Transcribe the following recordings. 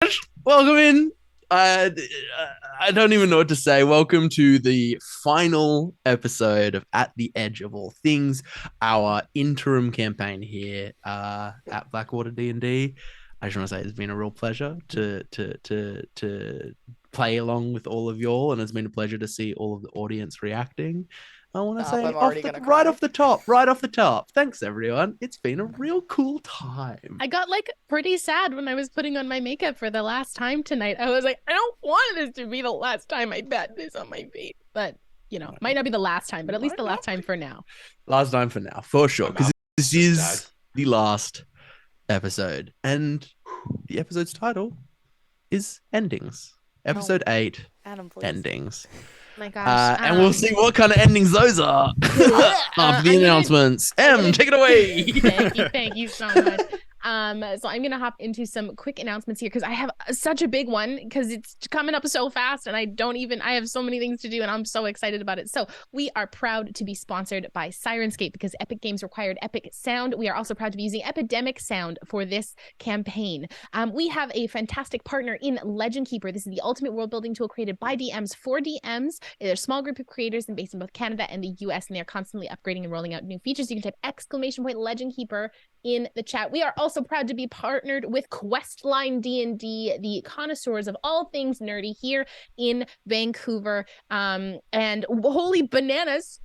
gosh, welcome in. Uh, I don't even know what to say. Welcome to the final episode of At the Edge of All Things, our interim campaign here at Blackwater D&D. I just want to say it's been a real pleasure to play along with all of y'all, and it's been a pleasure to see all of the audience reacting. I want to say right off the top, thanks everyone. It's been a real cool time. I got like pretty sad when I was putting on my makeup for the last time tonight. I was like, I don't want this to be the last time I bet this on my face. But, you know, might not be the last time, but at least the last time for now. Last time for now, for sure. Because this is the last episode. And the episode's title is Endings. Episode 8, Adam, Endings. My gosh. And we'll see what kind of endings those are after the announcements. Take it away. Thank you so much. So I'm gonna hop into some quick announcements here because I have such a big one because it's coming up so fast and I have so many things to do and I'm so excited about it. So we are proud to be sponsored by Syrinscape because Epic Games required Epic Sound. We are also proud to be using Epidemic Sound for this campaign. We have a fantastic partner in Legend Keeper. This is the ultimate world building tool created by DMs for DMs. They're a small group of creators and based in both Canada and the US, and they're constantly upgrading and rolling out new features. You can type !Legend Keeper in the chat. We are also proud to be partnered with Questline D&D, the connoisseurs of all things nerdy here in Vancouver. And holy bananas,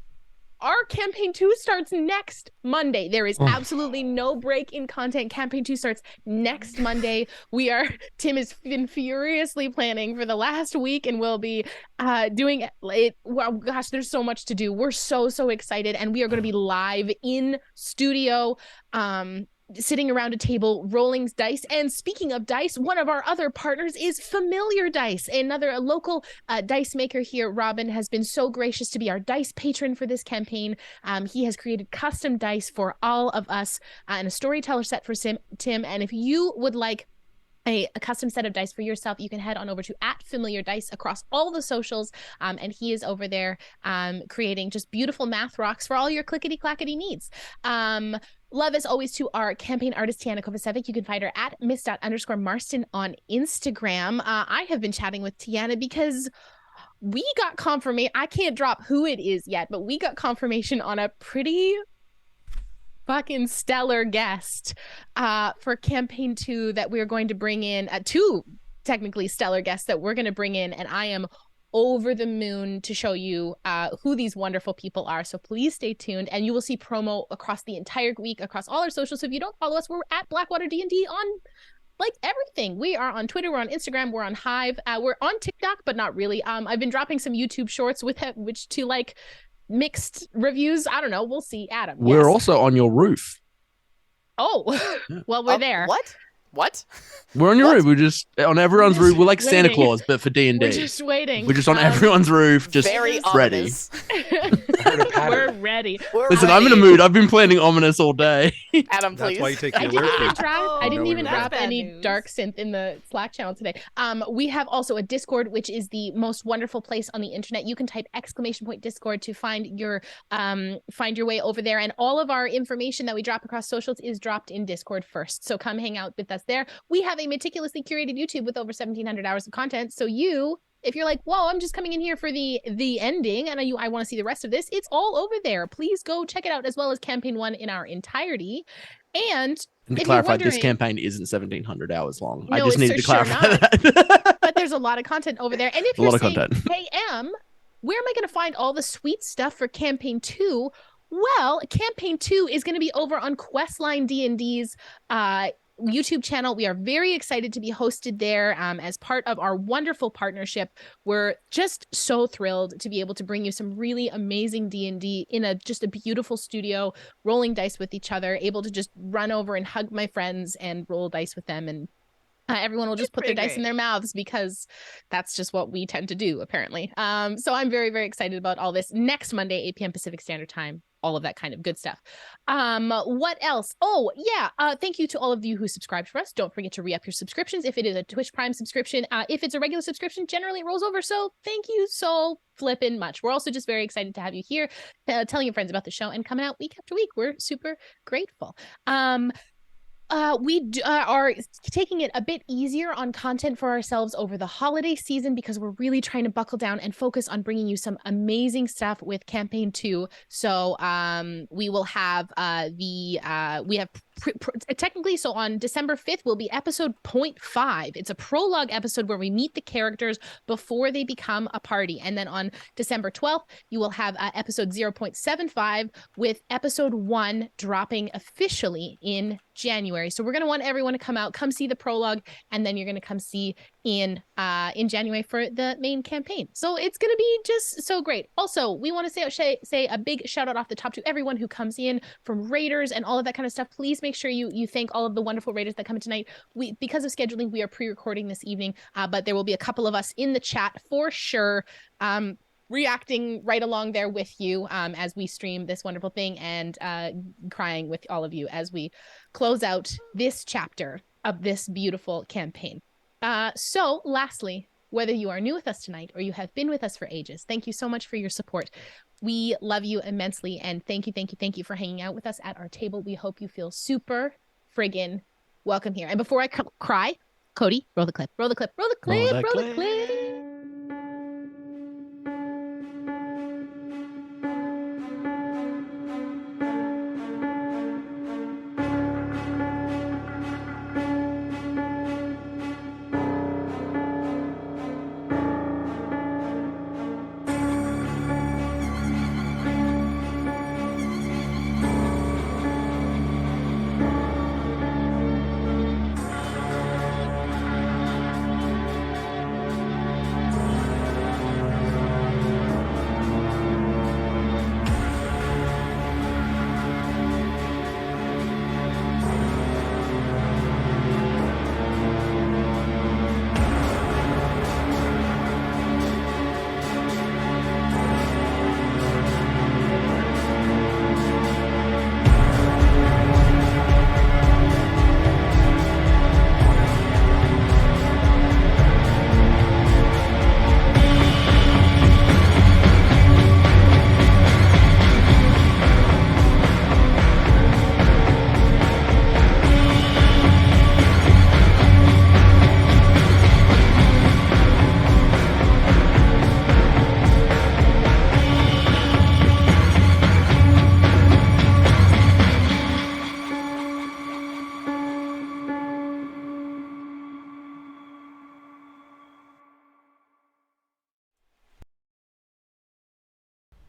our campaign 2 starts next Monday. There is absolutely no break in content. Campaign 2 starts next Monday. Tim has been furiously planning for the last week and we'll be doing it. Well, gosh, there's so much to do. We're so excited, and we are going to be live in studio, sitting around a table rolling dice. And speaking of dice, one of our other partners is Familiar Dice, a local dice maker here. Robin has been so gracious to be our dice patron for this campaign. He has created custom dice for all of us and a storyteller set for Tim. And if you would like a custom set of dice for yourself, you can head on over to @FamiliarDice across all the socials, and he is over there creating just beautiful math rocks for all your clickety-clackety needs. Love as always to our campaign artist, Tiana Kovacevic. You can find her at miss._Marston on Instagram. I have been chatting with Tiana because we got confirmation. I can't drop who it is yet, but we got confirmation on a pretty fucking stellar guest for campaign 2 that we're going to bring in. 2 technically stellar guests that we're going to bring in, and I am over the moon to show you who these wonderful people are. So please stay tuned, and you will see promo across the entire week across all our socials. So if you don't follow us, we're at Blackwater D&D on like everything. We are on Twitter, we're on Instagram, we're on Hive, we're on TikTok, but not really. I've been dropping some YouTube shorts with it, which to like mixed reviews. I don't know, we'll see. Adam, we're also on your roof. Oh, well, we're there. What? We're on your roof. We're just on everyone's roof. We're like Santa Claus, but for D&D. We're just waiting. We're just on everyone's roof, just very ready. We're ready. Listen, I'm in a mood. I've been planning ominous all day. Adam, please. That's why you take I your didn't even drop bad any news. dark synth in the Slack channel today. We have also a Discord, which is the most wonderful place on the internet. You can type !Discord to find your way over there. And all of our information that we drop across socials is dropped in Discord first. So come hang out with us there. We have a meticulously curated YouTube with over 1,700 hours of content. So if you're like, whoa, I'm just coming in here for the ending and I want to see the rest of this, it's all over there. Please go check it out, as well as campaign 1 in our entirety. And to clarify, this campaign isn't 1,700 hours long. No, I just needed to clarify that. But there's a lot of content over there. And if you're saying, hey, where am I going to find all the sweet stuff for campaign 2? Well, campaign 2 is going to be over on Questline D&D's YouTube channel. We are very excited to be hosted there as part of our wonderful partnership. We're just so thrilled to be able to bring you some really amazing D&D in just a beautiful studio, rolling dice with each other, able to just run over and hug my friends and roll dice with them, and everyone will just put their dice in their mouths because that's just what we tend to do, apparently. So I'm very, very excited about all this. Next Monday, 8 p.m. Pacific Standard Time. All of that kind of good stuff. What else? Oh, yeah. Thank you to all of you who subscribed for us. Don't forget to re-up your subscriptions. If it is a Twitch Prime subscription, if it's a regular subscription, generally it rolls over. So thank you so flippin' much. We're also just very excited to have you here, telling your friends about the show and coming out week after week. We're super grateful. we are taking it a bit easier on content for ourselves over the holiday season because we're really trying to buckle down and focus on bringing you some amazing stuff with campaign 2. So we will have technically, so on December 5th will be episode 0.5. It's a prologue episode where we meet the characters before they become a party. And then on December 12th, you will have episode 0.75 with episode 1 dropping officially in January. So we're going to want everyone to come see the prologue, and then you're going to come see in January for the main campaign. So it's going to be just so great. Also, we want to say a big shout out off the top to everyone who comes in from raiders and all of that kind of stuff. Please make sure you thank all of the wonderful raiders that come in tonight. Because of scheduling, we are pre-recording this evening, but there will be a couple of us in the chat for sure. Reacting right along there with you as we stream this wonderful thing, and crying with all of you as we close out this chapter of this beautiful campaign. So lastly, whether you are new with us tonight or you have been with us for ages, thank you so much for your support. We love you immensely, and thank you for hanging out with us at our table. We hope you feel super friggin' welcome here. And before I cry, Cody, roll the clip.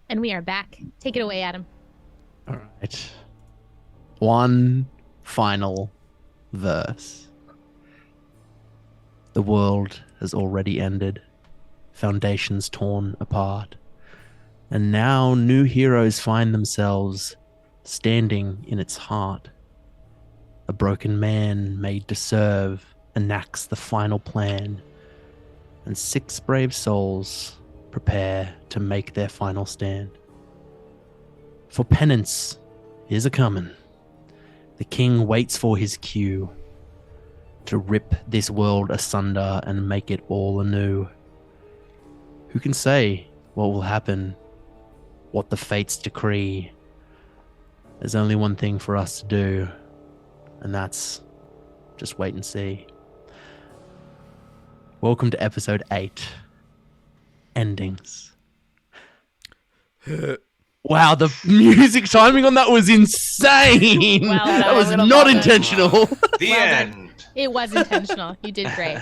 And we are back. Take it away, Adam. All right. One final verse. The world has already ended, foundations torn apart, and now new heroes find themselves standing in its heart. A broken man made to serve enacts the final plan, and 6 brave souls prepare to make their final stand. For penance is a-comin'. The king waits for his cue to rip this world asunder and make it all anew. Who can say what will happen, what the fates decree? There's only one thing for us to do, and that's just wait and see. Welcome to episode 8. Endings. Wow, the music timing on that was insane. Well, that was not intentional. The end. It was intentional. You did great.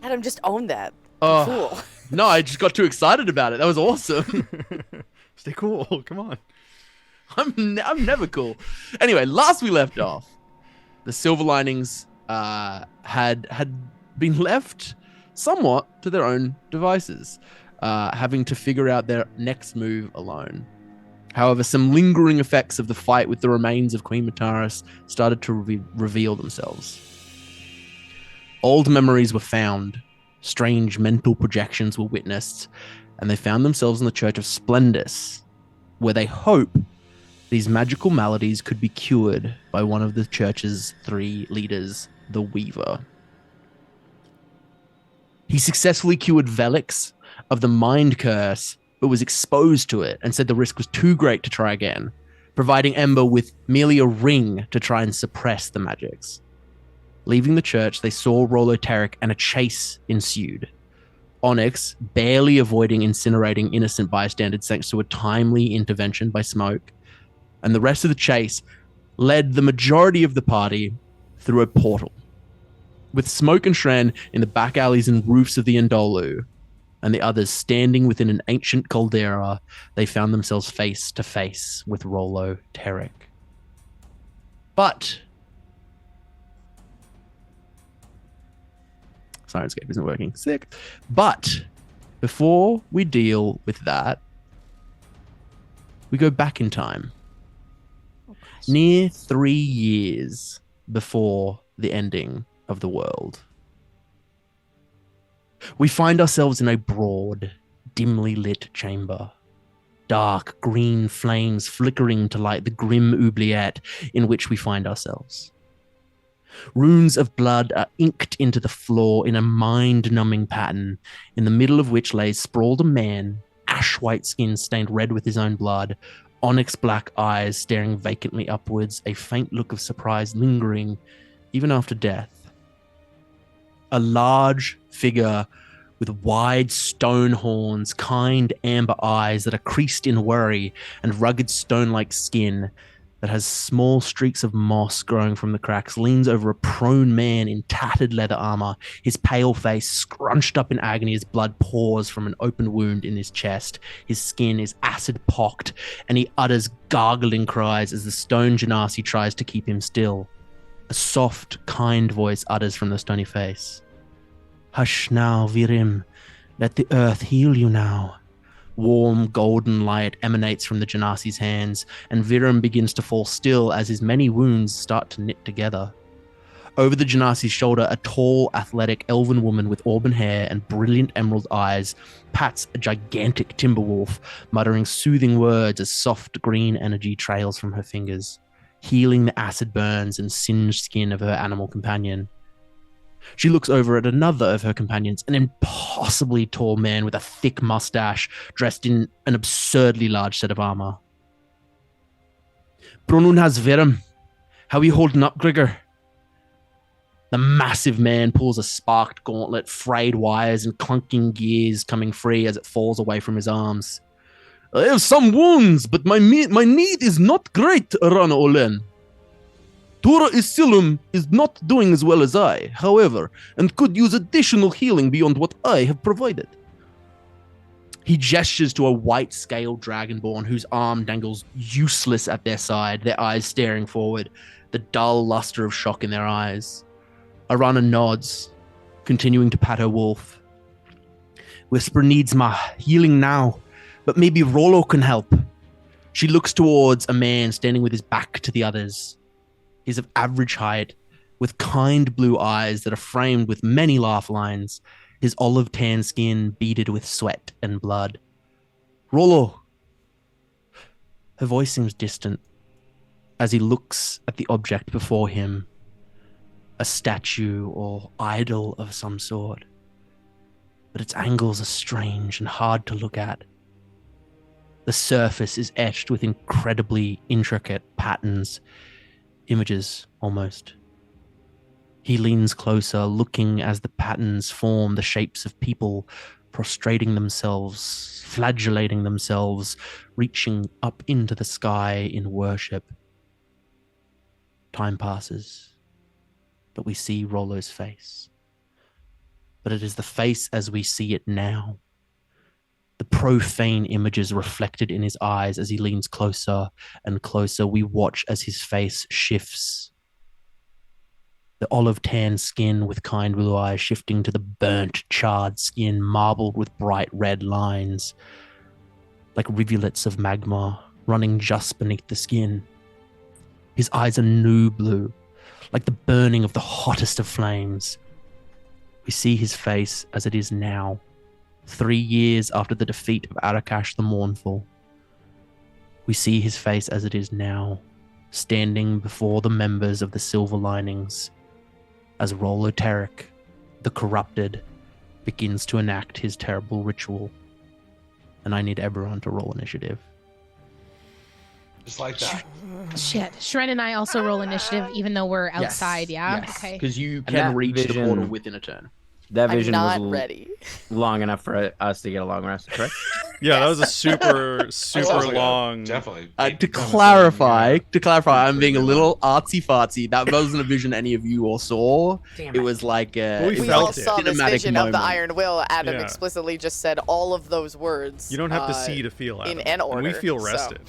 Adam, just own that. Oh, Fool. no, I just got too excited about it. That was awesome. Stay cool. Come on. I'm never cool. Anyway, last we left off, the Silver Linings had been left somewhat to their own devices, having to figure out their next move alone. However, some lingering effects of the fight with the remains of Queen Mataris started to reveal themselves. Old memories were found, strange mental projections were witnessed, and they found themselves in the Church of Splendus, where they hope these magical maladies could be cured by one of the church's 3 leaders, the Weaver. He successfully cured Vellix of the mind curse, but was exposed to it and said the risk was too great to try again. providing Ember with merely a ring to try and suppress the magics. Leaving the church, they saw Rollo Tarek and a chase ensued. Onyx barely avoiding incinerating innocent bystanders thanks to a timely intervention by Smoke, and the rest of the chase led the majority of the party through a portal. With Smoke and Shren in the back alleys and roofs of the Ndolu, and the others standing within an ancient caldera, they found themselves face to face with Rollo Tarek. But Sirenscape isn't working. Sick. But before we deal with that, we go back in time. Near 3 years before the ending of the world. We find ourselves in a broad, dimly lit chamber. Dark green flames flickering to light the grim oubliette in which we find ourselves. Runes of blood are inked into the floor in a mind-numbing pattern, in the middle of which lays sprawled a man, ash-white skin stained red with his own blood, onyx black eyes staring vacantly upwards, a faint look of surprise lingering even after death. A large figure with wide stone horns, kind amber eyes that are creased in worry, and rugged stone-like skin that has small streaks of moss growing from the cracks, leans over a prone man in tattered leather armor, his pale face scrunched up in agony as blood pours from an open wound in his chest. His skin is acid-pocked, and he utters gargling cries as the stone Genasi tries to keep him still. A soft, kind voice utters from the stony face. "Hush now, Virim. Let the earth heal you now." Warm, golden light emanates from the Genasi's hands, and Virim begins to fall still as his many wounds start to knit together. Over the Genasi's shoulder, a tall, athletic elven woman with auburn hair and brilliant emerald eyes pats a gigantic timber wolf, muttering soothing words as soft green energy trails from her fingers, healing the acid burns and singed skin of her animal companion. She looks over at another of her companions, an impossibly tall man with a thick mustache, dressed in an absurdly large set of armor. "Brunun has Virim. How are you holding up, Grigor?" The massive man pulls a sparked gauntlet, frayed wires and clunking gears coming free as it falls away from his arms. "I have some wounds, but my need is not great, Aran Olen. Tura Isilum is not doing as well as I, however, and could use additional healing beyond what I have provided." He gestures to a white-scaled dragonborn whose arm dangles useless at their side, their eyes staring forward, the dull luster of shock in their eyes. Arana nods, continuing to pat her wolf. "Whisper needs my healing now, but maybe Rollo can help." She looks towards a man standing with his back to the others. He's of average height, with kind blue eyes that are framed with many laugh lines, his olive tan skin beaded with sweat and blood. "Rollo." Her voice seems distant as he looks at the object before him, a statue or idol of some sort, but its angles are strange and hard to look at. The surface is etched with incredibly intricate patterns, images almost. He leans closer, looking as the patterns form the shapes of people prostrating themselves, flagellating themselves, reaching up into the sky in worship. Time passes, but we see Rollo's face. But it is the face as we see it now. The profane images reflected in his eyes as he leans closer and closer. We watch as his face shifts. The olive tan skin with kind blue eyes shifting to the burnt, charred skin marbled with bright red lines, like rivulets of magma running just beneath the skin. His eyes are new blue, like the burning of the hottest of flames. We see his face as it is now, 3 years after the defeat of Arakash the Mournful. We see his face as it is now, standing before the members of the Silver Linings, as Rollo Tarek, the corrupted, begins to enact his terrible ritual. And I need everyone to roll initiative. Just like that. Shit. Shren and I also roll initiative, even though we're outside. Yeah. Yes. Okay. Because you And can that reach the vision- portal within a turn. That I'm vision not was ready. long enough for us to get a long rest, correct? Yeah, that was a super That sounds like a- long. Definitely. To clarify, I'm being a little artsy fartsy. That wasn't a vision any of you all saw. Damn It was like Well, we We felt all it. saw this cinematic vision of the moment. Iron Will. Adam Yeah. explicitly just said all of those words. You don't have to see to feel in Adam. an And we order, feel so. rested.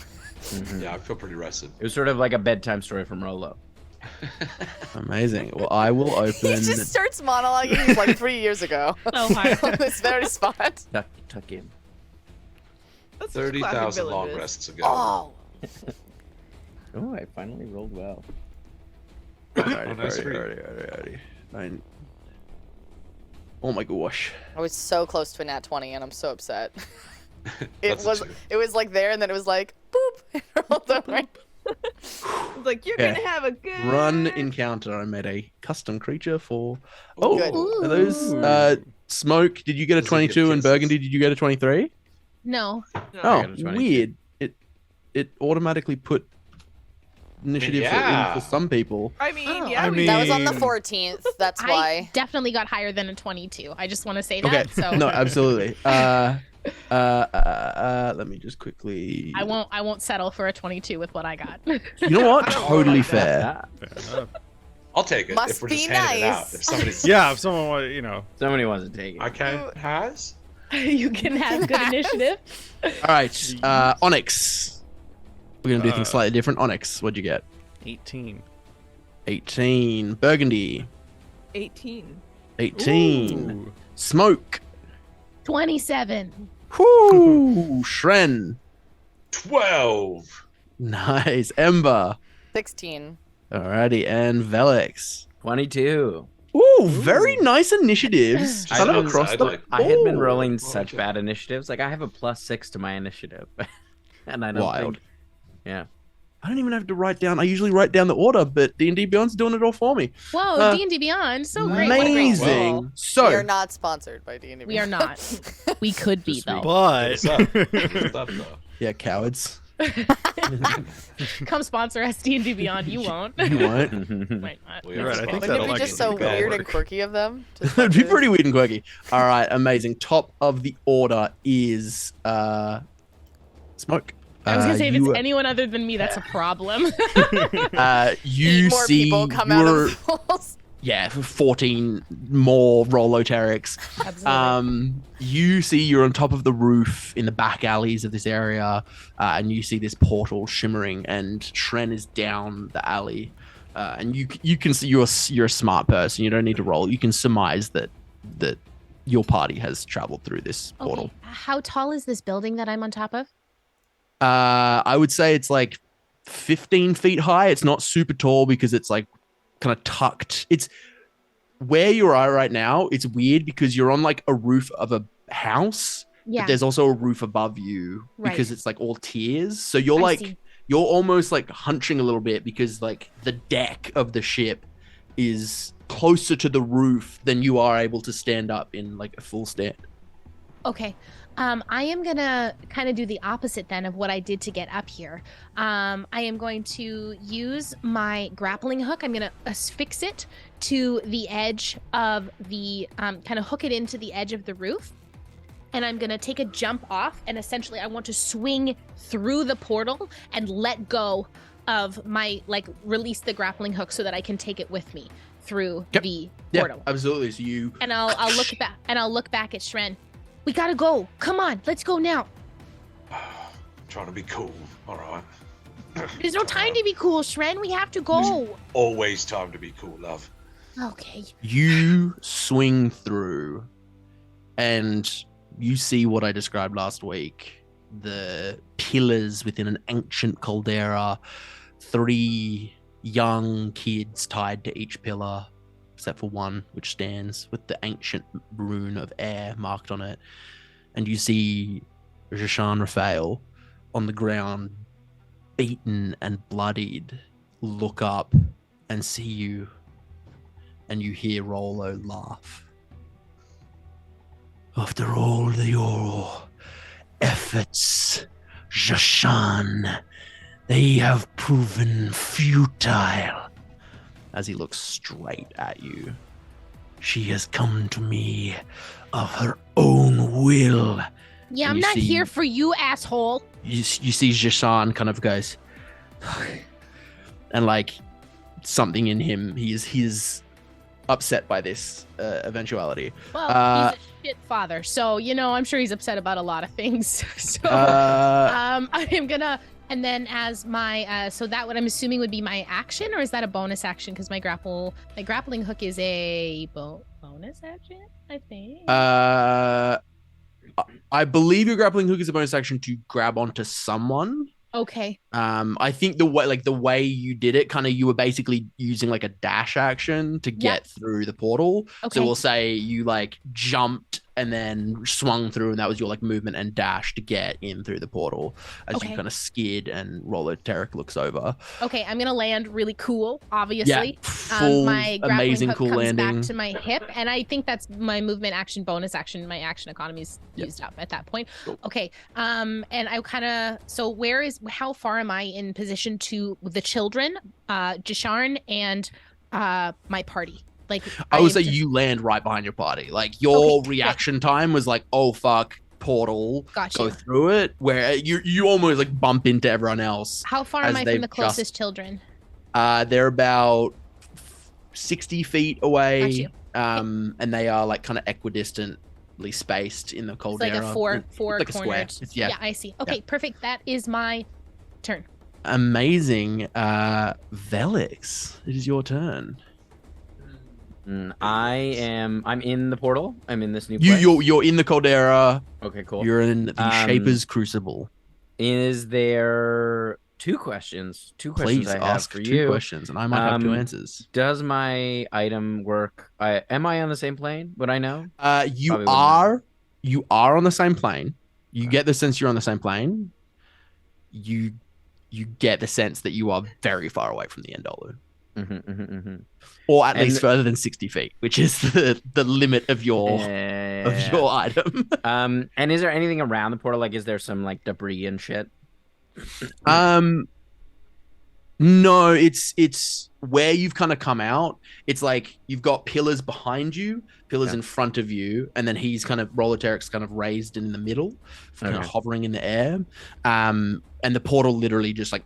Yeah, I feel pretty rested. It was sort of like a bedtime story from Rolo. Amazing. Well, I will He open. just starts monologuing like 3 years ago. So hard. On this very spot. Tuck in. That's just classic 30,000 long villages. rests ago. Oh. Oh, I finally rolled well. Alrighty. Oh my gosh. I was so close to a nat 20 and I'm so upset. That's a two. It was like there and then it was like boop. It rolled over. It's like you're Yeah. gonna have a good Run encounter. I made a custom creature for. Oh, Good. are those Ooh. Smoke? Did you get a Does it give 22 and kisses? Burgundy? Did you get a 23? No. No. Oh, got a 22. weird. It automatically put initiative Yeah. in for some people. I mean, Oh. yeah, I we That was on the mean- 14th. That's I why. definitely got higher than a 22. I just want to say Okay. that. So No, absolutely. Let me just quickly. I won't settle for a 22 with what I got. You know what? Totally fair. That. Yeah. I'll take it Must if we're be just handing it out. nice. If somebody's Yeah, if someone wanted, you know. Somebody wants to take it. I can has. You can have good initiative. All right, Onyx. We're gonna do things slightly different. Onyx, what'd you get? 18. 18. Burgundy. 18. 18. Ooh. Smoke. 27. Whoo! Shren. 12. Nice. Ember. 16. Alrighty, and Vellix. 22. Ooh, very nice initiatives. I Kind of had- across I'd the like- I had been board. rolling Oh, such okay. bad initiatives. Like I have a +6 to my initiative, and I don't Wild. think. Yeah. I don't even have to write down. I usually write down the order, but D&D Beyond's doing it all for me. Whoa, D&D Beyond. So great. What a great Amazing. tool. We So, are not sponsored by D&D. We are not. We could be, Just though. But What's up? What's up, though? yeah, cowards. Come sponsor us, D&D Beyond. You won't. You won't. Might not. We You're are right, I think Wouldn't that'll it be actually just so be good weird and work. quirky of them? to It'd be sponsor pretty this? weird and quirky. All right, amazing. Top of the order is Smoke. I was gonna say if it's you, anyone other than me, that's a problem. you Need more see people come out you're- of the walls. yeah, 14 more Roloterics. Absolutely. You see you're on top of the roof in the back alleys of this area, and you see this portal shimmering, and Shren is down the alley. And you can see you're a smart person. You don't need to roll. You can surmise that your party has traveled through this portal. Okay. How tall is this building that I'm on top of? I would say it's like 15 feet high. It's not super tall because it's like kind of tucked. It's where you are right now. It's weird because you're on like a roof of a house, Yeah. but there's also a roof above you because Right. it's like all tiers. So you're I like see. you're almost like hunching a little bit because like the deck of the ship is closer to the roof than you are able to stand up in like a full stand. Okay. I am gonna kind of do the opposite then of what I did to get up here. I am going to use my grappling hook. I'm gonna affix it to the edge of the kind of hook it into the edge of the roof, and I'm gonna take a jump off. And essentially, I want to swing through the portal and let go of my release the grappling hook so that I can take it with me through Yep. the Yeah, portal. absolutely. So you And I'll look back at Shren. We gotta go. Come on, let's go now. Trying to be cool. All right. There's no time to be cool, Shren. We have to go. Always time to be cool, love. Okay. you swing through and you see what I described last week. The pillars within an ancient caldera, 3 young kids tied to each pillar, except for one, which stands with the ancient rune of air marked on it. And you see Jashan Raphael on the ground, beaten and bloodied, look up and see you. And you hear Rolo laugh. After all your efforts, Jashan, They have proven futile. As he looks straight at you. She has come to me of her own will. Yeah, And I'm you not see- here for you, asshole. You see Jashan kind of goes, and like something in him, he's upset by this eventuality. Well, Uh, he's a shit father, so I'm sure he's upset about a lot of things. So I am gonna, and then as my so that what I'm assuming would be my action, or is that a bonus action? Because my grappling hook is a bonus action, I think. I believe your grappling hook is a bonus action to grab onto someone. Okay. I think the way you did it, kind of, you were basically using like a dash action to get through the portal. Okay. So we'll say you like jumped and then swung through, and that was your like movement and dash to get in through the portal as you kind of skid, and Rolloteric looks over. Okay, I'm gonna land really cool, obviously. Full My grappling amazing hook cool comes landing. back to my hip, and I think that's my movement action bonus action. My action economy is used up at that point. Cool. Okay, and I kind of, so how far am I in position to the children, Jasharn, and my party? Like, I would say you land right behind your party. Like your reaction time was like, oh fuck, portal, go through it. Where you almost like bump into everyone else. How far am I from the closest children? They're about 60 feet away. Got you. And they are like kind of equidistantly spaced in the cold It's like area. a four like a square. cornered. It's, Yeah, I see. Okay, perfect. That is my turn. Amazing. Vellix, it is your turn. I'm in the portal. I'm in this new place. You're in the Caldera. Okay, cool. You're in the Shaper's Crucible. Is there two questions? Please I have ask for two you. questions, and I might have two answers. Does my item work? Am I on the same plane? Would I know? You are on the same plane. You get the sense you're on the same plane. You get the sense that you are very far away from the Endolu. Or at least further than 60 feet, which is the limit of your item. And is there anything around the portal? Like, is there some like debris and shit? No, it's where you've kind of come out. It's like you've got pillars behind you, pillars in front of you, and then he's kind of Rolloteric's kind of raised in the middle, kind of hovering in the air. And the portal literally just like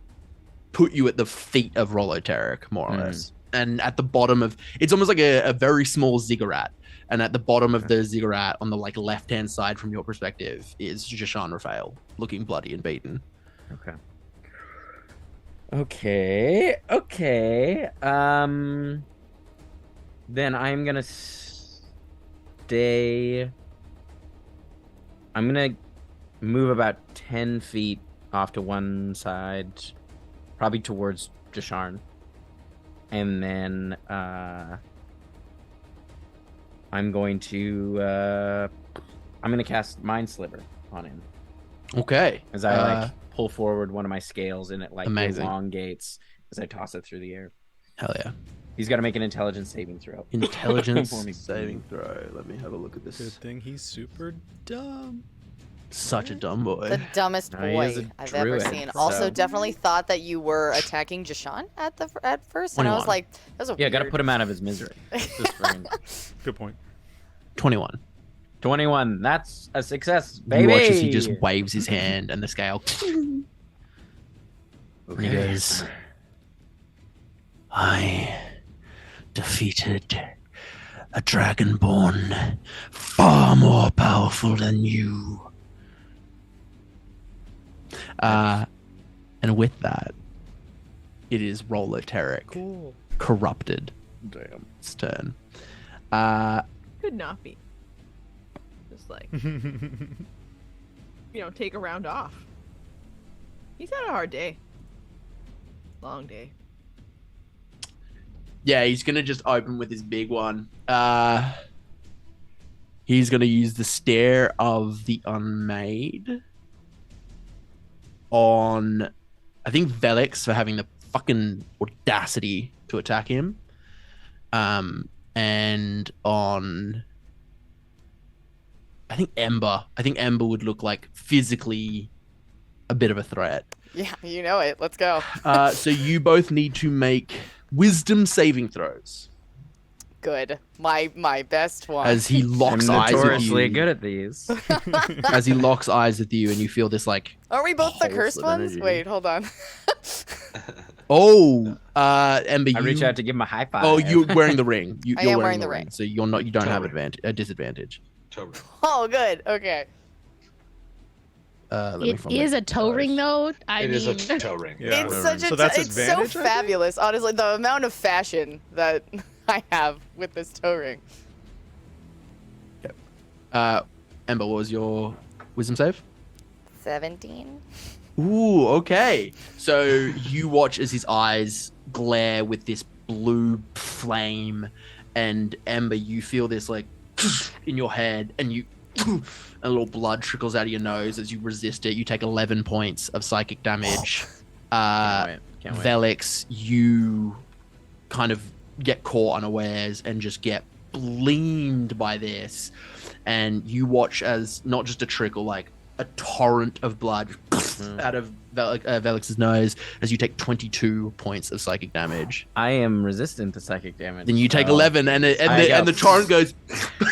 put you at the feet of Rolloteric, more or less. And at the bottom of it's almost like a very small ziggurat. And at the bottom of the ziggurat, on the like left-hand side from your perspective, is Jashan Raphael, looking bloody and beaten. Okay. Then I'm gonna stay. I'm gonna move about 10 feet off to one side, probably towards Jasharn. And then I'm going to cast Mind Sliver on him. Okay. As I pull forward one of my scales, and it like amazing. elongates as I toss it through the air. Hell yeah. He's got to make an intelligence saving throw. Intelligence saving throw. Let me have a look at this. Good thing he's super dumb. Such a dumb boy. The dumbest boy I've ever seen. Also, definitely thought that you were attacking Jashan at first, and 21. I was like, "That's a got to put him out of his misery." Just for him. Good point. 21. 21. That's a success, baby. You watch as he just waves his hand, and the scale. And he goes, I defeated a Dragonborn far more powerful than you. And with that, it is Rolloteric, corrupted. Damn. Its turn. Could not be. Just like, take a round off. He's had a hard day. Long day. Yeah, he's gonna just open with his big one. He's gonna use the Stare of the Unmade on, I think, Vellix for having the fucking audacity to attack him. And on, I think Ember. I think Ember would look like physically a bit of a threat. Yeah, you know it. Let's go. So you both need to make wisdom saving throws Good. My best one. as he locks I'm eyes with notoriously you. good at these. As he locks eyes with you, and you feel this like, Are we both the pulse cursed of ones? energy. Wait, hold on. Ember, I reach out to give him a high five. Oh, you're wearing the ring. I You're am wearing the ring, so you don't have Toe ring. a disadvantage. Toe ring. Oh, good. Okay. Let me It find is my a toe ring, though. It is a toe ring. Yeah. It's such a So that's it's so advantage, I think? fabulous. Honestly, the amount of fashion that I have with this toe ring. Ember, what was your wisdom save? 17. Ooh, okay. So you watch as his eyes glare with this blue flame, and Ember, you feel this like in your head, and you a little blood trickles out of your nose as you resist it. You take 11 points of psychic damage. Can't wait. Vellix, you kind of get caught unawares and just get bleamed by this, and you watch as not just a trickle, like a torrent of blood out of Vellix's nose as you take 22 points of psychic damage. I am resistant to psychic damage. Then you take so 11, and I go- the torrent goes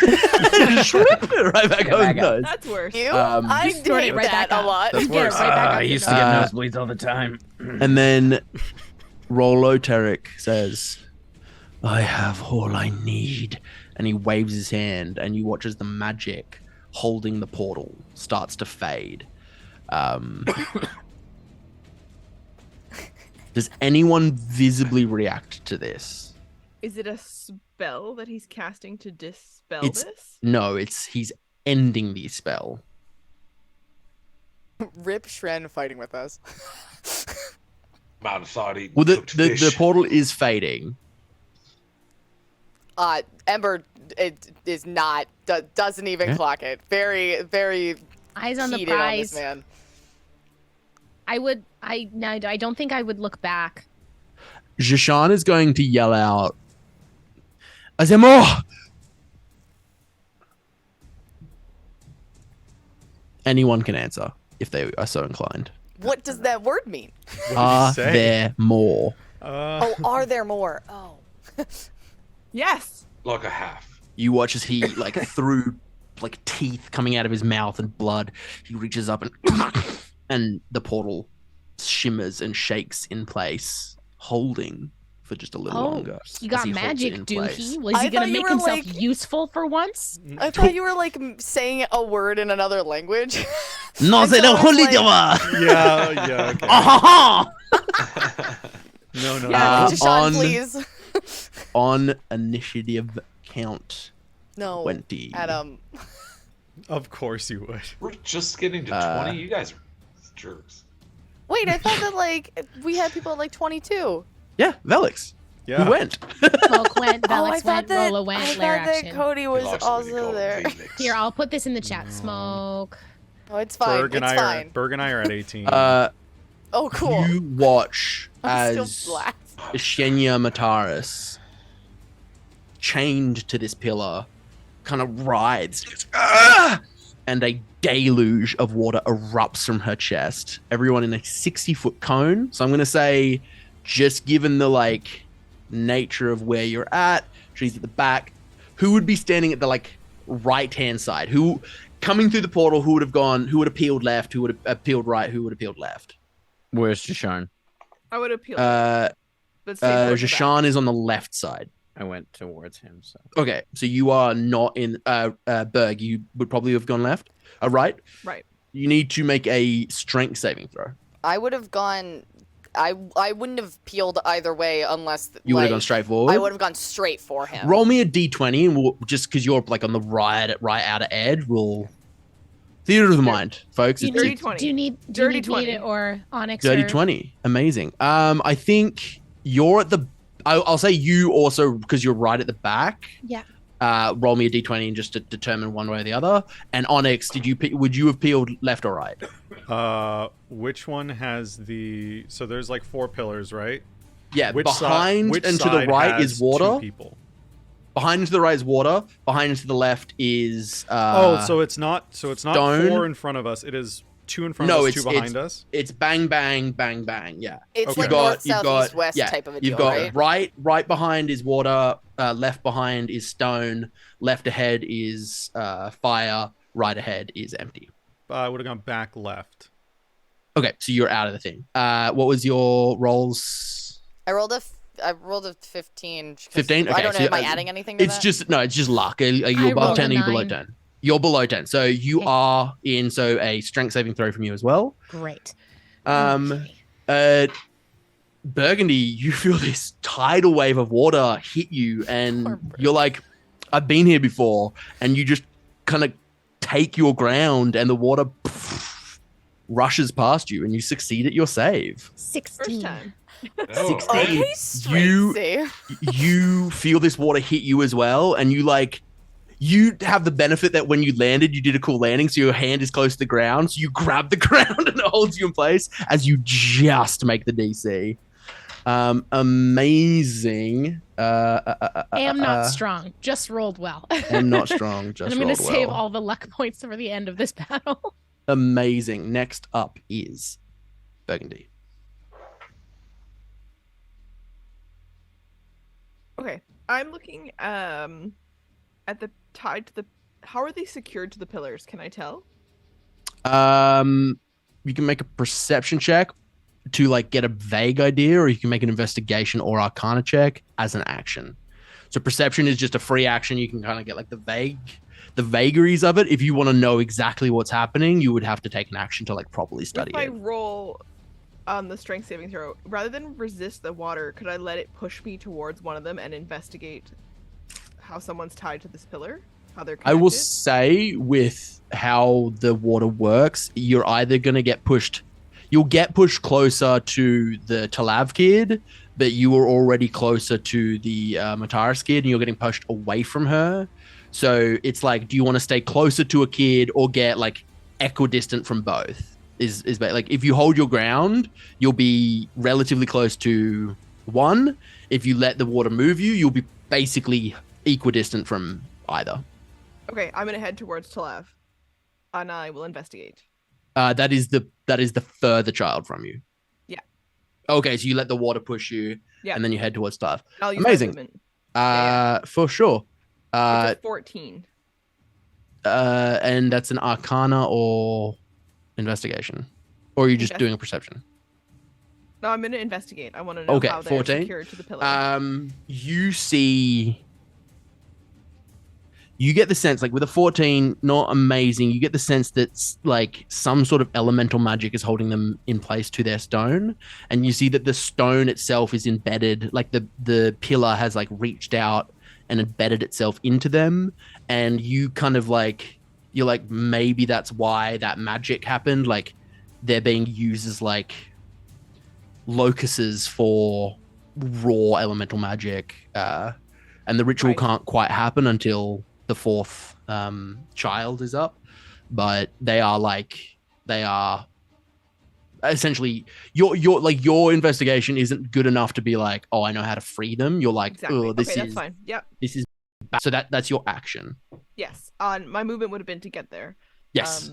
right back Go on back his up. nose. That's worse. You? You I snort it hate right that back a up. lot. That's You get it worse. right back up I your used to nose. get nosebleeds all the time. And then Roloteric says, I have all I need. And he waves his hand, and you watch as the magic holding the portal starts to fade. Does anyone visibly react to this? Is it a spell that he's casting to dispel It's- this? No, he's ending the spell. Rip Shren fighting with us. I'm outside eating Well, cooked the fish. portal is fading. Ember it is not doesn't even Yeah. clock it. Very, very Eyes on the heated on this prize. man. I don't think I would look back. Jashan is going to yell out, Azemor! Anyone can answer if they are so inclined. What does that word mean? What did Are he say? there more? Oh, are there more? Oh. Yes. Like a half. You watch as he, like, through, like, teeth coming out of his mouth and blood, he reaches up and the portal shimmers and shakes in place, holding for just a little longer. He as got holds it magic, in do place. he? Was I he gonna thought you make were, himself like- useful for once? I thought you were like saying a word in another language. No, And say so the I was holy like- devil! Yeah, okay. Ah, ha, ha! No. Yeah, Jashan, on- please. On initiative count No. 20. Adam. Of course you would. We're just getting to 20. You guys are jerks. Wait, I thought that like we had people at like 22. Yeah, Vellix. Yeah. Who went? Smoke went, Oh, I Vellix thought went, that Rolla went, I Lair thought that action. Cody was Lost when you also called there. Vellix. Here, I'll put this in the chat. Smoke. Oh, it's fine. Berg and it's I fine. Berg and I are at 18. Oh, cool. You watch I'm as still black. Shenya Mataris, chained to this pillar, kind of writhes. "Ah!" And a deluge of water erupts from her chest. Everyone in a 60-foot cone. So I'm going to say, just given the like nature of where you're at, she's at the back. Who would be standing at the like right-hand side? Who coming through the portal? Who would have gone? Who would have peeled left? Who would have peeled right? Who would have peeled left? Where's Jashan? I would appeal. Uh, but stay towards the back. Jashan is on the left side. I went towards him, so Okay, so you are not in Berg. You would probably have gone left. Right. Right. You need to make a strength saving throw. I would have gone. I wouldn't have peeled either way unless You would like, have gone straight forward. I would have gone straight for him. Roll me a d20, and we'll, just because you're like on the right outer edge, we'll theater of the mind, folks. Do you Dirty need, 20. do you need Dirty need 20. it or Onyx? Dirty or... 20. Amazing. I think you're at the. I'll say you also because you're right at the back. Yeah. Roll me a d20 and just to determine one way or the other. And Onyx, would you have peeled left or right? Which one has the? So there's like 4 pillars, right? Yeah, Which behind which and to the side right has is 2 water. people? Behind and to the right is water. Behind and to the left is So it's not stone. 4 in front of us. It is two in front of us, two behind us? It's bang, bang, bang, bang. Yeah. It's Okay. like north, south, east, west type of a deal, You've got right? right behind is water, left behind is stone, left ahead is fire, right ahead is empty. I would have gone back left. Okay, so you're out of the thing. What was your rolls? I rolled a 15. 15? Okay, I don't know. so, Am I adding anything to that? It's just luck. Are you I above rolled 10 or a you below 9. 10? You're below 10. So you Okay. are in, so a strength saving throw from you as well. Great. Okay. Burgundy, you feel this tidal wave of water hit you, and you're like, I've been here before, and you just kind of take your ground, and the water rushes past you, and you succeed at your save. 16. First time. Oh, 16. Okay, straight save. You feel this water hit you as well, and you have the benefit that when you landed, you did a cool landing, so your hand is close to the ground, so you grab the ground and it holds you in place as you just make the DC. Amazing. Am not strong. Just rolled well. I'm not strong. Just and I'm going rolled to save well. all the luck points for the end of this battle. Amazing. Next up is Burgundy. Okay, I'm looking at the tied to the. How are they secured to the pillars? Can I tell? You can make a perception check to like get a vague idea, or you can make an investigation or arcana check as an action. So perception is just a free action. You can kind of get like the vagaries of it. If you want to know exactly what's happening, you would have to take an action to like properly study If I it. roll on the strength saving throw, rather than resist the water, could I let it push me towards one of them and investigate how someone's tied to this pillar? How they're connected? I will say with how the water works, you're either going to get pushed. You'll get pushed closer to the Talav kid, but you were already closer to the Mataris kid, and you're getting pushed away from her. So it's like, do you want to stay closer to a kid or get like equidistant from both? Is like, if you hold your ground, you'll be relatively close to one. If you let the water move you, you'll be basically equidistant from either. Okay, I'm gonna head towards Talav, and I will investigate. That is the further child from you. Yeah. Okay, so you let the water push you, Yeah. and then you head towards stuff. I'll use my Amazing. movement. For sure. It's a 14. And that's an Arcana or investigation, or are you just Invest- doing a perception? No, I'm gonna investigate. I want to know Okay, how they're 14. secured to the pillar. You see. You get the sense, like with a 14, not amazing. You get the sense that like some sort of elemental magic is holding them in place to their stone, and you see that the stone itself is embedded, like the pillar has like reached out and embedded itself into them, and you kind of like, you're like, maybe that's why that magic happened. Like they're being used as like locuses for raw elemental magic, and the ritual Right. can't quite happen until the fourth child is up, but they are essentially your investigation isn't good enough to be like, oh, I know how to free them. You're like, Exactly. oh, this Okay, is that's fine. Yep. this is bad. So that's your action. Yes. My movement would have been to get there. Yes.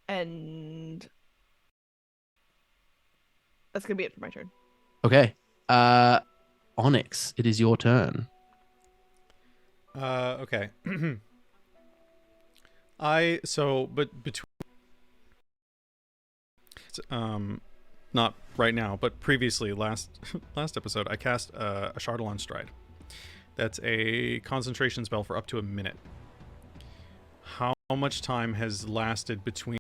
And that's gonna be it for my turn. Okay. Onyx, it is your turn. Okay. But between not right now, but previously last episode, I cast a Shardalon Stride. That's a concentration spell for up to a minute. How much time has lasted between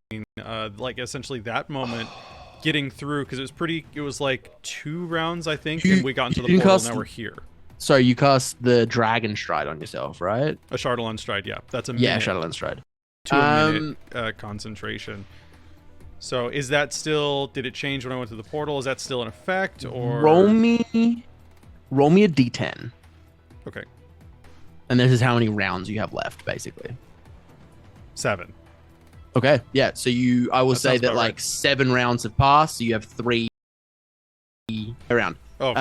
like essentially that moment getting through, because it was like 2 rounds, I think, and we got into the portal, now we're here. So you cast the Dragon Stride on yourself, right? A Shardalon Stride, yeah. That's a Yeah, minute Shadowland Stride. to a minute concentration. So is that still, did it change when I went to the portal? Is that still in effect, or? Roll me a d10. Okay. And this is how many rounds you have left, basically. 7. Okay, yeah. So I will That say sounds that about like right. 7 rounds have passed. So you have 3 around. Oh.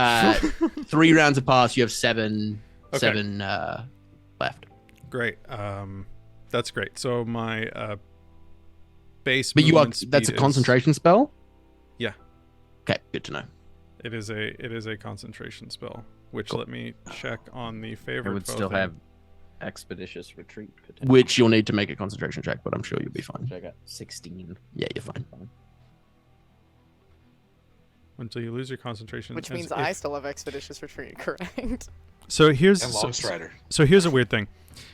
3 rounds have passed. You have 7 left. Great. That's great. So my base. But movement that's a speed concentration spell? Yeah. Okay, good to know. It is a concentration spell. Which Cool. let me check on the favorite. It would foe still thing. have expeditious retreat. potential. Which you'll need to make a concentration check, but I'm sure you'll be fine. I got 16. Yeah, you're fine. Until you lose your concentration. Which as means if- I still have expeditious retreat, correct? So here's And long strider. So here's a weird thing.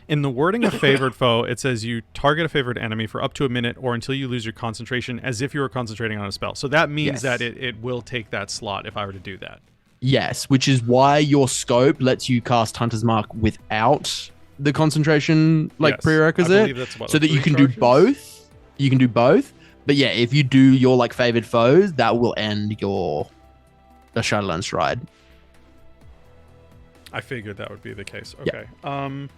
In the wording of favored foe, it says you target a favored enemy for up to a minute or until you lose your concentration as if you were concentrating on a spell. So that means Yes. that it will take that slot if I were to do that. Yes, which is why your scope lets you cast Hunter's Mark without the concentration Yes, I prerequisite, believe that's what, so that you 3 can do charges? both. You can do both. But yeah, if you do your like favored foes, that will end the Shadowland Stride. I figured that would be the case. Yeah. Okay.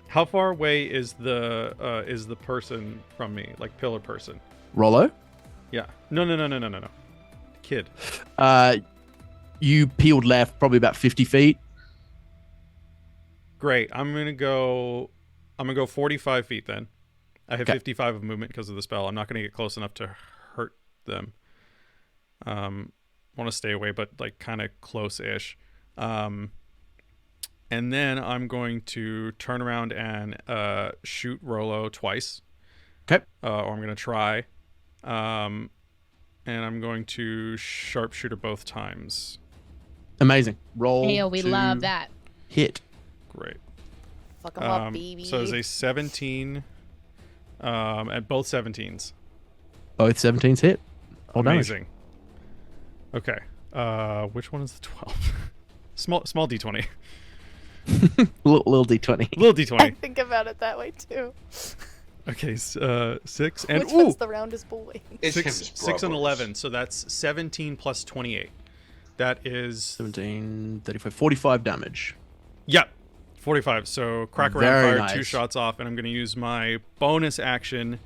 How far away is the person from me? Like pillar person? Rollo, Yeah. No. Kid. you peeled left probably about 50 feet. Great. I'm gonna go 45 feet then. I have Okay. 55 of movement because of the spell. I'm not gonna get close enough to hurt them. Want to stay away, but like kind of close-ish. And then I'm going to turn around and shoot Rollo twice. Okay. Or I'm gonna try. And I'm going to sharpshooter both times. Amazing. Roll. Hey, we to love that. Hit. Great. Fuck 'em up, baby. So it's a 17 at both 17s. Both 17s hit. All damage. Amazing. Okay. Which one is the 12? small d20. Little d20. Little I d20. think about it that way too. Okay, 6 and Which one's the roundest boy? It's 6 and brothers. 11. So that's 17 plus 28. That is 17, 35, 45 damage. yeah, 45. So crack around, Very fire 2 nice. shots off, and I'm going to use my bonus action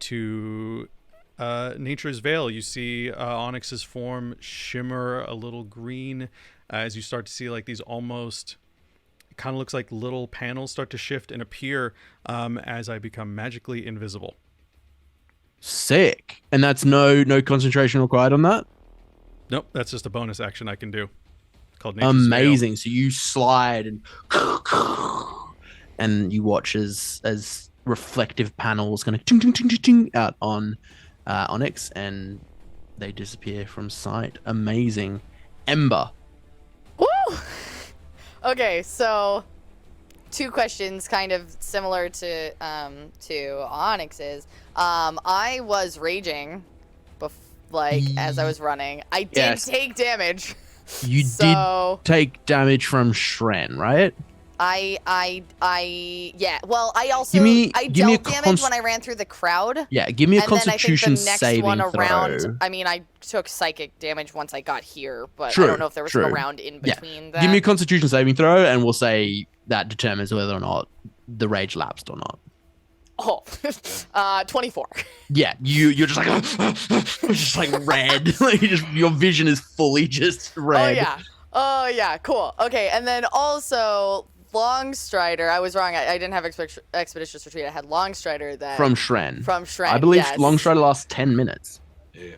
to Nature's Veil. You see Onyx's form shimmer a little green as you start to see like these almost. It kind of looks like little panels start to shift and appear as I become magically invisible. Sick. And that's no concentration required on that? Nope, that's just a bonus action I can do. It's called Nature's Veil. Amazing. So you slide and you watch as reflective panels kind of ting, ting, ting, ting, ting, out on Onyx, and they disappear from sight. Amazing. Ember. Woo! Okay, so 2 questions, kind of similar to Onyx's. I was raging, as I was running. I did Yes. take damage. You So- did take damage from Shren, right? Yeah. Well, I also Give me I a dealt damage when I ran through the crowd. Yeah, give me a And then I think Constitution the next saving one throw. around. I mean, I took psychic damage once I got here, but I True, don't know if there was true. a round in Yeah. between that. Give me a Constitution saving throw, and we'll say that determines whether or not the rage lapsed or not. Oh, 24. Yeah, you're just like just like red. Like your vision is fully just red. Oh yeah, cool. Okay, and then also Long Strider. I was wrong. I didn't have Expeditious Retreat. I had Long Strider that From Shren. I believe yes. Long Strider lasts 10 minutes. Yeah.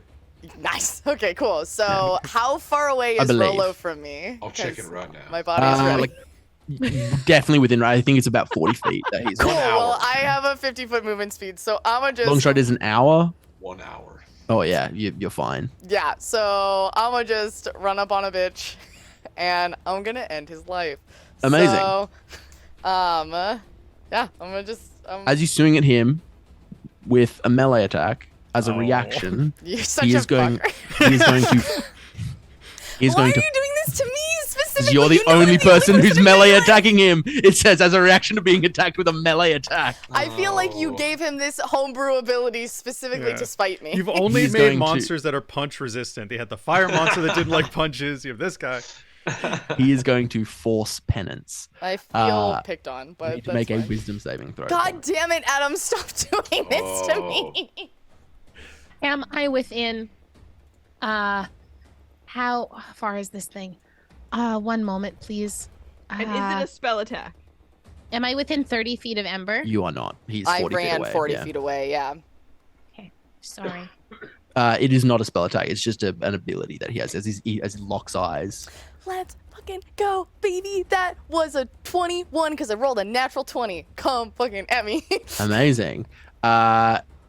Nice. Okay, cool. So how far away I is believe. Rollo from me? I'll check it 'Cause right now. My body's ready. Like, definitely within. I think it's about 40 feet that he's Cool. on. Well, I have a 50-foot movement speed, so I'ma just. Long Strider is an hour. 1 hour. Oh yeah, you're fine. Yeah. So I'ma just run up on a bitch, and I'm gonna end his life. Amazing. So, yeah, I'm gonna just. As you swing at him with a melee attack as a Oh. reaction, You're such he a is going. fucker. He is going to. He's Why going are to. you doing this to me specifically? You're the You know I'm only person who's in melee attacking him. It says as a reaction to being attacked with a melee attack. I feel like you Oh. gave him this homebrew ability specifically Yeah. to spite me. You've only He's made going to- monsters that are punch resistant. They had the fire monster that didn't like punches. You have this guy. He is going to force penance. I feel Uh, picked on, You but need to that's make a fine. wisdom saving throw. God damn it, Adam! Stop doing this to me. Am I within how far is this thing? 1 moment, please. And is it a spell attack? Am I within 30 feet of Ember? You are not. He's I 40 feet ran away. 40 yeah. feet away. Yeah. Sorry. It is not a spell attack. It's just an ability that he has as he locks eyes. Let's fucking go, baby. That was a 21 because I rolled a natural 20. Come fucking at me. Amazing.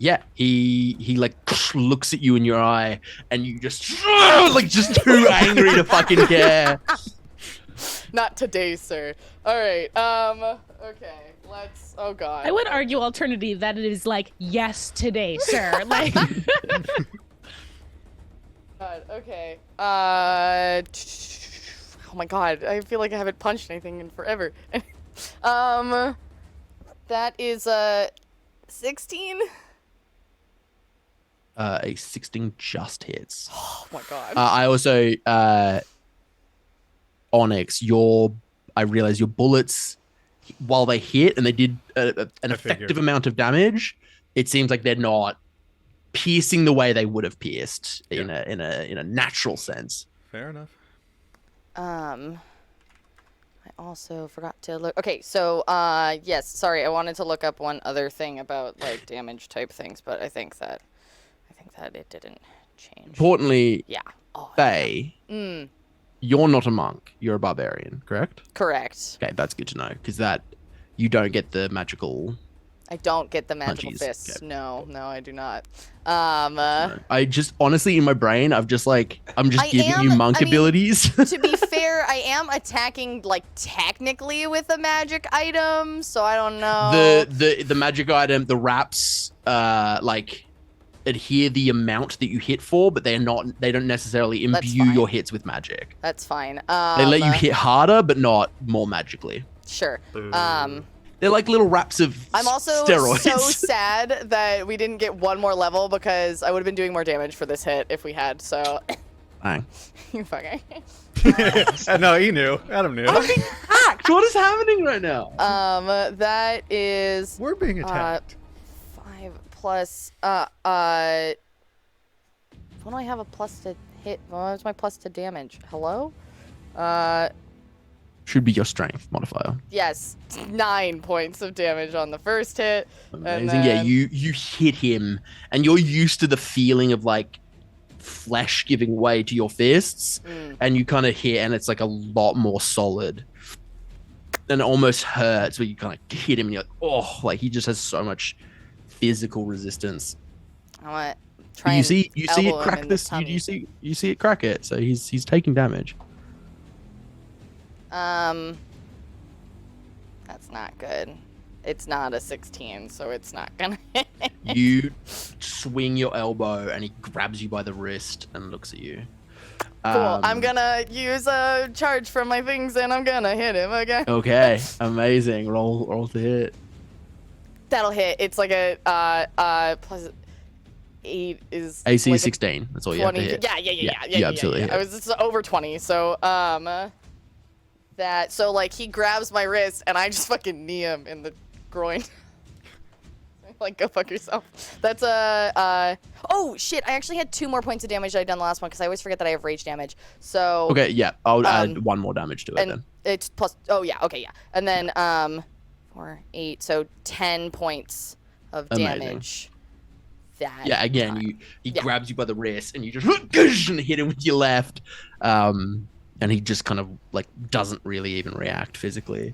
Yeah, he like looks at you in your eye, and you just like just too angry to fucking care. Not today, sir. All right. Okay. Let's. Oh God. I would argue alternatively that it is like, yes, today, sir. Like. God, okay. Oh my God. I feel like I haven't punched anything in forever. That is 16. A 16 just hits. Oh my God. I also Onyx, I realize your bullets, while they hit and they did an effective amount of damage, it seems like they're not piercing the way they would have pierced in a natural sense. Fair enough. I also forgot to look. Okay, so yes, sorry, I wanted to look up one other thing about like damage type things, but I think that it didn't change. Importantly, Yeah. Oh, Faye, you're not a monk. You're a barbarian, correct? correct. Okay, that's good to know, because that you don't get the magical. I don't get the magical Punchies. fists. Okay. No, I do not. I just honestly in my brain, I'm just I giving you monk abilities. To be fair, I am attacking like technically with a magic item, so I don't know. The magic item, the wraps, like adhere the amount that you hit for, but they don't necessarily That's imbue fine. your hits with magic. That's fine. They let you hit harder, but not more magically. Sure. They're like little wraps of I'm also steroids. so sad that we didn't get one more level because I would have been doing more damage for this hit if we had. So, Dang. you fucking. No, he knew. Adam knew. I'm being hacked. What is happening right now? That is We're being attacked. 5 plus. What do I have a plus to hit? What's my plus to damage? Hello? Should be your strength modifier. Yes, 9 points of damage on the first hit. Amazing. And Yeah, then- you hit him, and you're used to the feeling of like flesh giving way to your fists, and you kind of hit, and it's like a lot more solid. And it almost hurts, but you kind of hit him, and you're like, oh, like he just has so much physical resistance. I want to try You see it elbow him crack in the this. tummy. You see it crack it. So he's taking damage. That's not good. It's not a 16, so it's not gonna hit. You swing your elbow, and he grabs you by the wrist and looks at you. Cool. I'm gonna use a charge from my things, and I'm gonna hit him again. Okay, amazing. Roll to hit. That'll hit. It's like a plus 8 is AC like 16. That's all you 20. have to hit. Yeah. you absolutely hit. I was just over 20, so so like he grabs my wrist, and I just fucking knee him in the groin. Like, go fuck yourself. That's oh shit, I actually had 2 more points of damage I'd done the last one because I always forget that I have rage damage. So Okay, yeah, I'll add 1 more damage to it and then. it's plus, oh yeah, okay, yeah. And then 4, 8, so 10 points of Amazing. damage. That Yeah, again, time. he Yeah. grabs you by the wrist, and you just and hit him with your left. And he just kind of like doesn't really even react physically.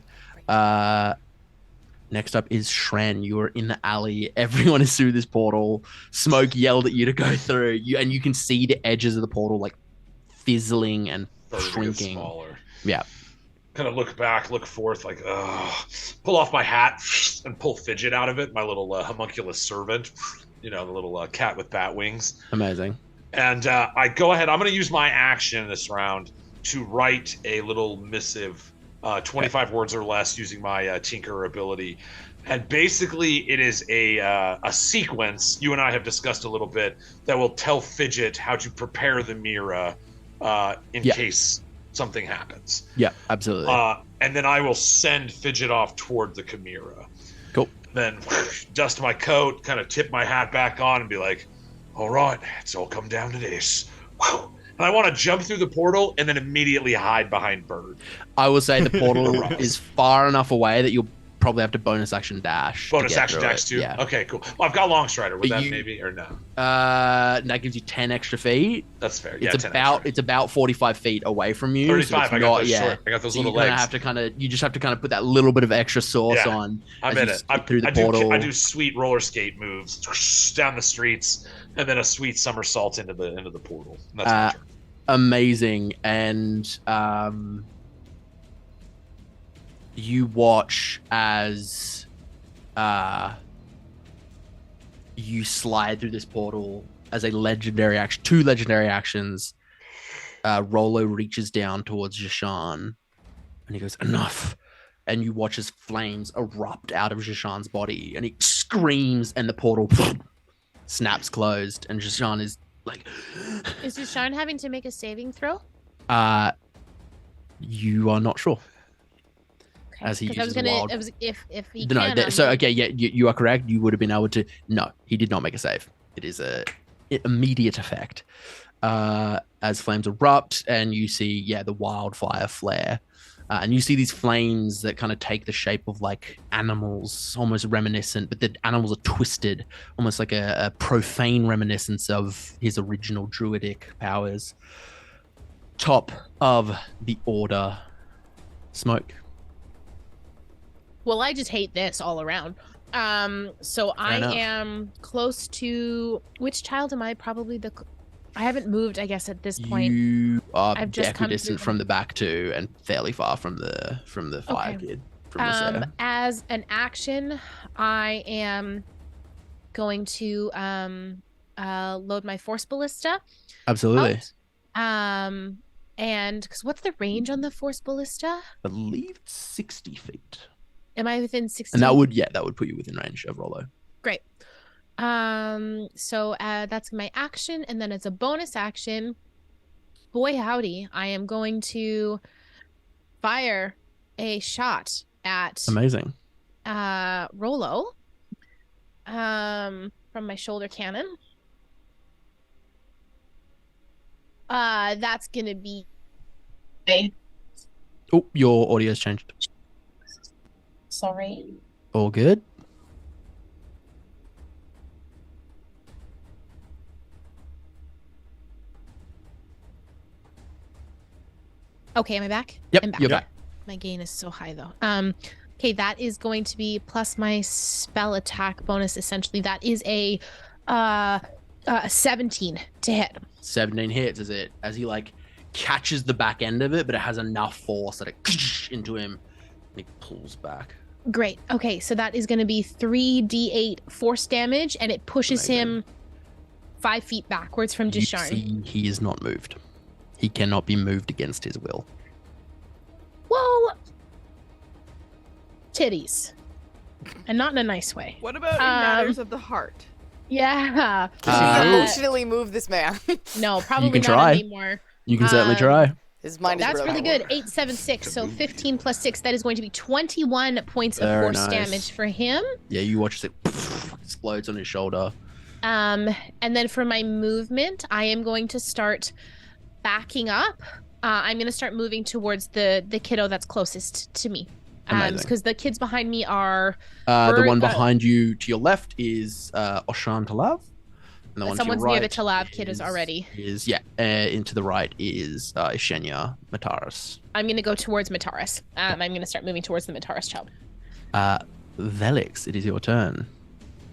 Next up is Shren. You are in the alley. Everyone is through this portal. Smoke yelled at you to go through. You can see the edges of the portal like fizzling and Starting to get shrinking. smaller. Yeah. Kind of look back, look forth, like, pull off my hat and pull Fidget out of it, my little homunculus servant, the little cat with bat wings. Amazing. And I go ahead, I'm going to use my action this round to write a little missive, 25 words or less, using my Tinker ability. And basically, it is a sequence, you and I have discussed a little bit, that will tell Fidget how to prepare the Mira in case something happens. Yeah, absolutely. And then I will send Fidget off toward the Chimera. Cool. Then dust my coat, kind of tip my hat back on, and be like, all right, it's all come down to this. Whew. And I want to jump through the portal and then immediately hide behind Bird. I will say the portal is far enough away that you'll probably have to bonus action dash. Bonus action dash too. Yeah. Okay, cool. Well, I've got long strider. Would But that maybe or no? That gives you 10 extra feet. That's fair. Yeah, It's about 45 feet away from you. 35. So I got those short. I got those little legs. You just have to kind of put that little bit of extra sauce on. I'm in it. Through the portal. I do sweet roller skate moves down the streets, and then a sweet somersault into the portal. And that's my turn. Amazing. And you watch as you slide through this portal as a legendary action. 2 legendary actions. Rollo reaches down towards Jashan, and he goes, "Enough!" And you watch as flames erupt out of Jashan's body, and he screams, and the portal snaps closed, and Jashan is like, Is Jashan having to make a saving throw? You are not sure. Okay. As he uses I was gonna, wild. It was if he No, can. so okay, yeah, you are correct. You would have been able to. No, he did not make a save. It is a immediate effect. As flames erupt, and you see, the wildfire flare, and you see these flames that kind of take the shape of like animals, almost reminiscent, but the animals are twisted, almost like a profane reminiscence of his original druidic powers. Top of the order, smoke. Well, I just hate this all around. So I am close to which child am I? Probably I haven't moved, I guess, at this point. You are I've just come equidistant from the back too, and fairly far from the fire kid. As an action, I am going to load my force ballista. Absolutely. And because what's the range on the force ballista? I believe it's 60 feet. Am I within 60? And that would put you within range of Rollo. Great. So that's my action, and then as a bonus action, boy howdy, I am going to fire a shot at amazing Rollo from my shoulder cannon. That's gonna be oh, your audio's changed. Sorry. All good. Okay, am I back? Yep, I'm back. you're back. My gain is so high though. Okay, that is going to be plus my spell attack bonus. Essentially, that is a 17 to hit. 17 hits as he like catches the back end of it, but it has enough force that it into him, and he pulls back. Great. Okay, so that is going to be 3d8 force damage, and it pushes him 5 feet backwards from Jashan. He is not moved. He cannot be moved against his will. Well, titties, and not in a nice way. What about in matters of the heart? Yeah. Emotionally move this man. No, probably can not try. anymore. You can certainly try. His mind is That's broken. really good. 8, 7, 6. So 15 plus 6. That is going to be 21 points of Very force nice. damage for him. Yeah, you watch as it explodes on his shoulder. And then for my movement, I am going to start backing up. I'm going to start moving towards the kiddo that's closest to me. Because the kids behind me are... the one behind you to your left is Oshan Talav. And the one someone's to your right near the Talav kid is already. Into the right is Ishenya Mataris. I'm going to go towards Mataris. I'm going to start moving towards the Mataris child. Vellix, it is your turn.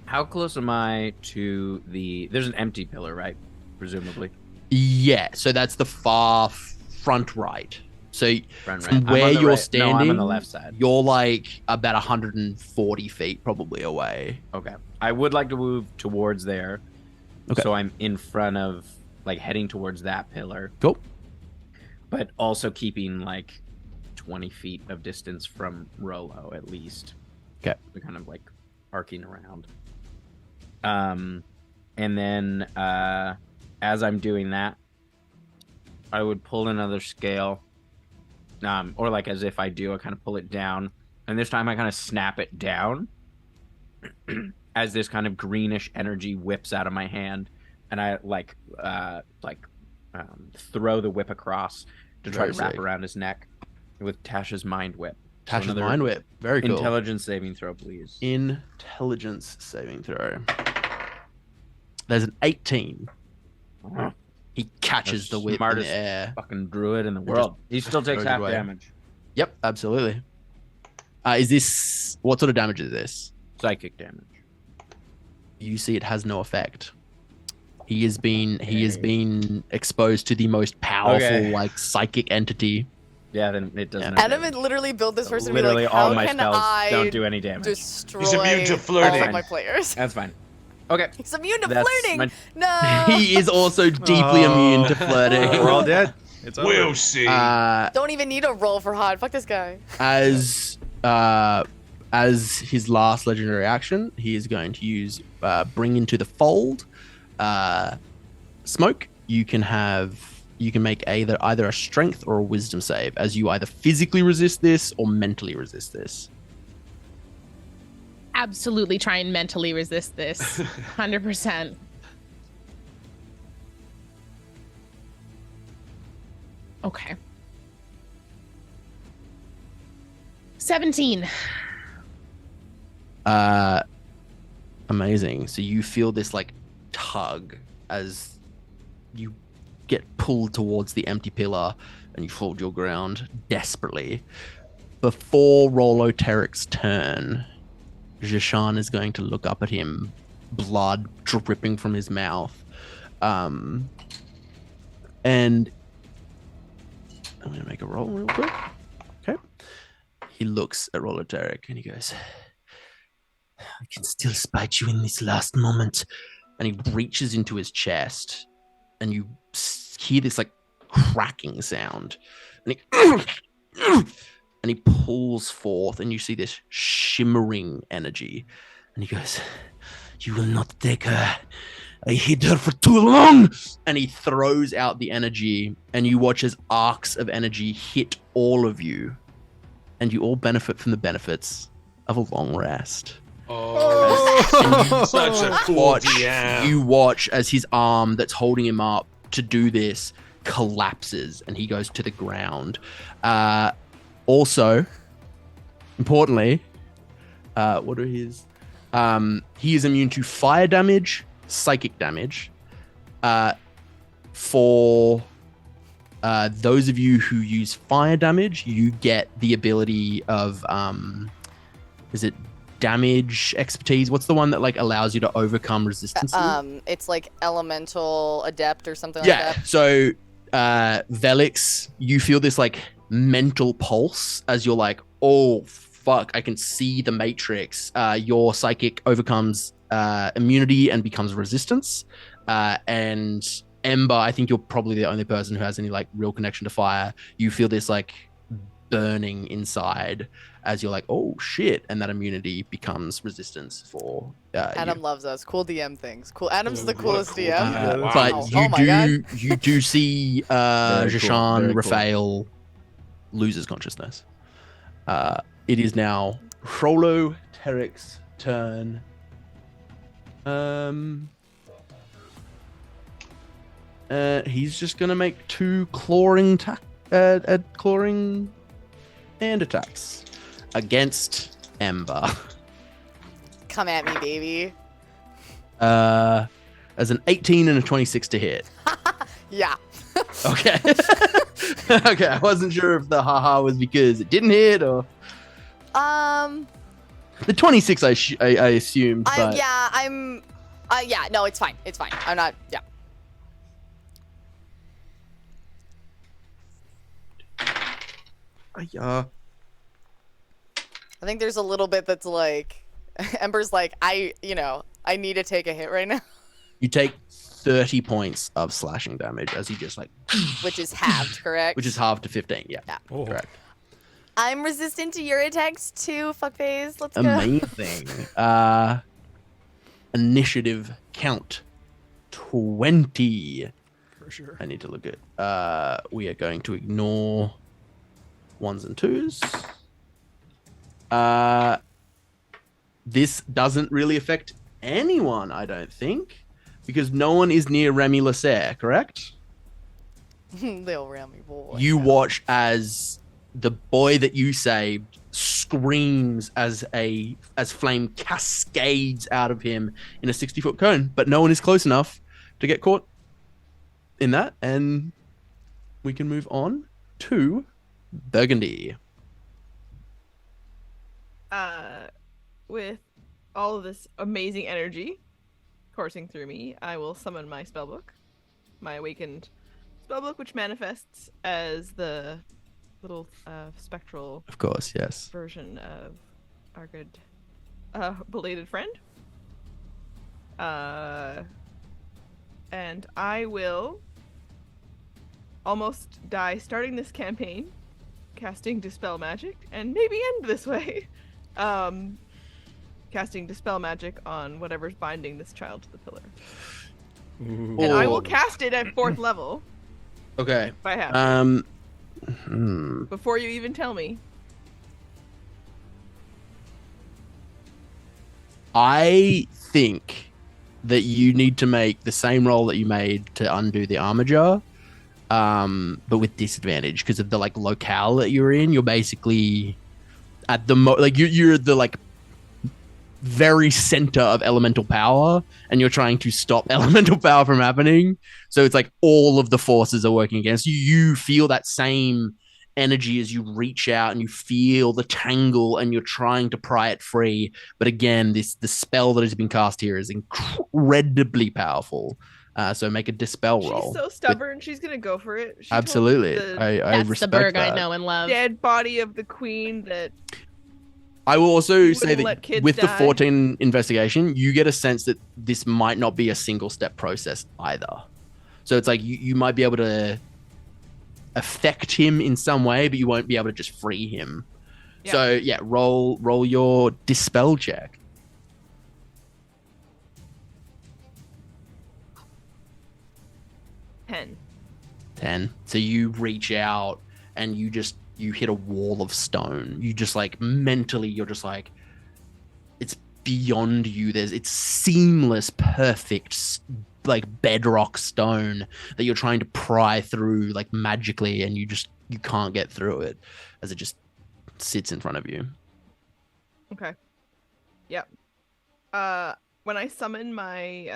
How close am I to there's an empty pillar, right? Presumably. Yeah, so that's the far front right. So Front from right. where you're right. standing, No, I'm on the left side. You're like about 140 feet probably away. Okay. I would like to move towards there. Okay. So I'm in front of, like, heading towards that pillar. Cool. But also keeping, like, 20 feet of distance from Rollo, at least. Okay. We're kind of, like, arcing around. And then, as I'm doing that, I would pull another scale. Or, like, as if I do, I kind of pull it down. And this time I kind of snap it down. As this kind of greenish energy whips out of my hand, and I throw the whip across to try to wrap around his neck with Tasha's mind whip. Tasha's another Mind Whip. Very cool. Intelligence saving throw, please. Intelligence saving throw. There's an 18. Wow. He catches the whip in smartest the air. fucking druid in the world. He still takes throws it half away. damage. Yep, absolutely. Is this what sort of damage is this? Psychic damage. You see, it has no effect. He has been exposed to the most powerful like psychic entity. Yeah, then it doesn't. Yeah. have Adam damage. literally built this person to be Literally like, all how my can spells I don't do any damage. destroy He's immune to all flirting. of my players? That's fine. Okay. He's immune to That's flirting. my- No. He is also deeply immune to flirting. We're all dead. It's over. We'll see. Don't even need a roll for hot. Fuck this guy. As his last legendary action, he is going to use Bring Into the Fold. Smoke. You can make either a strength or a wisdom save, as you either physically resist this or mentally resist this. Absolutely try and mentally resist this. 100%. Okay. 17. Amazing. So you feel this like tug as you get pulled towards the empty pillar and you hold your ground desperately. Before Roloteric's turn, Jishan is going to look up at him, blood dripping from his mouth. And I'm going to make a roll real quick. Okay. He looks at Roloteric and he goes, I can still spite you in this last moment. And he reaches into his chest and you hear this like cracking sound. And he pulls forth and you see this shimmering energy. And he goes, you will not take her. I hid her for too long. And he throws out the energy and you watch as arcs of energy hit all of you. And you all benefit from the benefits of a long rest. Oh, such a cool DM. You watch as his arm that's holding him up to do this collapses and he goes to the ground. Also, importantly, what are his? He is immune to fire damage, psychic damage. For those of you who use fire damage, you get the ability of is it damage expertise? What's the one that like allows you to overcome resistance? It's like elemental adept or something like that. So Vellix, you feel this like mental pulse as you're like, oh fuck, I can see the matrix. Your psychic overcomes immunity and becomes resistance. And Ember, I think you're probably the only person who has any like real connection to fire. You feel this like burning inside as you're like, oh shit, and that immunity becomes resistance for Adam you. loves us. Cool DM things. Cool. Adam's the coolest DM. Wow. But Oh my God. you do see Very cool, Jishan very cool. Raphael loses consciousness. It is now Frollo Teric's turn. He's just gonna make two clawing hand attacks against Ember. Come at me, baby. As an 18 and a 26 to hit. Yeah. Okay. Okay, I wasn't sure if the haha was because it didn't hit or the 26 I assumed, but yeah, no, it's fine. It's fine. I'm not, yeah. yeah. I think there's a little bit that's like, Ember's like, I need to take a hit right now. You take 30 points of slashing damage as he just like, Which is halved, correct? which is halved to 15. Yeah, Oh. correct. I'm resistant to your attacks too, fuckface. Let's go. Amazing. Initiative count 20. For sure. I need to look at. We are going to ignore ones and twos. This doesn't really affect anyone, I don't think, because no one is near Remy Lasserre, correct? Little Remy boy. You watch as the boy that you saved screams as flame cascades out of him in a 60-foot cone, but no one is close enough to get caught in that, and we can move on to Burgundy. With all of this amazing energy coursing through me, I will summon my spellbook, my awakened spellbook, which manifests as the little spectral, Of course, yes. version of our good belated friend. And I will almost die starting this campaign, casting Dispel Magic, and maybe end this way. Casting Dispel Magic on whatever's binding this child to the pillar. Ooh. And I will cast it at 4th level. Okay. If I have to. Hmm. Before you even tell me. I think that you need to make the same roll that you made to undo the armor jar, but with disadvantage because of the like locale that you're in. You're basically at the you're the like very center of elemental power, and you're trying to stop elemental power from happening. So it's like all of the forces are working against you. You feel that same energy as you reach out, and you feel the tangle, and you're trying to pry it free. But again, the spell that has been cast here is incredibly powerful. So make a dispel roll. She's so stubborn. She's gonna go for it. She told Absolutely, the I That's the respect Burg that. I know and love. dead body of the queen that I will also You say wouldn't let that kids with the die. 14 investigation, you get a sense that this might not be a single step process either. So it's like you might be able to affect him in some way, but you won't be able to just free him. Yeah. So yeah, roll your dispel check. pen. 10. So you reach out and you hit a wall of stone. You just like mentally, you're just like, it's beyond you. It's seamless, perfect, like bedrock stone that you're trying to pry through like magically, and you can't get through it as it just sits in front of you. Okay. Yep. When I summon my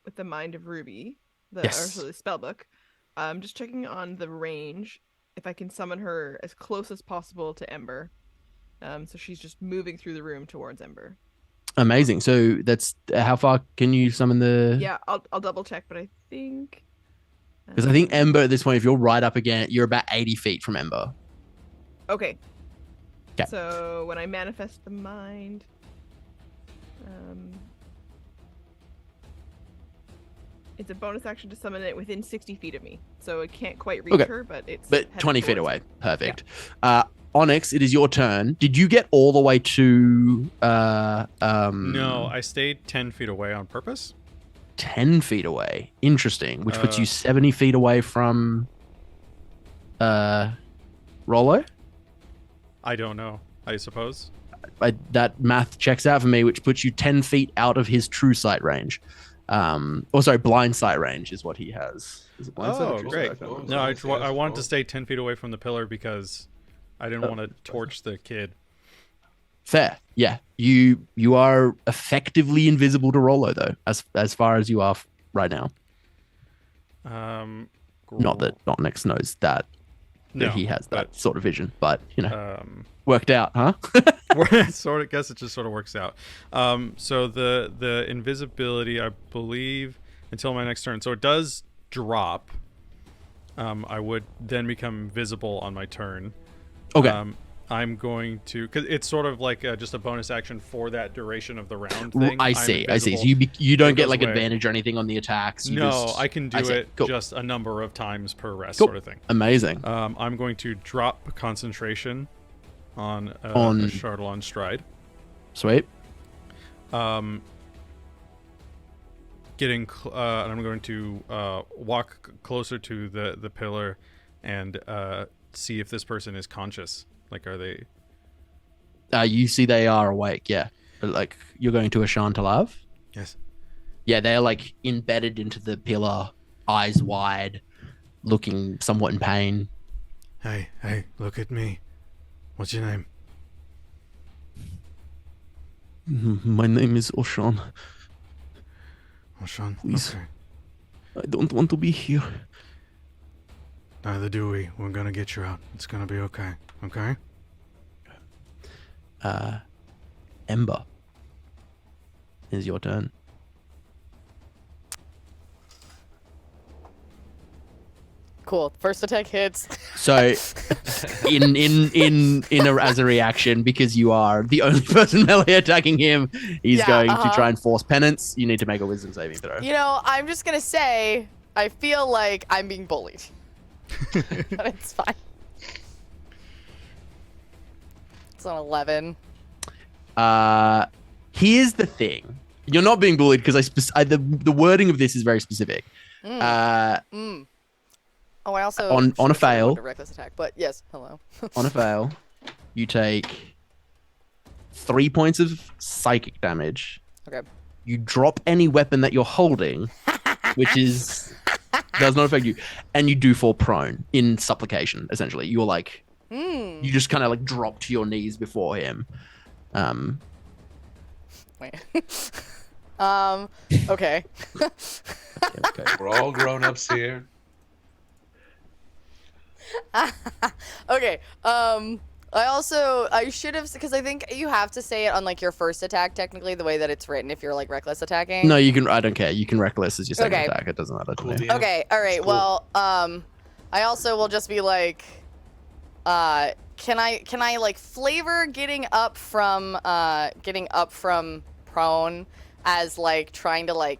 with the Mind of Ruby, Yes. the spellbook, I'm just checking on the range if I can summon her as close as possible to Ember. So she's just moving through the room towards Ember. Amazing. So that's how far can you summon the? Yeah, I'll double check, but I think Because I think Ember at this point, if you're right up again, you're about 80 feet from Ember. Okay. 'Kay. So when I manifest the mind, it's a bonus action to summon it within 60 feet of me. So it can't quite reach Okay. her, but it's But headed 20 feet towards away. me. Perfect. Onyx, it is your turn. Did you get all the way to No, I stayed 10 feet away on purpose. 10 feet away? Interesting. Which puts you Uh, 70 feet away from Rollo? I don't know, I suppose. That math checks out for me, which puts you 10 feet out of his true sight range. Blind sight range is what he has. Is it blind sight or Oh, true great. sight? I can't remember. No, Yes, I wanted to well. stay 10 feet away from the pillar because I didn't want to torch the kid. Fair. Yeah. You are effectively invisible to Rollo, though, as far as you are right now. Not that Onyx knows that no, he has that but, sort of vision, but um, worked out, huh? sort of guess it just sort of works out. So the invisibility, I believe, until my next turn. So it does drop. I would then become visible on my turn. Okay. I'm going to, because it's sort of like just a bonus action for that duration of the round thing. I I'm see. So invisible. you don't It get goes like away. advantage or anything on the attacks. No, I can do see. it Cool. just a number of times per rest, Cool. sort of thing. Amazing. I'm going to drop concentration on On- a Chardalon Stride. Sweet. And I'm going to walk closer to the pillar and see if this person is conscious. Like, are they? You see they are awake, yeah. But like you're going to Ashantalav? Yes. Yeah, they're like embedded into the pillar, eyes wide, looking somewhat in pain. Hey, look at me. What's your name? My name is Oshan. Oh, Sean. Please. Okay. I don't want to be here. Neither do we. We're gonna get you out. It's gonna be okay. Okay? Ember. Is your turn. Cool. First attack hits. So, as a reaction, because you are the only person melee attacking him, he's going to try and force penance. You need to make a wisdom saving throw. You know, I'm just gonna say, I feel like I'm being bullied. But it's fine. It's an 11. Here's the thing. You're not being bullied because the wording of this is very specific. Oh, I also on a fail. A reckless attack, but yes, hello. On a fail, you take 3 points of psychic damage. Okay. You drop any weapon that you're holding, which does not affect you, and you do fall prone in supplication. Essentially, you're like, you just kind of like drop to your knees before him. Wait. Okay. Okay. We're all grown-ups here. Okay. I should have, because I think you have to say it on like your first attack, technically, the way that it's written if you're like reckless attacking. No, you can. I don't care. You can reckless as your second Okay. attack. It doesn't matter to me. Yeah. Okay. All right. Cool. Well, I also will just be like, can I like flavor getting up from prone as like trying to like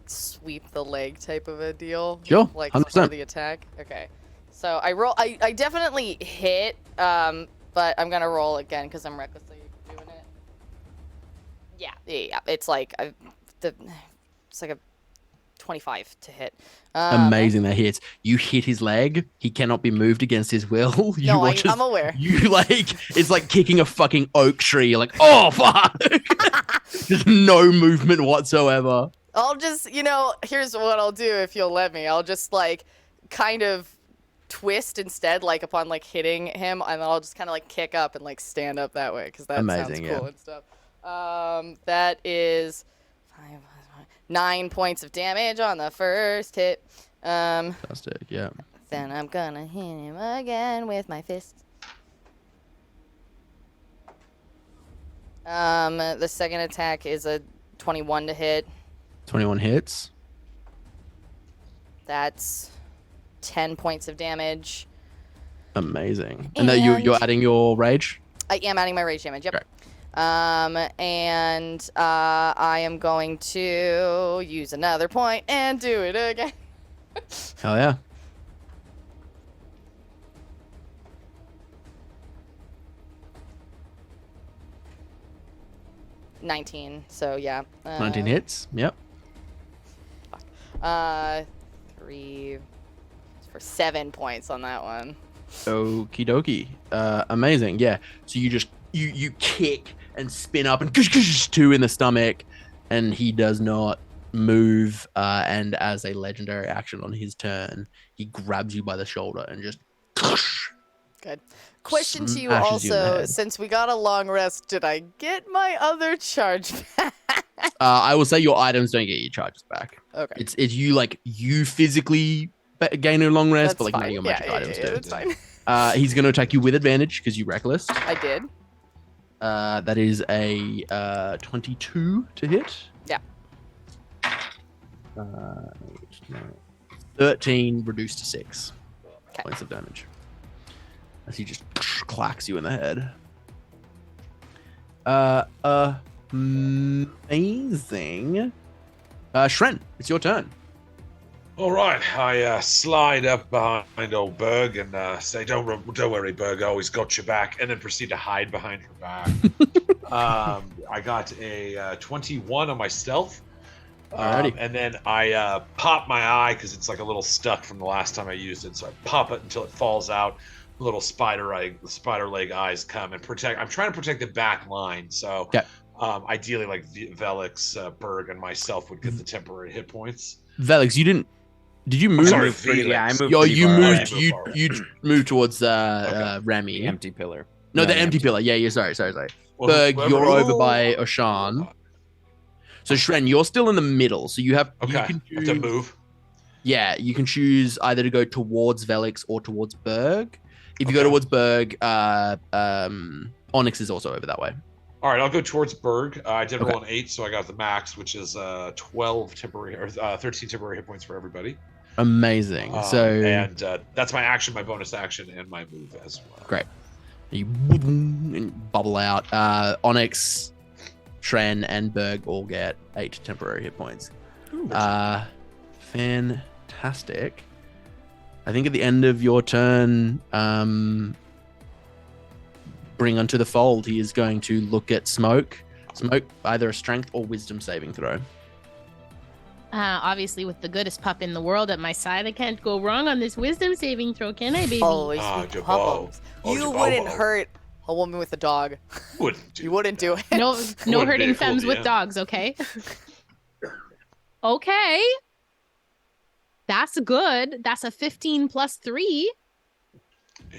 sweep the leg type of a deal? Sure, Like 100%. for the attack. Okay. So I definitely hit, but I'm gonna roll again because I'm recklessly doing it. Yeah. It's like it's like a 25 to hit. Amazing that hits. You hit his leg. He cannot be moved against his will. I'm aware. You like it's like kicking a fucking oak tree. You're like, oh fuck. Just no movement whatsoever. I'll just, here's what I'll do if you'll let me. I'll just like kind of twist instead, like upon like hitting him, and then I'll just kind of like kick up and like stand up that way because that Amazing, sounds cool yeah. and stuff. That is 9 points of damage on the first hit. Fantastic, yeah. Then I'm gonna hit him again with my fist. The second attack is a 21 to hit. 21 hits. That's 10 points of damage. Amazing. And that you're adding your rage? I am adding my rage damage, yep. Great. And I am going to use another point and do it again. Hell yeah. $19, so yeah. 19 hits. Yep. 3 for 7 points on that one. Okie dokie. Amazing. Yeah. So you just you kick and spin up and 2 in the stomach, and he does not move. And as a legendary action on his turn, he grabs you by the shoulder and just Good. Question to you smashes you in the also, head. since we got a long rest, did I get my other charge back? I will say your items don't get your charges back. Okay. It's you physically gain a long rest, That's but like none of fine. your magic items do. That's fine. He's going to attack you with advantage because you reckless. I did. That is a 22 to hit. Yeah. 13 reduced to 6 Okay. points of damage as he just clacks you in the head. Amazing. Shren, it's your turn. All right, I slide up behind old Berg and say, "Don't worry, Berg. I always got your back," and then proceed to hide behind her back. I got a 21 on my stealth, Alrighty. and then I pop my eye because it's like a little stuck from the last time I used it. So I pop it until it falls out. Little spider leg eyes come and protect. I'm trying to protect the back line, so Okay. ideally, like Vellix, Berg, and myself would get the temporary hit points. Vellix, you didn't. Did you move? Sorry, Yeah, I moved. Yo, pretty you far moved. away. You moved towards Okay. Remy. The empty pillar. No, the empty pillar. Yeah, sorry. Well, Berg, whoever- you're over Ooh. by Oshan. So Shren, you're still in the middle. So you have Okay. you I can have to choose, move. yeah, you can choose either to go towards Vellix or towards Berg. If you go Okay. towards Berg, Onyx is also over that way. All right, I'll go towards Berg. I did Okay. roll an 8, so I got the max, which is 12 temporary or 13 temporary hit points for everybody. Amazing. And that's my action, my bonus action, and my move as well. Great. You and bubble out. Onyx, Shren, and Berg all get 8 temporary hit points. Ooh. Fantastic. I think at the end of your turn, bring onto the fold, he is going to look at Smoke. Smoke, either a strength or wisdom saving throw. Obviously, with the goodest pup in the world at my side, I can't go wrong on this wisdom saving throw, can I, baby? Always Ah, be Jabbo. problems. Oh, You Jabbo. wouldn't hurt a woman with a dog. You wouldn't do it. No, Wouldn't no be hurting a cool femmes with DM. dogs, okay? Okay. That's good. That's a 15 plus 3.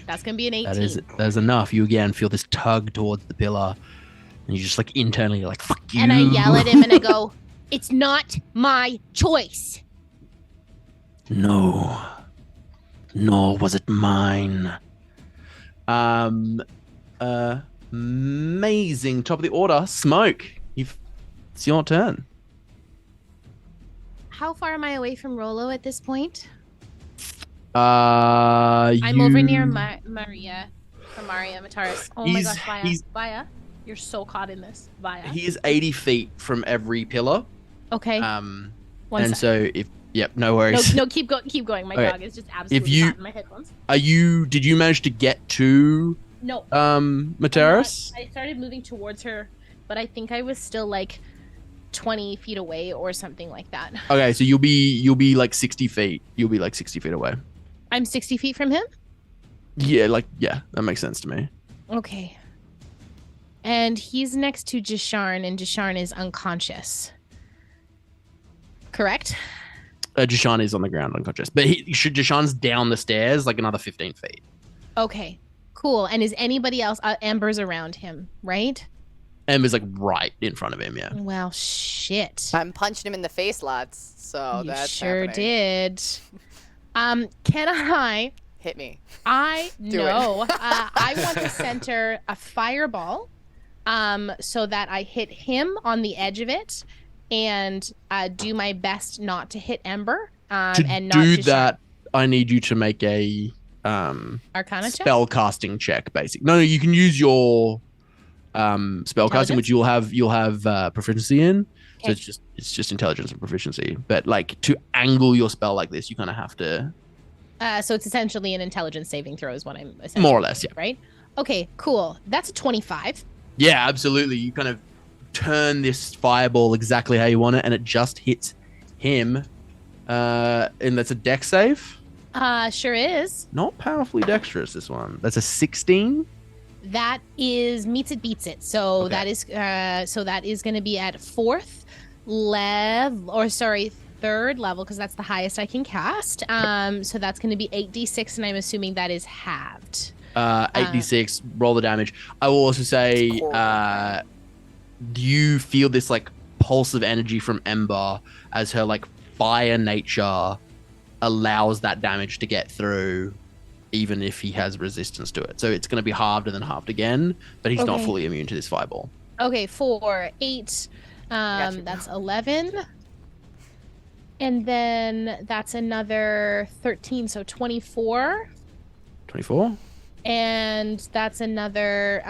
That's going to be an 18. That is enough. You again feel this tug towards the pillar, and you just like internally you're like, fuck you. And I yell at him and I go, it's not my choice. No. Nor was it mine. Amazing. Top of the order. Smoke. It's your turn. How far am I away from Rolo at this point? I'm over near Maria. From Maria Mataris. Oh my gosh, Vaya. he's- Vaya, you're so caught in this. Vaya. He is 80 feet from every pillar. Okay. One One sec. so no worries. No, keep going. My Okay. dog is just absolutely you- caught in my headphones. Did you manage to get to No. Mataris? I started moving towards her, but I think I was still like 20 feet away or something like that. Okay, so you'll be like 60 feet. You'll be like 60 feet away. I'm 60 feet from him? Yeah, that makes sense to me. Okay. And he's next to Jasharn, and Jasharn is unconscious. Correct? Jashan is on the ground unconscious, but Jashan's down the stairs like another 15 feet. Okay. Cool. And is anybody else? Ember's around him, right? Ember's like right in front of him, yeah. Well, shit. I'm punching him in the face, lads. So You that's sure happening. did. Can I? Hit me. I Do it. know. I want to center a fireball, so that I hit him on the edge of it, and do my best not to hit Ember. And not do to that, I need you to make a Arcana check? spell casting check, basic. No, you can use your spell casting, which you'll have proficiency in. So Okay. it's just intelligence and proficiency. But like to angle your spell like this, you kind of have to So it's essentially an intelligence saving throw, is what I'm essentially more or less, yeah. right? Okay, cool. That's a 25. Yeah, absolutely. You kind of turn this fireball exactly how you want it, and it just hits him. And that's a dex save. Sure is. Not powerfully dexterous, this one. That's a 16. That is meets it beats it. So Okay. that is going to be at third level, because that's the highest I can cast. So that's going to be 8d6, and I'm assuming that is halved. 8d6, roll the damage. I will also say, do you feel this like pulse of energy from Ember as her like fire nature allows that damage to get through, even if he has resistance to it? So it's going to be halved and then halved again, but he's not Okay. fully immune to this fireball. Okay, 4, 8. Gotcha. That's 11. And then that's another 13, so 24. 24. And that's another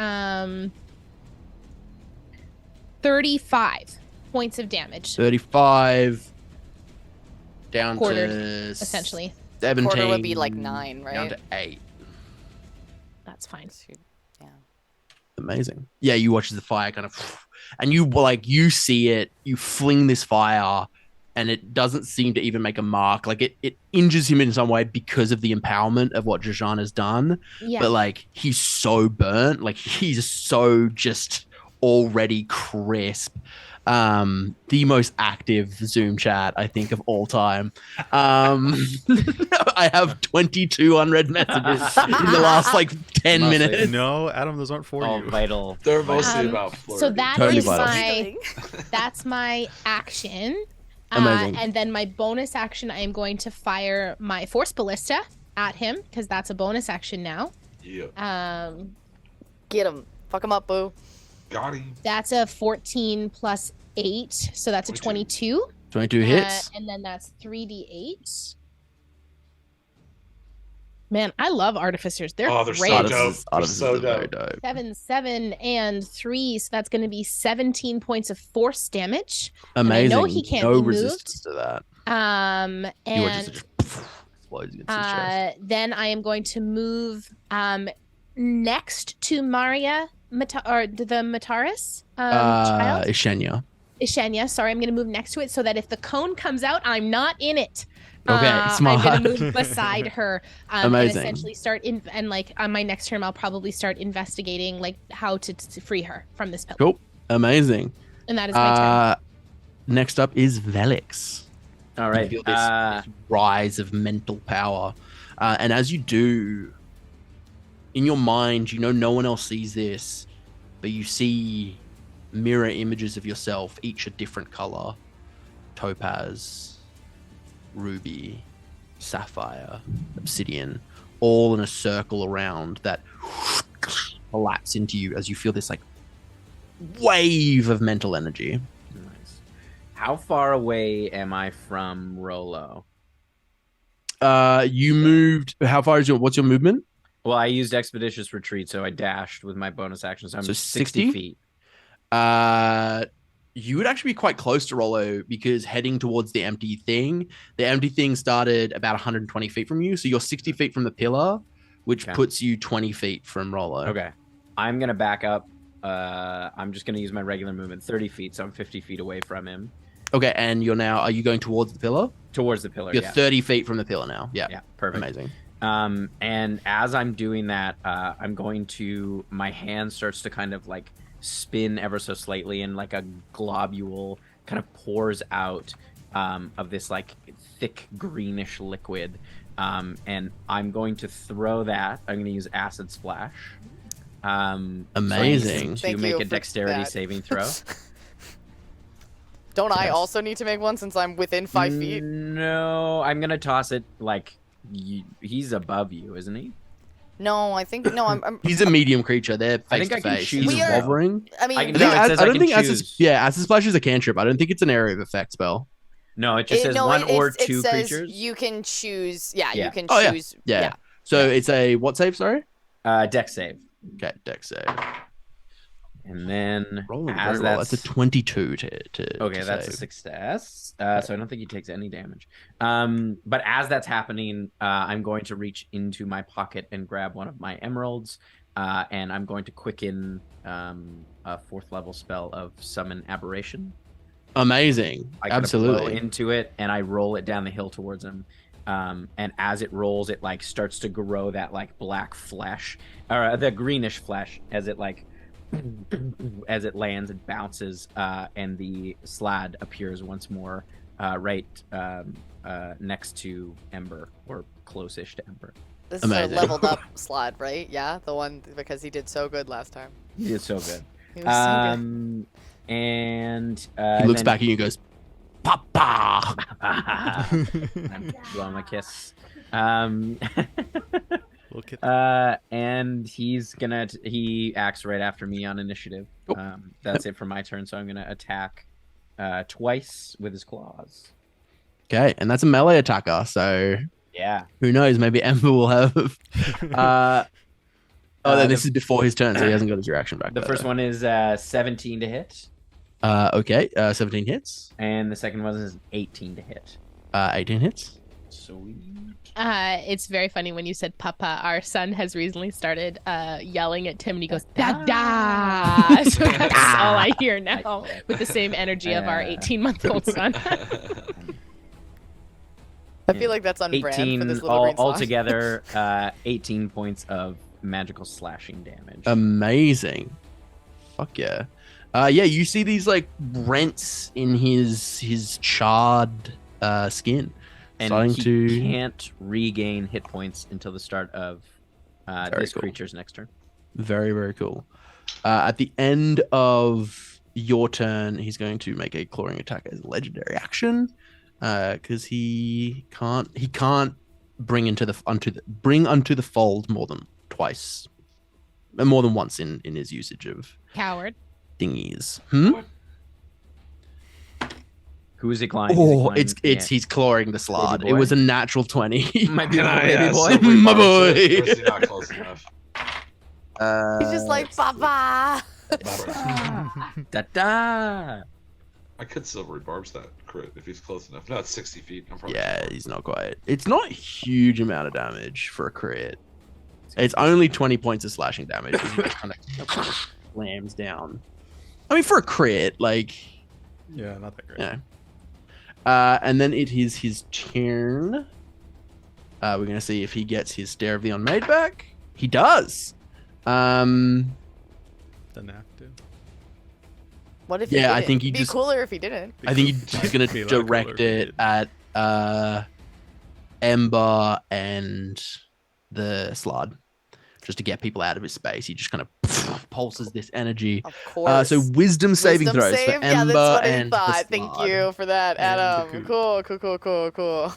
35 points of damage. 35 down Quartered, to essentially. 17. Quarter would be like 9, right? Down to 8. That's fine. Yeah. Amazing. Yeah, you watch the fire kind of, and you see it, you fling this fire, and it doesn't seem to even make a mark. Like it injures him in some way because of the empowerment of what Jajan has done. Yeah. But like he's so burnt, like he's so just already crisp. the most active Zoom chat I think of all time. I have 22 unread messages in the last like 10 Mostly. minutes. No, Adam, those aren't for All you. vital. They're mostly Um, about flirting. So that Totally is vital. that's my action. Amazing. And then my bonus action, I am going to fire my Force Ballista at him because that's a bonus action now. Yeah. Get him. Fuck him up, boo. Got him. That's a 14 plus 8, so that's a 22. 22 hits. And then that's 3d8. Man, I love artificers. They're Oh, they're so great. dope. Artificers so are very dope. dope. 7, and 3, so that's going to be 17 points of force damage. Amazing. know he can't no be moved. resistance to that. And You are just explodes against his chest. then I am going to move next to Maria or the Mataris child. Ishenya. Sorry, I'm going to move next to it so that if the cone comes out, I'm not in it. Okay, smart. I'm going to move beside her. Amazing. And essentially start and like on my next turn, I'll probably start investigating like how to free her from this pillar. Cool. Amazing. And that is my turn. Next up is Vellix. All You right. feel this rise of mental power. And as you do, in your mind, you know no one else sees this, but you see mirror images of yourself, each a different color. Topaz, ruby, sapphire, obsidian, all in a circle around that collapse into you as you feel this like wave of mental energy. Nice. How far away am I from Rolo? You moved. How far is what's your movement? Well, I used Expeditious Retreat, so I dashed with my bonus action, so I'm So 60 60? feet. You would actually be quite close to Rollo because heading towards the empty thing started about 120 feet from you. So you're 60 feet from the pillar, which puts you 20 feet from Rollo. Okay. I'm going to back up. I'm just going to use my regular movement, 30 feet, so I'm 50 feet away from him. Okay, and are you going towards the pillar? Towards the pillar, You're yeah. 30 feet from the pillar now. Yeah. Yeah, perfect. Amazing. And as I'm doing that, I'm going to, my hand starts to kind of like spin ever so slightly, and like a globule kind of pours out of this like thick greenish liquid. And I'm going to throw that. I'm going to use Acid Splash. Amazing. To Thank make you a for dexterity that. saving throw. Don't I Yes. also need to make one since I'm within 5 feet? No, I'm going to toss it like he's above you, isn't he? No, I think no. I'm He's a medium creature. They're I face think to I can face. choose He's one. hovering. I mean, I can- I, No, think, it says I I don't can think Acid, choose. Acid Splash is a cantrip. I don't think it's an area of effect spell. No, it just says one or two it says creatures. You can choose. Yeah, Yeah. you can Oh, yeah. choose. Yeah. So it's a what save? Sorry. Dex save. Okay, dex save. And then Rolling as very well. That's a 22 to okay, to that's a save. success. So I don't think he takes any damage. But as that's happening, I'm going to reach into my pocket and grab one of my emeralds, and I'm going to quicken a 4th level spell of Summon Aberration. Amazing. I kind of Absolutely. blow into it, and I roll it down the hill towards him. And as it rolls, it like starts to grow that like black flesh, or the greenish flesh, as it like as it lands and bounces, and the slad appears once more, right next to Ember, or close-ish to Ember. This Amazing. is a leveled up slot, right? Yeah, the one because he did so good last time. He did so good. He was so good. And He looks then- back at you and goes, Papa. I'm blowing my kiss. Look at And he acts right after me on initiative. Cool. That's it for my turn, so I'm gonna attack twice with his claws. Okay, and that's a melee attacker. So Yeah. who knows? Maybe Ember will have. Then this the- is before his turn, so he hasn't got his reaction back. The though. first one is 17 to hit, Okay, 17 hits. and the second one is 18 to hit. 18 hits. Sweet. It's very funny when you said Papa. Our son has recently started yelling at Tim, and he goes Dada. So that's all I hear now, with the same energy of our 18-month-old son. I feel like that's on brand for 18 this little green slot. altogether. 18 points of magical slashing damage. Amazing. Fuck yeah. Yeah, you see these like rents in his charred skin, And starting he to. can't regain hit points until the start of this cool. creature's next turn. Very, very cool. At the end of your turn, he's going to make a clawing attack as a legendary action, because he can't bring unto the fold more than once in his usage of Coward. thingies. Who is it climbing? Oh, he's clawing the slot. Baby It boy? was a natural 20. My Can I, baby boy. silvery My barbs boy. it? Or is he not close enough? He's just like, Papa. Da da. I could silvery barbs that crit if he's close enough. No, it's 60 feet. I'm probably Yeah, he's not quite. It's not a huge amount of damage for a crit. It's only 20 points of slashing damage. He just kind of slams down. I mean, for a crit, like, Yeah, not that great. yeah. And then it is his turn. We're gonna see if he gets his Stare of the Unmade back. He does. Doesn't have to. What if? Yeah, he I didn't? think he It'd be just- cooler if he didn't. I think he's gonna Be a lot cooler direct if he it did. at Ember and the Slod, just to get people out of his space. He just kind of pulses this energy. Of course. So wisdom saving Wisdom throws save? for Yeah, Ember that's what I and the thought. Thank Slod. you for that, And Adam. the Cool.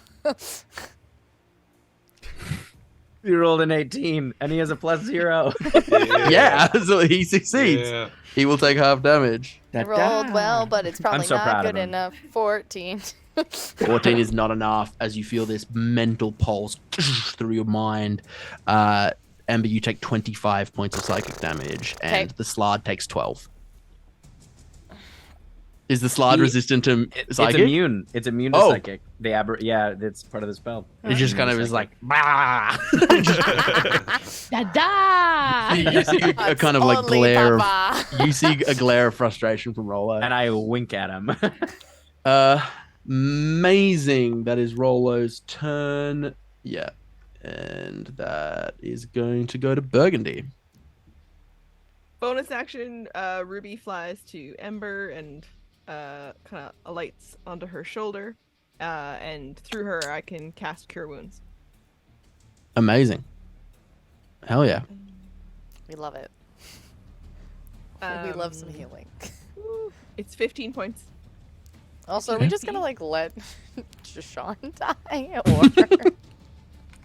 He rolled an 18, and he has a +0. Yeah, so he succeeds. Yeah. He will take half damage. I rolled well, but it's probably so not proud of good him. enough. 14. 14 is not enough as you feel this mental pulse through your mind. Ember, you take 25 points of psychic damage, and Okay. the Slod takes 12. Is the Slod resistant to It's psychic? immune. It's immune to Oh. psychic. Yeah, that's part of the spell. It just kind of is like, bah! Da da. You see a That's kind of like only glare Papa. of, you see a glare of frustration from Rollo. And I wink at him. Amazing. That is Rollo's turn. Yeah. And that is going to go to Burgundy. Bonus action, Ruby flies to Ember and kind of alights onto her shoulder. And through her, I can cast Cure Wounds. Amazing. Hell yeah. We love it. We love some healing. It's 15 points. Also, are we just gonna like let Jashawn die, or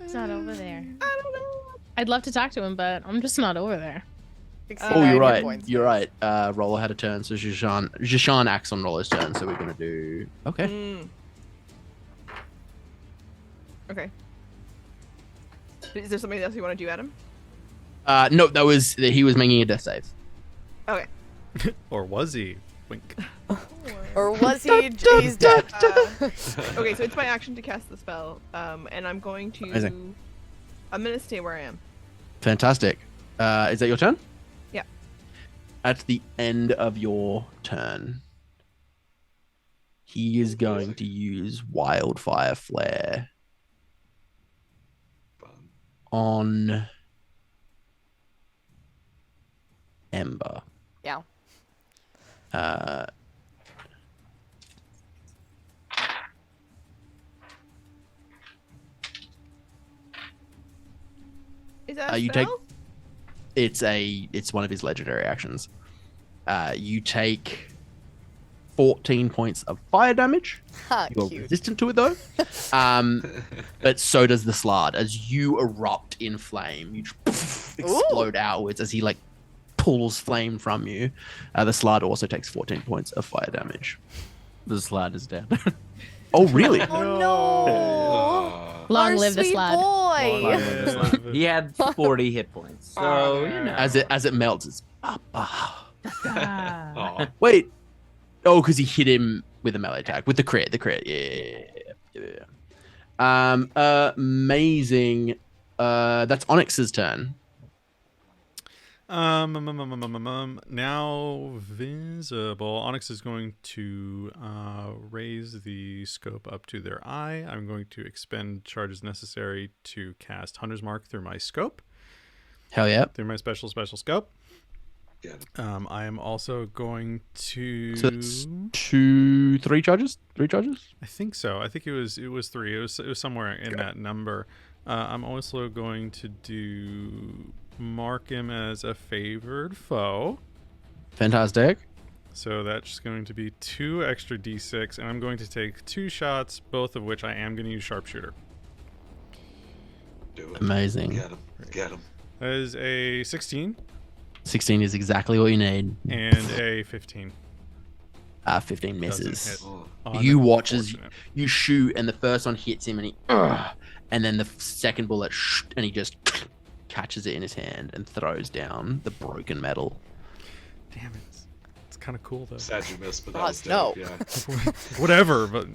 He's not over there. I don't know. I'd love to talk to him, but I'm just not over there. Oh, you're right. You're right. Rollo had a turn, so Jashawn acts on Rollo's turn, so we're gonna do. Okay. Mm. Okay. Is there something else you want to do, Adam? No, he was making a death save. Okay. Or was he? Wink. Or was he? He's dead. Okay, so it's my action to cast the spell, and I'm going to. Amazing. I'm gonna stay where I am. Fantastic. Is that your turn? Yeah. At the end of your turn, he is going to use Wildfire Flare Fun. on Ember. Yeah. Is that a You spell? take it's one of his legendary actions. You take 14 points of fire damage. Ha, You're cute. resistant to it though. But so does the Slard. As you erupt in flame, you explode outwards as he like pulls flame from you. The Slard also takes 14 points of fire damage. The slot is dead. Oh really? Oh no! Long Our live the sweet slide. boy. He had 40 hit points. So, you know. As it melts, it's Ah. Aw. wait. Oh, because he hit him with a melee attack with the crit. Yeah. Amazing. That's Onyx's turn. Now visible. Onyx is going to raise the scope up to their eye. I'm going to expend charges necessary to cast Hunter's Mark through my scope, Hell yeah. through my special scope. Get him. I am also going to. So it's 3 charges. 3 charges. I think so. I think it was 3. It was somewhere in that number. I'm also going to mark him as a favored foe. Fantastic. So that's going to be 2 extra d6, and I'm going to take 2 shots, both of which I am going to use sharpshooter. Do it. Amazing. Get him. Get him. That is a 16 16 is exactly what you need. and a 15. 15 misses. Doesn't hit. Oh, You watch as Unfortunate. you shoot, and the first one hits him, and he, and then the second bullet, and he just catches it in his hand and throws down the broken metal. Damn it. It's kind of cool, though. sad you missed, but that Roz, was dope. no. Yeah. Whatever, but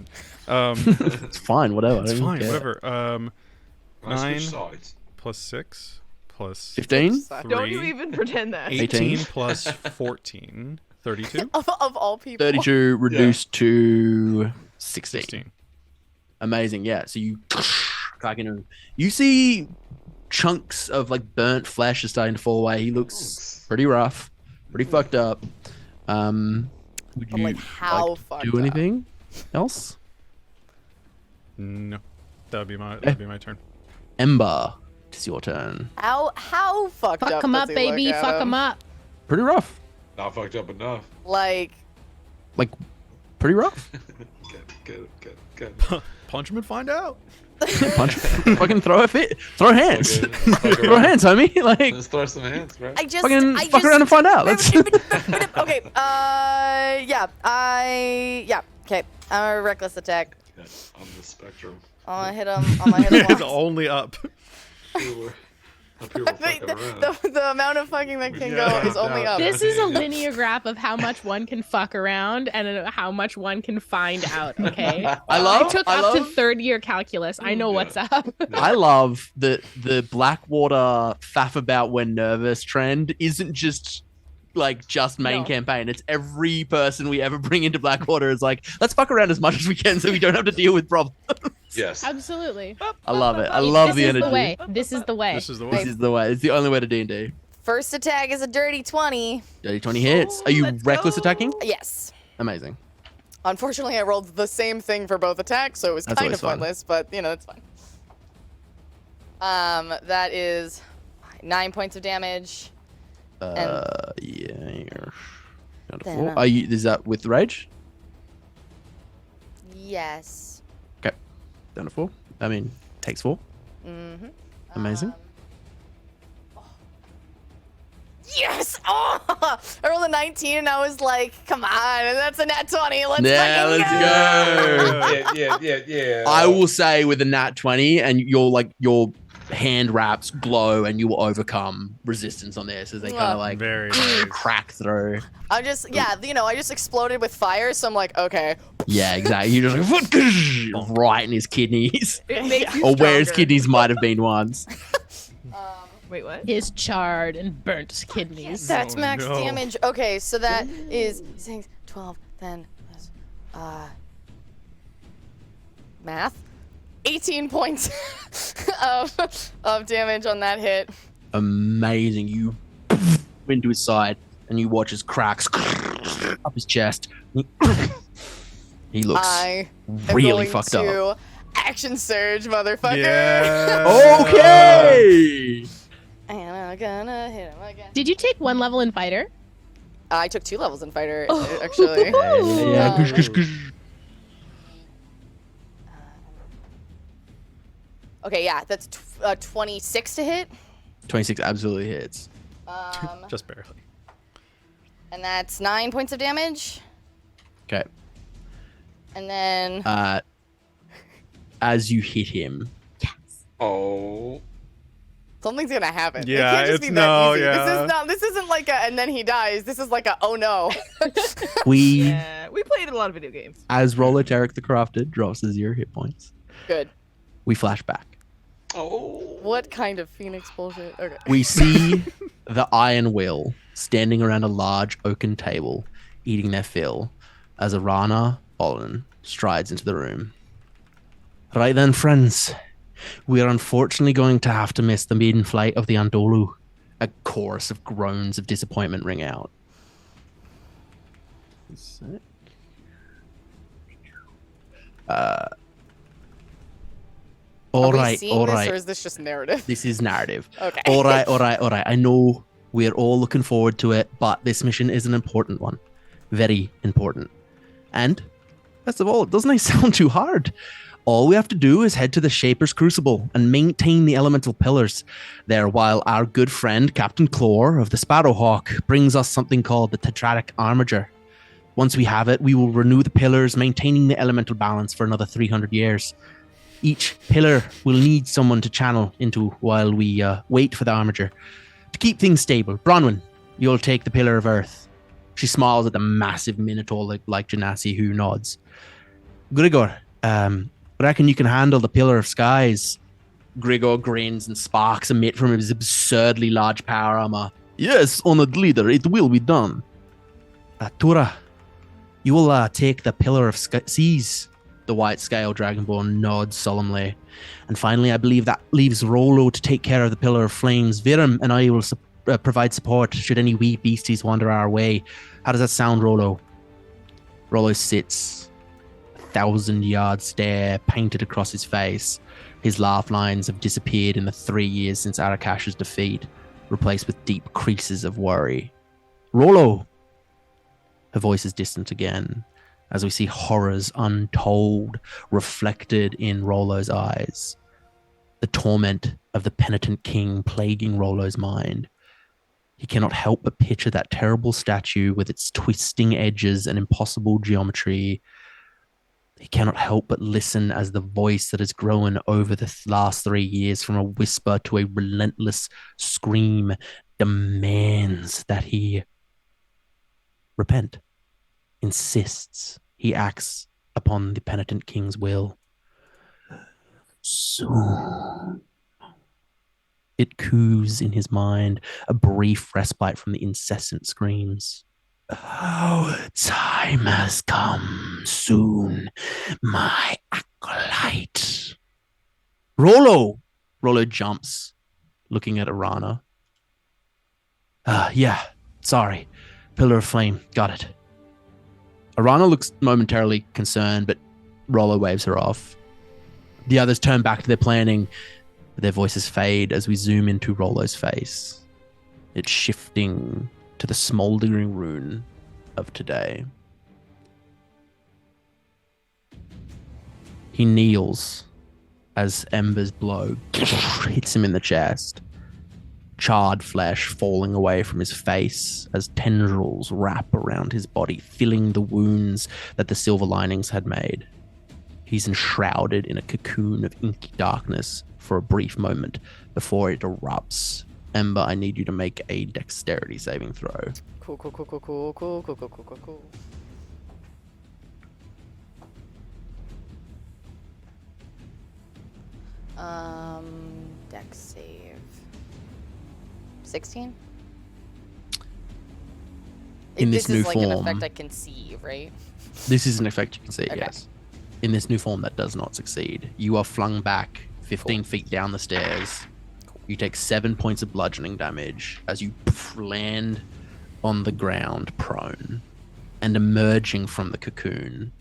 It's fine, whatever. I it's don't fine, care. whatever. Roz, 9 switch sides. plus 6 plus 15? Don't you 3, even pretend that. 18 18. plus 14, 32, Of all people. 32 reduced to 16. 16. Amazing, yeah. So you you see chunks of like burnt flesh is starting to fall away. He looks pretty rough, pretty fucked up. Would I'm you like, how to fucked do up? anything else? No, that'd be my turn. Ember, it's your turn. How fucked Fuck up him does up, he baby. look at Fuck him him? up. Pretty rough. Not fucked up enough. Like, Pretty rough. Get him. Punch him and find out. Punch, fucking throw a fit, throw hands, Okay, fuck throw around. hands, homie. Like Let's throw some hands, bro. I just, fucking I fuck just, around and find out. Let's. okay, okay. I'm a reckless attack. Yeah, on the spectrum. I'm gonna hit him. I'm gonna hit him It's once. only up. Here we're- Up here we're fucking around. the amount of fucking that can Yeah, go is only no. up. This is a linear graph of how much one can fuck around and how much one can find out. Okay. I took up to 3rd year calculus. I know what's up. I love that the Blackwater faff about when nervous trend isn't just main No. campaign. It's every person we ever bring into Blackwater is like, let's fuck around as much as we can so we don't have to deal with problems. Yes. Absolutely. I love it. I love the This is energy. the way. This is the way. This is the This way. is the way. It's the only way to D&D. First attack is a dirty 20. Dirty 20 hits. Are you let's reckless go. attacking? Yes. Amazing. Unfortunately, I rolled the same thing for both attacks, so it was That's kind of always fun. pointless, but it's fine. That is 9 points of damage. Yeah. Down to Then, 4. Are you? Is that with rage? Yes. Down to 4. I mean, takes 4. Mm-hmm. Amazing. Yes! Oh! I rolled a 19 and I was like, come on, that's a nat 20. Let's Yeah, fucking let's go! Yeah. I will say with a nat 20 and your hand wraps glow and you will overcome resistance on this as they kind of like Very nice. crack through. I just, I just exploded with fire, so I'm like, okay. Yeah, exactly. You just like, right in his kidneys. It makes you Or where his stronger. kidneys might have been once. Wait, what? His charred and burnt kidneys. That's Oh, max no. damage. Okay, so that is 6, 12, then, math? 18 points of damage on that hit. Amazing. You into his side and you watch his cracks up his chest. He looks I am really going fucked to up. action surge, motherfucker. Yeah. Okay. And I'm gonna hit him again. Did you take 1 level in fighter? I took 2 levels in fighter, actually. Yeah. Um, Kush, kush, kush. Okay, yeah, that's 26 to hit. 26 absolutely hits. Just barely. And that's 9 points of damage. Okay. And then As you hit him, Oh. something's gonna happen. Yeah, it can't just it's be that no, easy. yeah. This isn't like a and then he dies. This is like a oh no. we, Yeah, we played a lot of video games. as Rolotaric the Crafted drops to 0 hit points, Good. we flash back. Oh. What kind of Phoenix bullshit? Okay. We see the Iron Will standing around a large oaken table, eating their fill, as Arana Olin strides into the room. Right then, friends. We are unfortunately going to have to miss the maiden flight of the Andolu. A chorus of groans of disappointment ring out. All Are we right, seeing all this, right. or is this just narrative? This is narrative. Okay. All right. I know we're all looking forward to it, but this mission is an important one. Very important. And, best of all, it doesn't sound too hard. All we have to do is head to the Shaper's Crucible and maintain the elemental pillars there while our good friend, Captain Clore of the Sparrowhawk, brings us something called the Tetratic Armiger. Once we have it, we will renew the pillars, maintaining the elemental balance for another 300 years. Each pillar will need someone to channel into while we wait for the Armiger. To keep things stable, Bronwyn, you'll take the Pillar of Earth. She smiles at the massive minotaur like Genasi, who nods. Grigor, reckon you can handle the Pillar of Skies? Grigor grins and sparks emit from his absurdly large power armor. Yes, honored leader, it will be done. Tura, you will take the Pillar of Seas. The white scale dragonborn nods solemnly. And finally, I believe that leaves Rollo to take care of the Pillar of Flames. Virum and I will provide support should any wee beasties wander our way. How does that sound, Rollo? Rollo sits, 1,000-yard stare painted across his face. His laugh lines have disappeared in the 3 years since Arakash's defeat, replaced with deep creases of worry. Rollo! Her voice is distant again, as we see horrors untold reflected in Rollo's eyes. The torment of the penitent king plaguing Rollo's mind. He cannot help but picture that terrible statue with its twisting edges and impossible geometry. He cannot help but listen as the voice that has grown over the last 3 years from a whisper to a relentless scream demands that he repent, insists he acts upon the penitent king's will. Soon. It coos in his mind, a brief respite from the incessant screams. Our time has come soon, my acolyte. Rollo! Rollo jumps, looking at Arana. Yeah, sorry. Pillar of Flame, got it. Arana looks momentarily concerned, but Rollo waves her off. The others turn back to their planning, but their voices fade as we zoom into Rollo's face. It's shifting to the smoldering rune of today. He kneels as Ember's blow hits him in the chest. Charred flesh falling away from his face as tendrils wrap around his body, filling the wounds that the silver linings had made. He's enshrouded in a cocoon of inky darkness for a brief moment before it erupts. Ember, I need you to make a dexterity saving throw. Cool. Dex save. 16? In this new like form, an effect I can see, right? This is an effect you can see, Okay. yes. In this new form, that does not succeed. You are flung back 15 feet down the stairs. You take 7 points of bludgeoning damage as you land on the ground prone. And emerging from the cocoon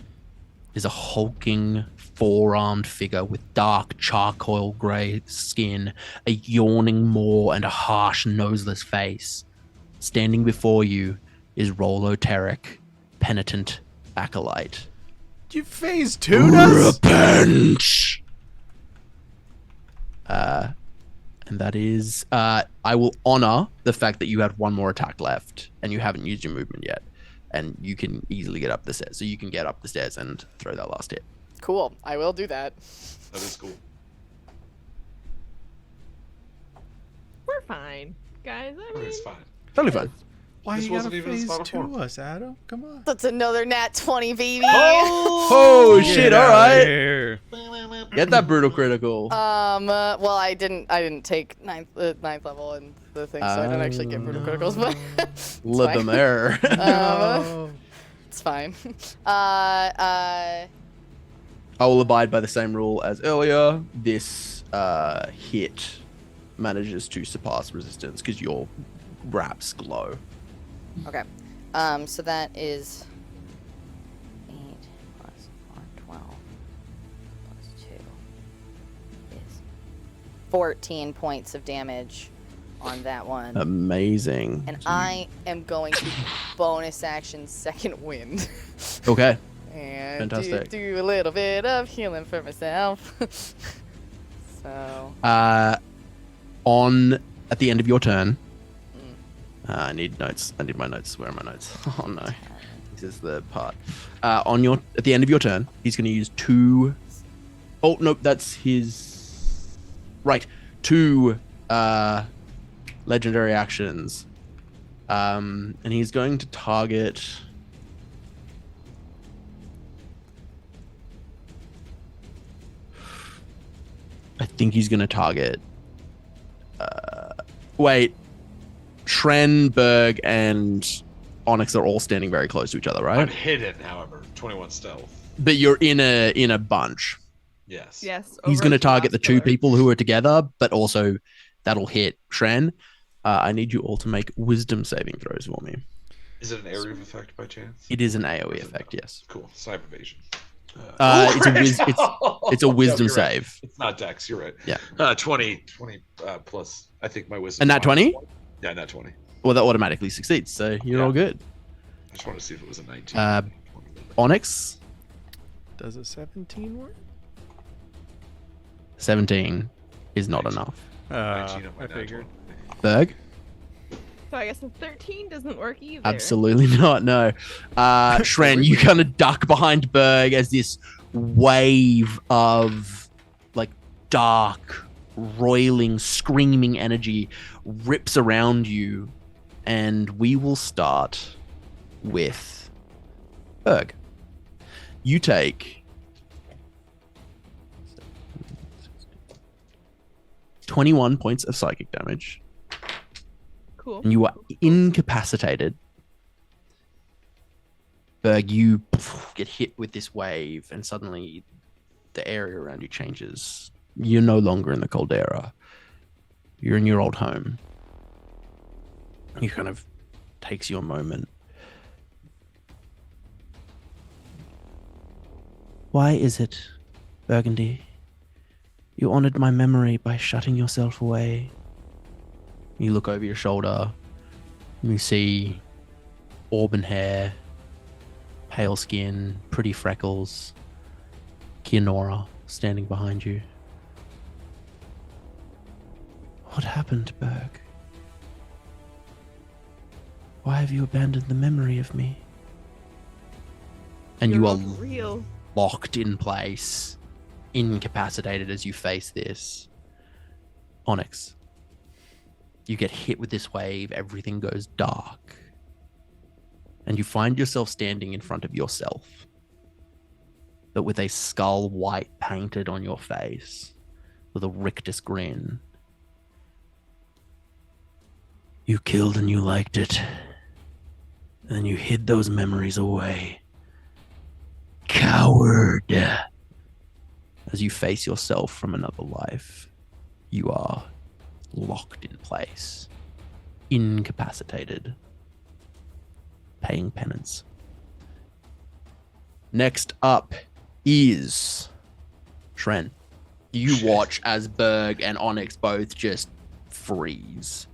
is a hulking, four-armed figure with dark charcoal grey skin, a yawning maw, and a harsh, noseless face. Standing before you is Rollo Terric, penitent acolyte. You phase 2'd us? Repent! And that is, I will honor the fact that you have one more attack left and you haven't used your movement yet. And you can easily get up the stairs. So you can get up the stairs and throw that last hit. Cool. I will do that. That is cool. We're fine, guys. I mean, It's fine. Totally fine. Why This you gotta wasn't even a phase spot of 2 form. us, Adam? Come on. That's another nat 20, baby. Oh, shit, Get outta alright. here. Get that brutal critical. Well, I didn't take ninth level and the thing, so I didn't actually get brutal criticals, but it's Let fine. them air. It's fine. I will abide by the same rule as earlier. This hit manages to surpass resistance because your wraps glow. Okay. So that is 8 plus 4, 12 plus 2 is 14 points of damage on that one. Amazing. And I am going to bonus action second wind. Okay. And Fantastic. do a little bit of healing for myself. So. At the end of your turn. I need notes. I need my notes. Where are my notes? Oh no. This is the part. At the end of your turn, he's going to use 2. Oh no, that's his. Right, 2 legendary actions. And he's going to target. I think he's going to target. Wait. Shren, Berg, and Onyx are all standing very close to each other, right? I'm hidden, however. 21 stealth. But you're in a bunch. Yes. Yes. He's over going to at the target the last 2 pillar. people who are together, but also that'll hit Shren. I need you all to make wisdom saving throws for me. Is it an area of effect by chance? It is an AoE effect, yes. Cool. Snipe evasion. It's a wisdom you're right. save. It's not Dex. You're right. Yeah. 20 plus. I think my wisdom. And that 20? Yeah, not 20. Well, that automatically succeeds, so you're all good. I just want to see if it was a 19. Onyx, Does a 17 work? 17 is not enough. 19 on my I nat figured. 20. Berg? So I guess the 13 doesn't work either. Absolutely not, no. Shren, you kind of duck behind Berg as this wave of like dark, roiling, screaming energy rips around you, and we will start with Berg. You take 21 points of psychic damage. Cool. And you are incapacitated. Berg, you get hit with this wave, and suddenly the area around you changes. You're no longer in the caldera. You're in your old home. It kind of takes you a moment. Why is it, Burgundy, you honored my memory by shutting yourself away? You look over your shoulder, and you see auburn hair, pale skin, pretty freckles, Kianora standing behind you. What happened, Berg? Why have you abandoned the memory of me? And You're you are not real. locked in place, incapacitated as you face this. Onyx, you get hit with this wave, everything goes dark, and you find yourself standing in front of yourself, but with a skull white painted on your face, with a rictus grin. You killed and you liked it, and you hid those memories away. Coward! As you face yourself from another life, you are locked in place, incapacitated, paying penance. Next up is Shren. You watch as Berg and Onyx both just freeze.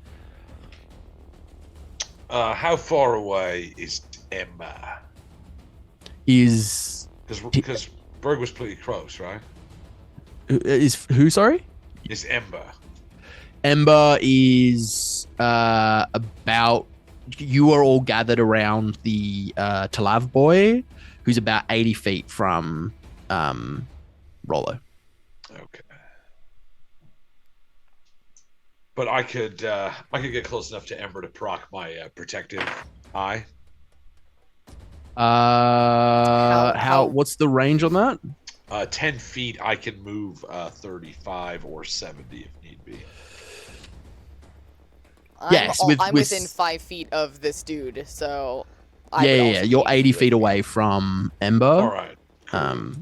How far away is Ember? Because Berg was pretty close, right? Is who? Sorry. Is Ember? Ember is about. You are all gathered around the Talav boy, who's about 80 feet from Rollo. Okay. But I could get close enough to Ember to proc my protective eye. What's the range on that? 10 feet. I can move 35 or 70 if need be. I'm within 5 feet of this dude, so. Yeah. You're 80 feet away from Ember. All right. Cool.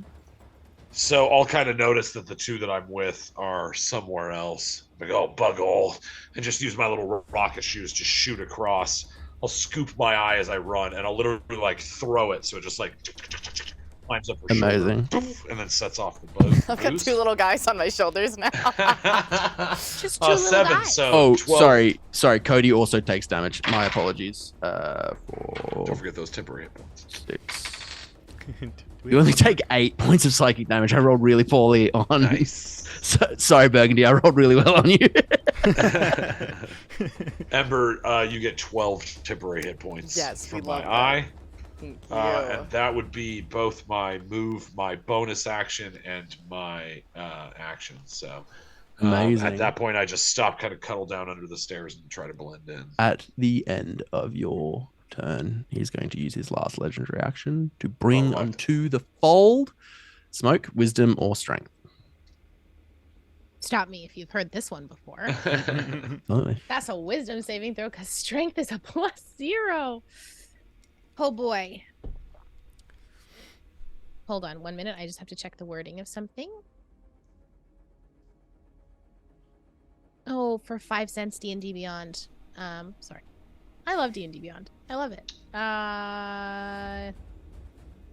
So I'll kind of notice that the two that I'm with are somewhere else. Like, oh, bug all. And just use my little rocket shoes to shoot across. I'll scoop my eye as I run, and I'll literally like throw it so it just like climbs up her Amazing. shoulder, and then sets off the boat. I've got two little guys on my shoulders now. Just two little 7, guys. so Oh, 12. sorry. Cody also takes damage. My apologies. Don't 4, forget those temporary hit points. 6. You only take 8 points of psychic damage. I rolled really poorly on. Nice. Sorry, Burgundy. I rolled really well on you. Ember, you get 12 temporary hit points Yes, from we my love that. eye. Yeah. And that would be both my move, my bonus action, and my action. So Amazing. at that point, I just stop, kind of cuddle down under the stairs and try to blend in. At the end of your turn, he's going to use his last legendary action to bring Alright. onto the fold Smoke, Wisdom, or Strength. Stop me if you've heard this one before. Absolutely. That's a wisdom saving throw because strength is a +0. Oh boy. Hold on 1 minute. I just have to check the wording of something. Oh, for 5 cents D&D Beyond. Sorry. I love D&D Beyond. I love it.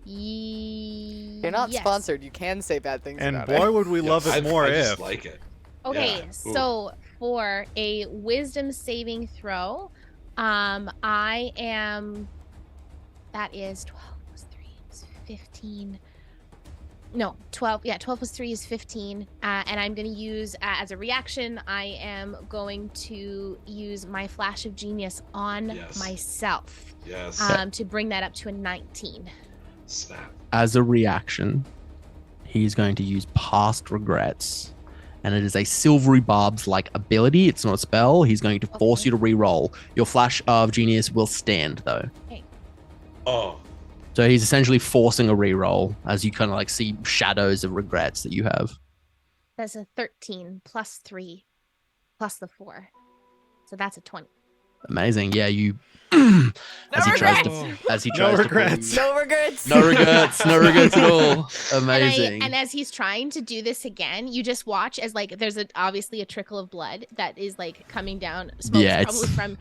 You're not yes. sponsored. You can say bad things And about boy, it. would we love it more I if. just like it. Okay, Yeah. Ooh. so for a wisdom saving throw, I am. That is 12 plus 3 is 15. No, 12. Yeah, 12 plus 3 is 15. And I'm going to use, as a reaction, I am going to use my Flash of Genius on Yes. myself Yes. to bring that up to a 19. Snap. As a reaction, he's going to use Past Regrets. And it is a Silvery Barbs-like ability. It's not a spell. He's going to force Okay. you to re-roll. Your Flash of Genius will stand, though. Oh. So he's essentially forcing a re-roll as you kind of like see shadows of regrets that you have. That's a 13 plus 3 plus the 4. So that's a 20. Amazing. Yeah, you as he tries to regrets. as he No tries regrets. to No regrets. no regrets, no regrets at all. Amazing. And as he's trying to do this again, you just watch as like there's obviously a trickle of blood that is like coming down, smoke Yeah, probably from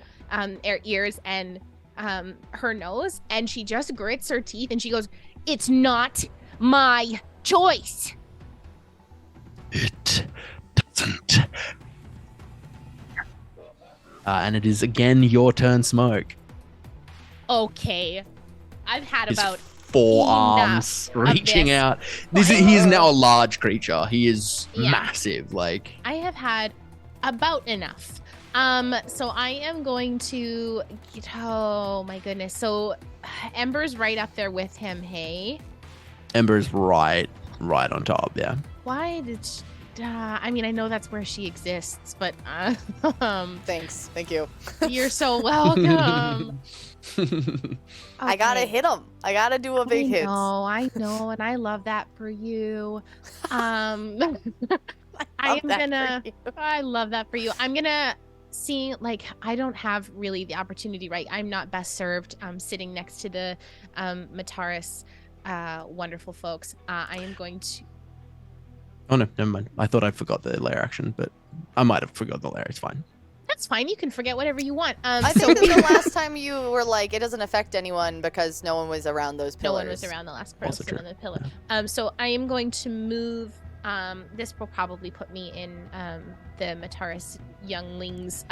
her ears and her nose, and she just grits her teeth and she goes, "It's not my choice." It doesn't. And it is again your turn, Smoke. Okay, I've had His about forearms enough of reaching this. out. He is now a large creature. He is Yeah. massive. Like I have had about enough. So I am going to oh my goodness. So Ember's right up there with him, hey? Ember's right on top. Yeah. Why did she, I mean, I know that's where she exists, but Thanks. Thank you. you're so welcome. I gotta Okay. hit him. I gotta do a big hit. I know, and I love that for you. I Love am that gonna. for you. I love that for you. I'm gonna see. Like, I don't have really the opportunity, right? I'm not best served. Sitting next to the Mataris, wonderful folks. I am going to. Oh no, never mind. I thought I forgot the layer action, but I might have forgot the layer. It's fine. That's fine. You can forget whatever you want. I So think that the last time you were like, it doesn't affect anyone because no one was around those no pillars. one was around the last Also person on true. the pillar. So I am going to move. This will probably put me in the Mataris younglings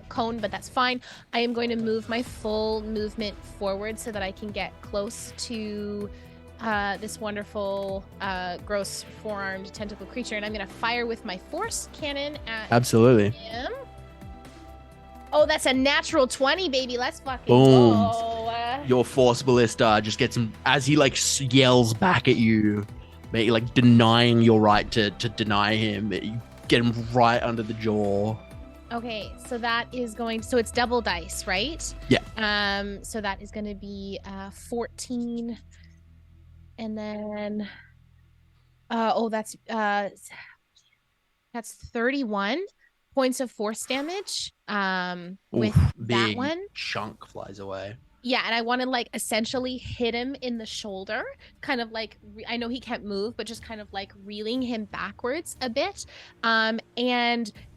cone, but that's fine. I am going to move my full movement forward so that I can get close to this wonderful, gross four-armed tentacle creature, and I'm going to fire with my force cannon at Absolutely. him. Oh, that's a natural 20, baby. Let's fucking Boom. go. Your force ballista just gets him as he like yells back at you, like denying your right to deny him. You get him right under the jaw. Okay, so that is going. So it's double dice, right? Yeah. So that is going to be 14, and then that's 31 points of force damage. With Oof, that big one. chunk flies away. Yeah, and I want to like essentially hit him in the shoulder, kind of like I know he can't move, but just kind of like reeling him backwards a bit. And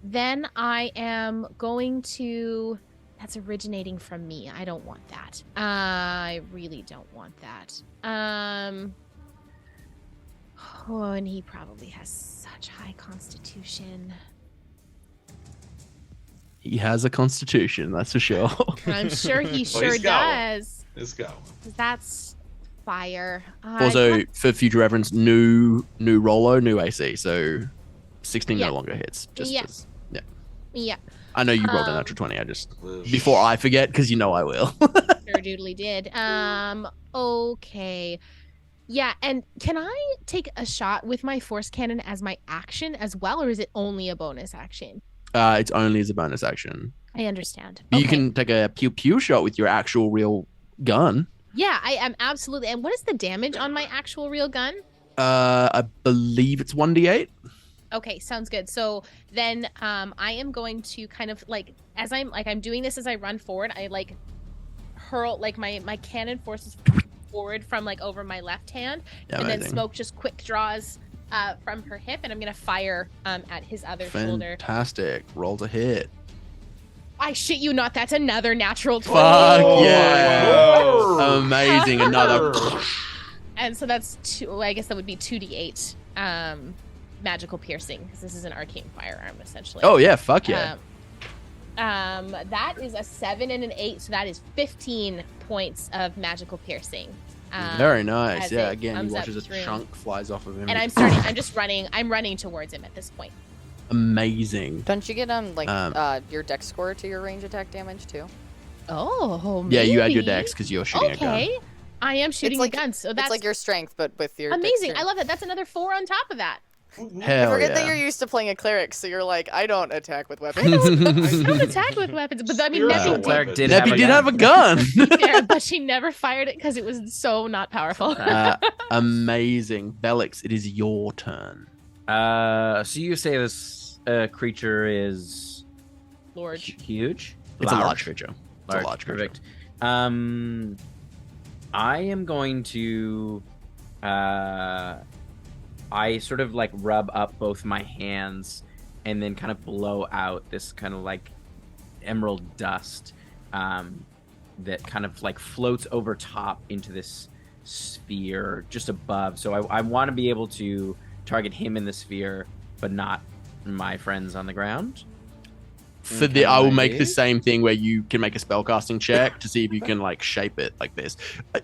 then I am going to. That's originating from me. I don't want that. I really don't want that. Oh, and he probably has such high constitution. He has a constitution, that's for sure. I'm sure he Well, sure he's got one. does. Let's go. That's fire. Also, for future reference, new Rollo, new AC, so 16 Yeah. no longer hits. Just Yeah. as- yeah. Yeah, I know you rolled a natural 20. I just Live. before I forget, because you know I will. sure doodly did. Okay. Yeah, and can I take a shot with my force cannon as my action as well, or is it only a bonus action? It's only as a bonus action. I understand. But you Okay. can take a pew pew shot with your actual real gun. Yeah, I am absolutely. And what is the damage on my actual real gun? I believe it's 1d8. Okay, sounds good. So then I am going to kind of like as I'm doing this as I run forward, I like hurl like my cannon forces forward from like over my left hand, Yeah, and then amazing. Smoke just quick draws from her hip, and I'm gonna fire at his other shoulder. Fantastic. Roll to hit. I shit you not, that's another natural 20. Fuck yeah. Whoa. Amazing. Another. And so that's I guess that would be 2d8 magical piercing, because this is an arcane firearm essentially. Oh, yeah. Fuck yeah. That is a 7 and an 8, so that is 15 points of magical piercing. Very nice. as Yeah. it Again, he comes up watches a through. chunk flies off of him. And I'm running towards him at this point. Amazing. Don't you get your dex score to your range attack damage too? Oh, Yeah, you add your maybe. dex because you're shooting a gun. Okay, I am shooting like- a gun, so It's that's like your strength, but with your amazing. dexterity. I love that. That's another 4 on top of that. I Hell forget that yeah. you're used to playing a cleric, so you're like, I don't attack with I weapons. don't attack with weapons, but I mean, Spiritual Nebby Cleric weapons. did Nebby did have a gun. there, but she never fired it because it was so not powerful. Amazing. Vellix, it is your turn. So you say this creature is Large. huge? It's a large creature. It's a large creature. Perfect. I am going to I sort of like rub up both my hands and then kind of blow out this kind of like emerald dust that kind of like floats over top into this sphere just above. So I want to be able to target him in the sphere, but not my friends on the ground. For Okay, the, I will make idea. the same thing where you can make a spellcasting check to see if you can like shape it like this.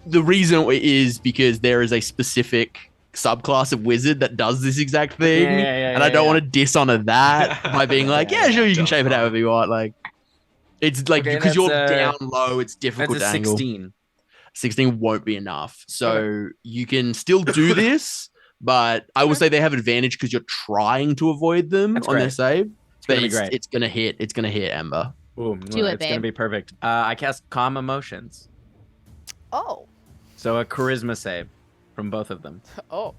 The reason is because there is a specific subclass of wizard that does this exact thing, and I don't want to dishonor that by being like, yeah, sure, you can shape it however you want. Like, it's like Okay, because you're that's, down low, it's difficult That's a to angle. 16. 16 won't be enough, so you can still do this, but I will say they have advantage because you're trying to avoid them That's on their great. save. But gonna be great. it's gonna hit. It's gonna hit Ember. Boom. Do it, It's gonna babe. be perfect. I cast Calm Emotions, Oh. so a charisma save from both of them. Oh.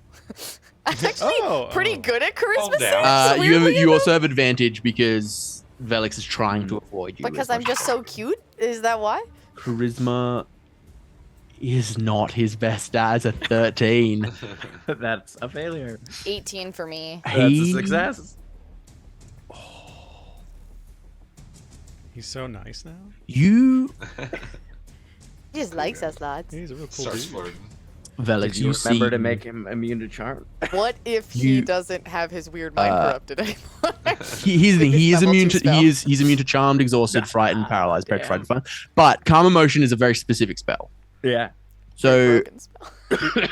I'm actually pretty good at charisma Calm down. saves. You weirdly also have advantage because Vellix is trying to avoid you. because as I'm much just as so cute? Is that why? charisma is not his best stat. It's a 13. That's a failure. 18 for me. That's a success. He's so nice now. You, He just likes us lots. He's a real cool Starts dude. flirting. Vellix, Did you remember see, to make him immune to charm? What if he You- doesn't have his weird mind corrupted anymore? he's the thing. He is Level immune 2 to he's immune to charmed, exhausted, frightened, paralyzed, damn. petrified, fun. But calm emotion is a very specific spell. Yeah. So Broken spell.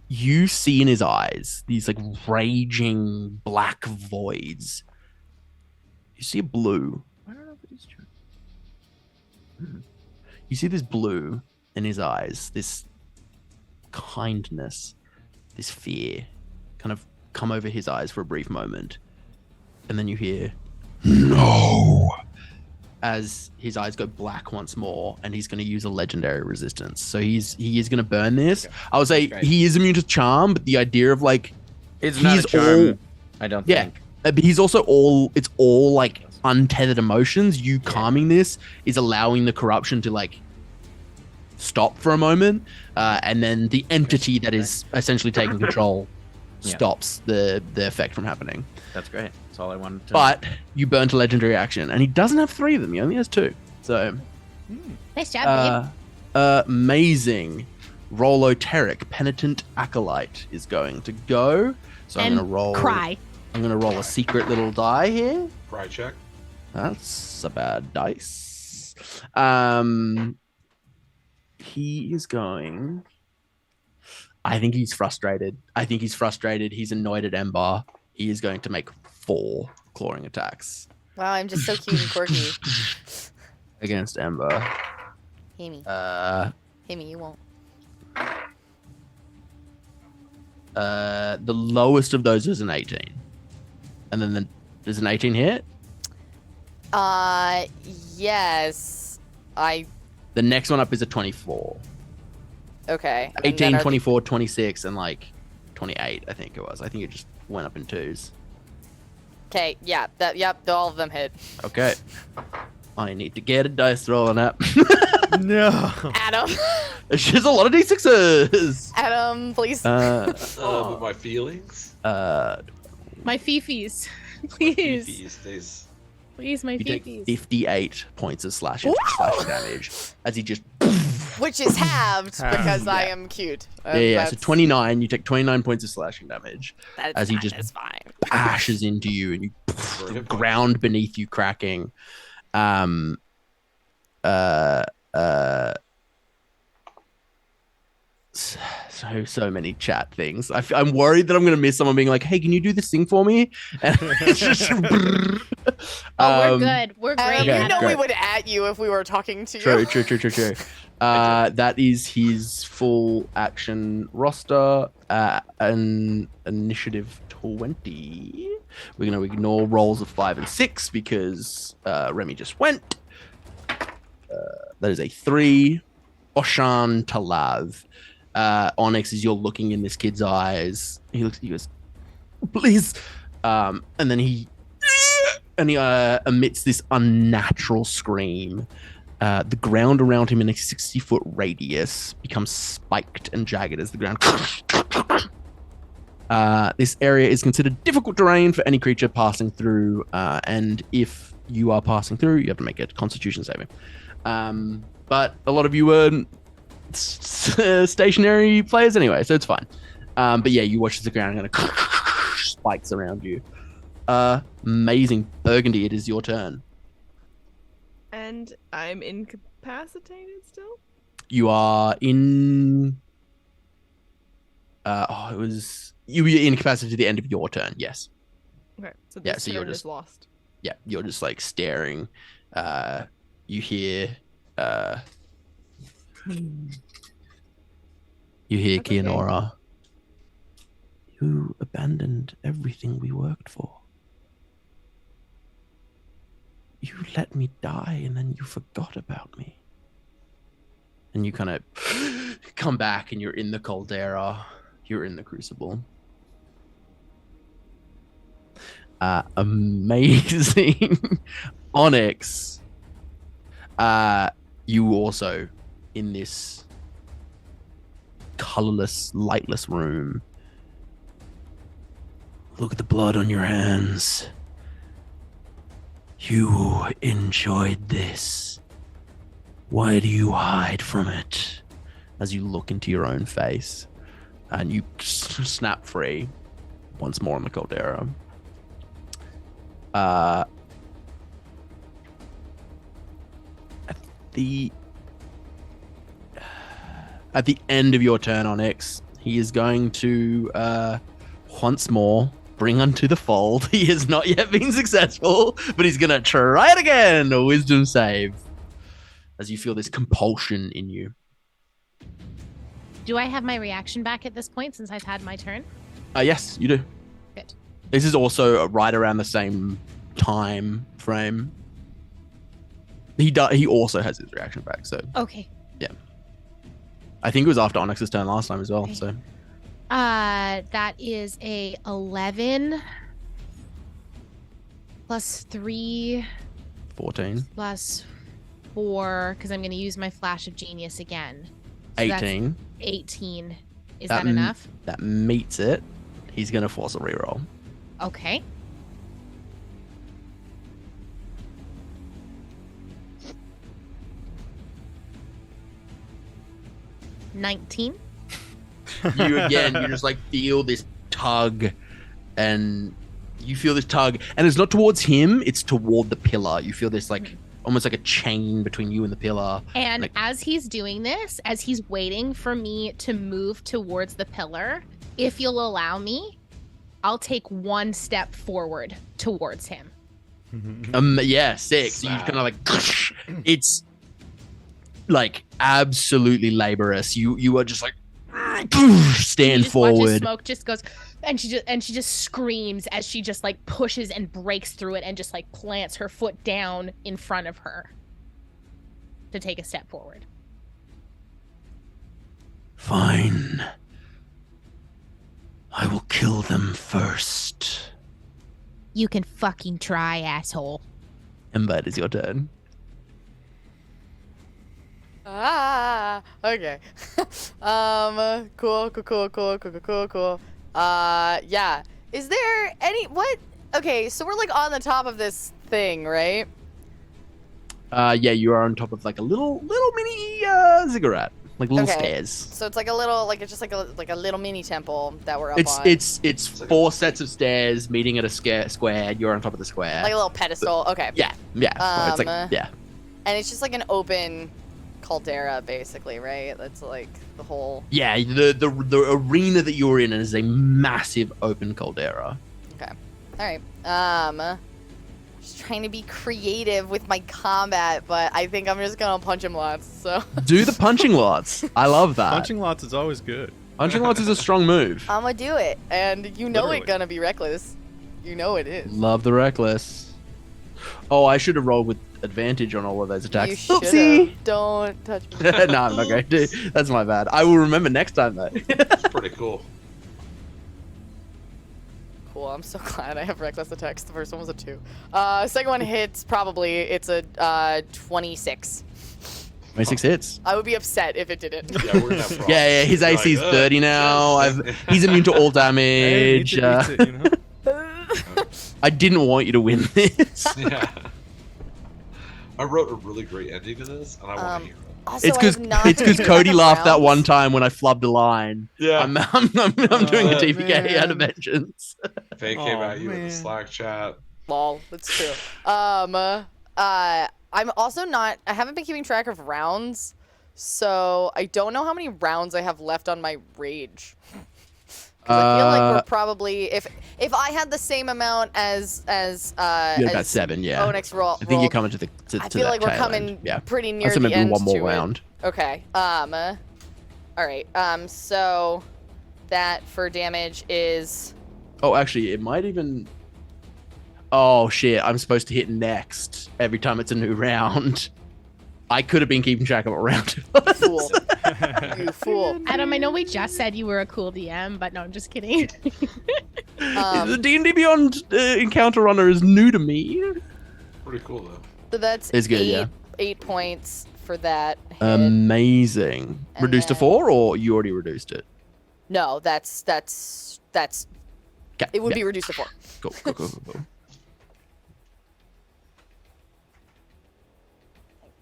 you see in his eyes these like raging black voids. You see a blue. I don't know if it is true. You see this blue in his eyes, this kindness, this fear kind of come over his eyes for a brief moment. And then you hear, no, as his eyes go black once more, and he's going to use a legendary resistance. So he is going to burn this. I would say Great. he is immune to charm, but the idea of like, It's not a he's charm, all, I don't yeah, think. but he's also it's all like untethered emotions. You calming this is allowing the corruption to like stop for a moment, and then the entity that is essentially taking control stops the effect from happening. That's great. That's all I wanted to. But you burnt a legendary action, and he doesn't have 3 of them. He only has 2. So Nice job, babe. amazing. Roloteric Penitent Acolyte is going to go. So I'm And going to roll. cry. I'm going to roll a secret little die here. Cry check. That's a bad dice. He is going. I think he's frustrated. He's annoyed at Ember. He is going to make 4 clawing attacks Wow, I'm just so cute and quirky. against Ember. Hear me. Hear me, you won't. The lowest of those is an 18. And then there's an 18 hit. Yes. The next one up is a 24. Okay. And 18, then 24, 26, and like 28, I think it was. I think it just went up in 2s. Okay, yeah, all of them hit. Okay. I need to get a dice rolling up. No. Adam. She's a lot of D6s. Adam, please. But my feelings. My fifis. Please. These. Please, my You take fifis. 58 points of slashing damage as he just. Which is halved because I Yeah. am cute. Yeah. So 29. You take 29 points of slashing damage as he just That's fine. bashes into you, and the ground beneath you cracking. So many chat things. I'm worried that I'm gonna miss someone being like, "Hey, can you do this thing for me?" And it's just. We're good. We're great. Adam, Okay, you know we great. would at you if we were talking to you. True. That is his full action roster. An initiative 20. We're gonna ignore rolls of 5 and 6 because Remy just went. That is a 3. Oshan Talav. Onyx, as you're looking in this kid's eyes, he looks at you, goes, "Please," and then he emits this unnatural scream. The ground around him in a 60-foot radius becomes spiked and jagged as the ground. This area is considered difficult terrain for any creature passing through, and if you are passing through, you have to make a Constitution saving. But a lot of you were stationary players anyway, so it's fine. But yeah, you watch the ground kind of spikes around you. Amazing. Burgundy, it is your turn. And I'm incapacitated still? You are in. It was. You were incapacitated to the end of your turn, yes. Okay, so Yeah, this so you're turn is just- lost. Yeah, you're just like staring. You hear. You hear That's okay. Kianora. You abandoned everything we worked for. You let me die and then you forgot about me. And you kind of come back and you're in the caldera. You're in the crucible. Amazing. Onyx. You also in this colorless, lightless room. Look at the blood on your hands. You enjoyed this. Why do you hide from it? As you look into your own face and you snap free once more on the caldera. At the end of your turn, Onyx, he is going to once more bring unto the fold. He has not yet been successful, but he's going to try it again. A wisdom save. As you feel this compulsion in you. Do I have my reaction back at this point since I've had my turn? Yes, you do. Good. This is also right around the same time frame. He also has his reaction back, so Okay. I think it was after Onyx's turn last time as well. Okay. So That is a 11 plus 3 14. plus for, because I'm going to use my Flash of Genius again. So that's 18. 18. Is that enough? That meets it. He's going to force a reroll. Okay. $19. You just like feel this tug, and you feel this tug, and it's not towards him, it's toward the pillar. You feel this like almost like a chain between you and the pillar. And like, as he's doing this, as he's waiting for me to move towards the pillar, if you'll allow me, I'll take one step forward towards him. yeah, sick. So you kind of like, it's like absolutely laborious. You are just like stand just forward. Watch his smoke just goes, and she just screams as she just like pushes and breaks through it and just like plants her foot down in front of her to take a step forward. Fine. I will kill them first. You can fucking try, asshole. Ember, it is your turn. Okay. Cool. Yeah. Is there any what? Okay, so we're like on the top of this thing, right? Yeah, you are on top of like a little mini ziggurat, like little stairs. So it's like a little, like it's just like a little mini temple that we're up on. It's four sets of stairs meeting at a square. You're on top of the square. Like a little pedestal. Okay. Yeah. It's like yeah. And it's just like an open caldera, basically, right? That's like the whole. Yeah, the arena that you're in is a massive open caldera. Okay. All right. Just trying to be creative with my combat, but I think I'm just gonna punch him lots. So. Do the punching lots. I love that. Punching lots is always good. Punching lots is a strong move. I'm gonna do it, and you know Literally. it's gonna be reckless. You know it is. Love the reckless. Oh, I should have rolled with advantage on all of those attacks. You should Oopsie. have. Don't touch me. No, I'm not going to. That's my bad. I will remember next time though. It's pretty cool. Cool. I'm so glad I have reckless attacks. The first one was a 2. Second one hits probably. It's a 26. 26 hits. I would be upset if it didn't. Yeah, we're gonna have problems. Yeah. His You're AC is like, 30 now. yes. He's immune to all Hey, damage. eats it, you know? I didn't want you to win this. Yeah. I wrote a really great ending to this, and I want to hear it. Also, It's I have not been because keeping Cody track of laughed that rounds. one time when I flubbed a line. Yeah. I'm doing a TPK out of man. vengeance. Faye came Aw, at you in the man. Slack chat. Lol, that's true. I'm also not. I haven't been keeping track of rounds, so I don't know how many rounds I have left on my rage. 'Cause I feel like we're probably if I had the same amount as You're about 7, yeah. Onyx roll. I think you're coming to the to I feel that like we're tail coming end. Yeah. pretty near So the maybe end one more to it. round. Okay. All right. So that for damage is. Oh, actually, it might even. Oh shit! I'm supposed to hit next every time it's a new round. I could have been keeping track of what round it was. Fool. You fool. Adam, I know we just said you were a cool DM, but no, I'm just kidding. The D&D Beyond encounter runner is new to me. Pretty cool though. So that's It's good, 8, yeah. 8 points for that hit. Amazing. And Reduced to then- 4, or you already reduced it? No, that's. Okay, It would yeah. be reduced to 4. Cool.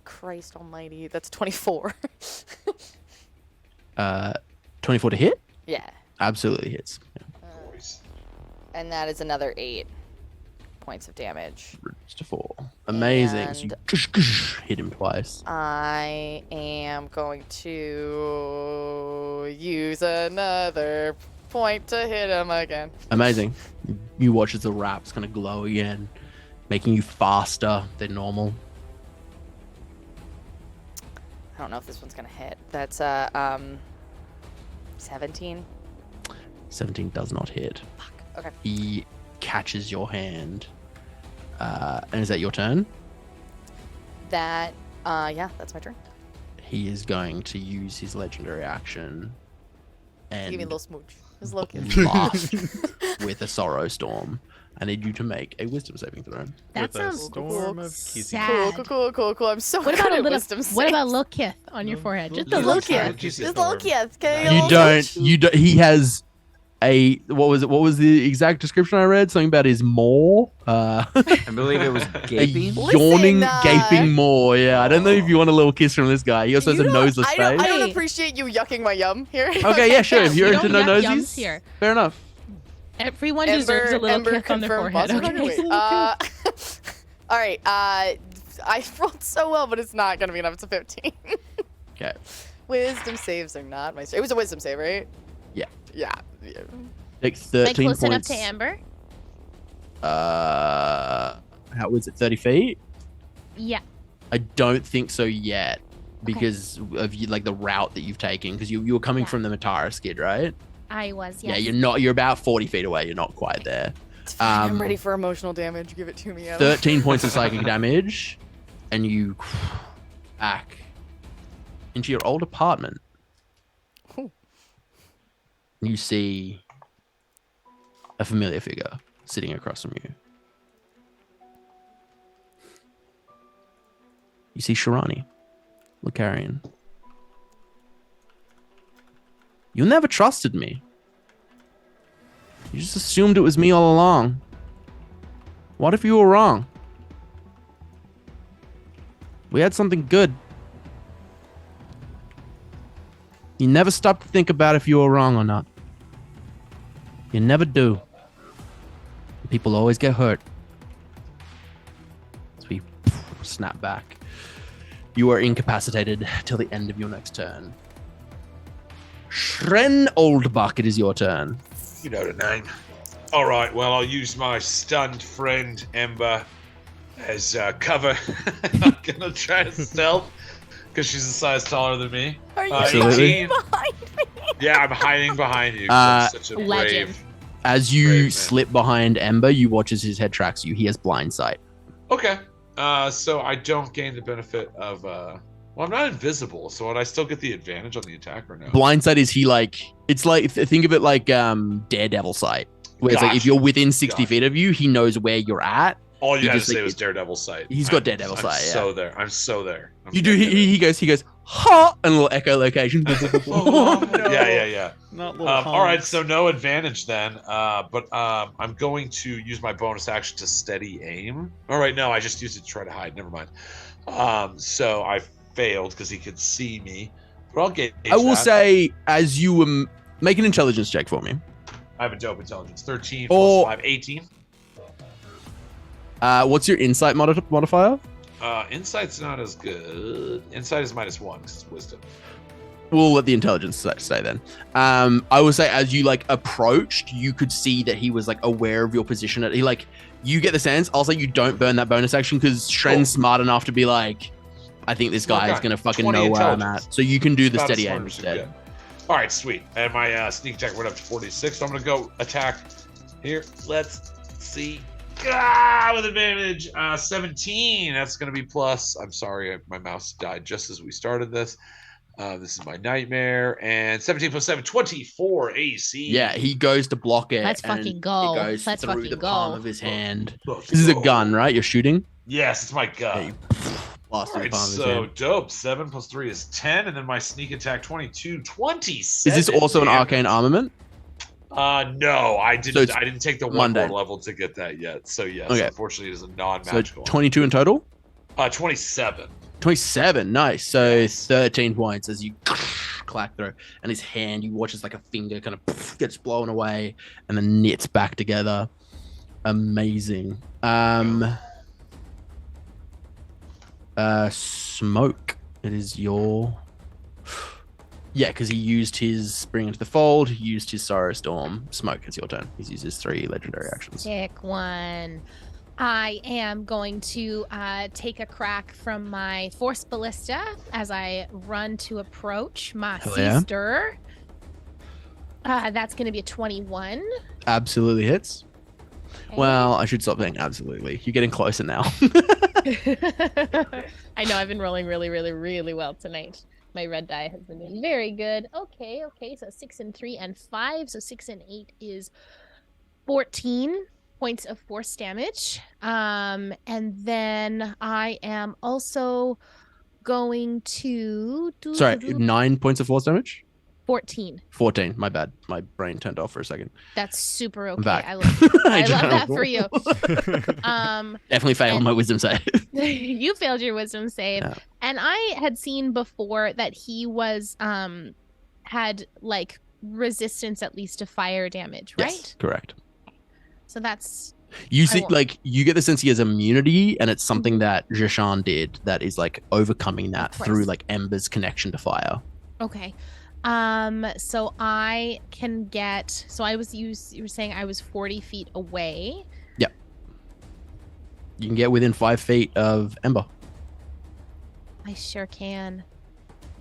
Christ almighty, that's 24. 24 to hit? Yeah. Absolutely hits. Yeah. Boys. And that is another 8 points of damage. Reduced to 4. Amazing. So you hit him twice. I am going to use another point to hit him again. Amazing. You watch as the wraps kind of glow again, making you faster than normal. I don't know if this one's gonna hit. That's 17. 17 does not hit. Fuck. Okay. He catches your hand. And is that your turn? That yeah, that's my turn. He is going to use his legendary action and Give me a little smooch. Just look. laugh with a sorrow storm. I need you to make a wisdom saving throw. That With a sounds storm of kisses. sad. Cool. I'm so What good about a at little? wisdom What about saves. little kith on your forehead? Just a Little little kith. kith. Just look, yes. Okay, You little don't. You don't. He has a what was it? What was the exact description I read? Something about his maw. I believe it was A gaping. yawning, Listen, gaping maw. Yeah, I don't know if you want a little kiss from this guy. He also has a You don't- noseless I face. don't appreciate you yucking my yum here. Okay, yeah, sure. If you're We into don't no yuck yums nosies, here. fair enough. Everyone deserves a little Ember kiss on their confirmed forehead. positive. Okay? Wait, Just a little kiss. all right. I rolled so well, but it's not gonna be enough. It's a 15. Okay. Wisdom saves are not my. It was a wisdom save, right? Yeah. Yeah. Take Am I 13 close enough points. to Amber? How was it? 30 feet? Yeah. I don't think so yet because of you, like the route that you've taken. Because you were coming Yeah. from the Matara skid, right? I was. Yeah, Yes. you're not. You're about 40 feet away. You're not quite there. It's fine. I'm ready for emotional damage. Give it to me. Em. 13 points of psychic damage, and you back into your old apartment. Ooh. You see a familiar figure sitting across from you. You see Shirani, Lucarian. You never trusted me. You just assumed it was me all along. What if you were wrong? We had something good. You never stop to think about if you were wrong or not. You never do. People always get hurt. So we snap back. You are incapacitated till the end of your next turn. Shren Oldbuck, it is your turn. You know the name. All right, well, I'll use my stunned friend, Ember, as cover. I'm going to try to stealth because she's a size taller than me. Are you Absolutely. 18. behind me? Yeah, I'm hiding behind you. 'cause I'm such a Legend. brave. As you Brave man. slip behind Ember, you watch as his head tracks you. He has blind sight. Okay. So I don't gain the benefit of. Well, I'm not invisible, so would I still get the advantage on the attack or no? Blind sight is he like, it's like, think of it like Daredevil sight. Where it's like if Gotcha. you're within 60 Gotcha. feet of you, he knows where you're at. All He you had to just, say like, was Daredevil sight. He's got Daredevil sight, yeah. So there. I'm so there. I'm You do, getting he goes, ha, and a little echolocation. it. Yeah. Not little All right, honks. so no advantage then. But I'm going to use my bonus action to steady aim. All right, no, I just used it to try to hide. Never mind. So I failed because he could see me. But I'll gauge I will that. say, as you make an intelligence check for me. I have a dope intelligence. 13 Oh. plus 5, 18. What's your insight modifier? Insight's not as good. Insight is -1 because it's wisdom. We'll let the intelligence stay then. I will say, as you like approached, you could see that he was like aware of your position. He like, you get the sense. I'll say you don't burn that bonus action because Shren's smart enough to be like, I think this guy is Okay. gonna fucking 20 know where I'm intelligence. at. So you can do the About as steady smart aim as you instead. get. All right, sweet. And my sneak attack went up to 46, so I'm gonna go attack here. Let's see. With advantage, 17. That's gonna be plus. I'm sorry, my mouse died just as we started this. This is my nightmare, and 17 plus 7, 24 AC. Yeah, he goes to block it. Let's and fucking go. It goes Let's through fucking the go. palm of his hand. Let's This is a go. gun, right? You're shooting. Yes, it's my Yeah, gun. you blast through the Alright, palm of his so hand. dope. 7 plus 3 is 10, and then my sneak attack 22, 27. Is this also an damage. arcane armament? No, I So didn't. it's I didn't take the one mundane. more level to get that yet. So yes, Okay. unfortunately, it is a So non-magical. 22 in total. 27. 27, nice. So Yes. 13 points as you clack through, and his hand, you watch as like a finger kind of gets blown away and then knits back together. Amazing. Smoke. It is your. Yeah, because he used his Bring Into the Fold, he used his Sorrow Storm. Smoke, it's your turn. He's used his 3 legendary actions. Pick one. I am going to take a crack from my Force Ballista as I run to approach my Hell yeah. sister. That's going to be a 21. Absolutely hits. Okay. Well, I should stop saying absolutely. You're getting closer now. I know I've been rolling really, really, really well tonight. My red die has been doing very good. Okay. So 6 and 3 and 5. So 6 and 8 is 14 points of force damage. And then I am also going to do Sorry, 9 points of force damage? 14. 14. My bad. My brain turned off for a second. That's super okay. back. I love that for you. Definitely failed my wisdom save. You failed your wisdom save. Yeah. And I had seen before that he was had like resistance at least to fire damage, right? Yes, correct. So that's You see, like, you get the sense he has immunity, and it's something that Jashan did that is like overcoming that through like Ember's connection to fire. okay. So I can get. So you were saying I was 40 feet away. Yep. You can get within 5 feet of Ember. I sure can.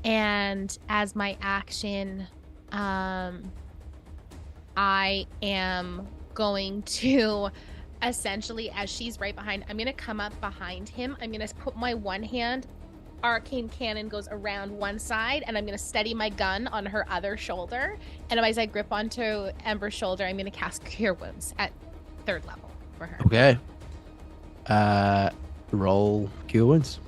And as my action, I am going to essentially, as she's right behind, I'm going to come up behind him. I'm going to put my one hand, arcane cannon goes around one side, and I'm going to steady my gun on her other shoulder. And as I grip onto Ember's shoulder, I'm going to cast Cure Wounds at 3rd level for her. Okay. Roll Cure Wounds.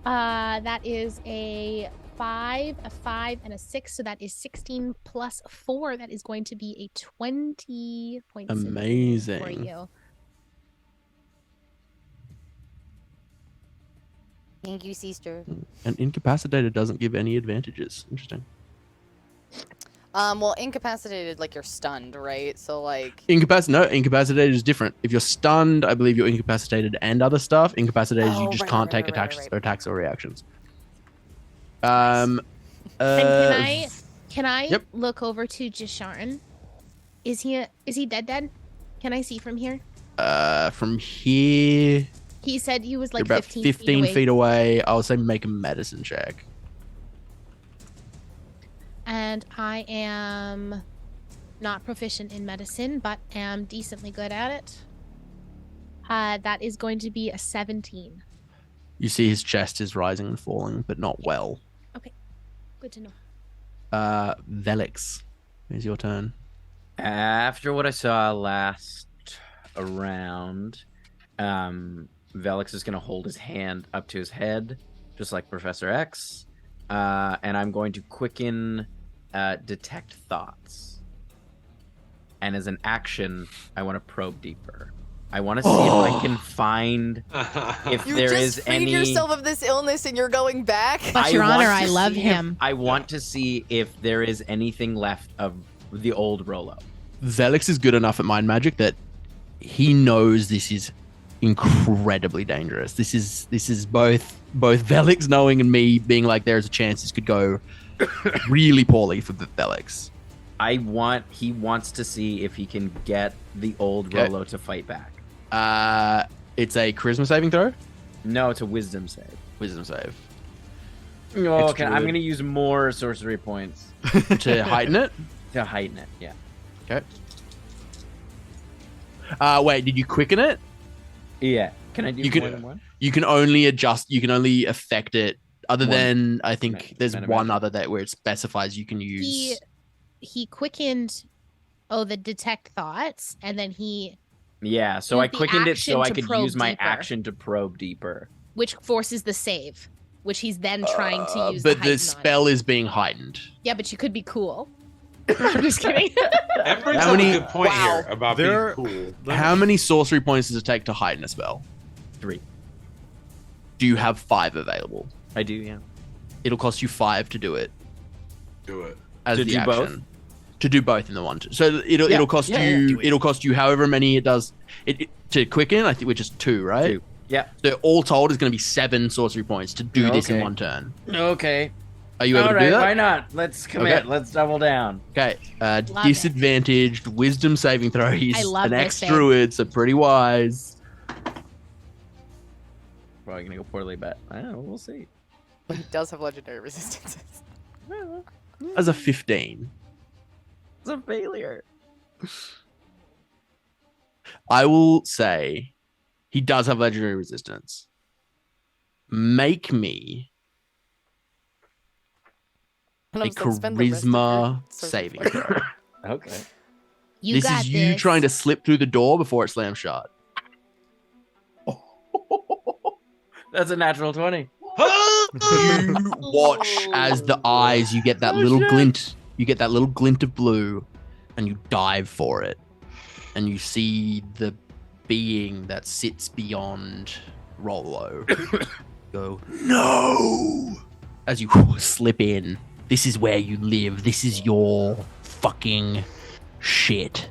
That is a 5, a 5, and a 6. So that is 16 plus 4. That is going to be a 20 points. Amazing. For you. Thank you, sister. And incapacitated doesn't give any advantages. Interesting. Well, incapacitated, like you're stunned, right? So like Incapacitated is different. If you're stunned, I believe you're incapacitated and other stuff. Incapacitated, you just can't take attacks or reactions. And can I look over to Jasharn? Is he dead? Can I see from here? From here, He said he was like you're about 15 feet away. I would say make a medicine check. And I am not proficient in medicine, but am decently good at it. That is going to be a 17. You see his chest is rising and falling, but not well. Okay, good to know. Vellix, it's your turn. After what I saw last round, Vellix is going to hold his hand up to his head, just like Professor X. And I'm going to quicken detect thoughts. And as an action, I want to probe deeper. I want to see if I can find if You there just is freed any. yourself of this illness and you're going back? But Your want Honor, to I love see him. I want to see if there is anything left of the old Rolo. Vellix is good enough at mind magic that he knows this is incredibly dangerous. This is both Vellix knowing and me being like, there's a chance this could go really poorly for Vellix. He wants to see if he can get the old Rolo to fight back. It's a charisma saving throw. No, it's a wisdom save. Wisdom save. Oh, It's okay. good. I'm going to use more sorcery points To heighten it. to heighten it. Yeah. Okay. Wait, did you quicken it? Yeah. Can I do You more can- than one? You can only adjust. You can only affect it. Other One. than I think there's Meta one magic. other that where it specifies you can use. He quickened the detect thoughts, and then he Yeah. So Use I the quickened it action so I to could probe use my deeper. action to probe deeper. which forces the save, which he's then trying to use. But the the heighten spell on. is being heightened. Yeah, but you could be cool. I'm just kidding. That brings How up many- a good point Wow. here about There- being cool. How many sorcery points does it take to heighten a spell? 3. Do you have 5 available? I do, yeah. It'll cost you 5 to do it Do it. as To the do action. both? To do both in the one. So it'll cost Yeah, you. yeah, do it. It'll cost you however many it does. To quicken, I think, which is 2, right? 2. Yeah. So all told is going to be 7 sorcery points to do this in Okay. one turn. Okay. Are you able All to right, do that? why not? Let's commit. Okay. Let's double down. Okay. Love Disadvantaged wisdom saving throw. He's I love an this ex thing. druid, so pretty wise. Probably gonna go poorly, but I don't know. We'll see. He does have legendary resistances. As a 15. It's a failure. I will say he does have legendary resistance. Make me And a I'm saying spend the rest of your charisma sorcery saving points. throw. Okay. You got is you this. trying to slip through the door before it slams shut. That's a natural 20. You watch as the eyes, you get that little glint. You get that little glint of blue, and you dive for it. And you see the being that sits beyond Rollo go, no! As you slip in. This is where you live. This is your fucking shit.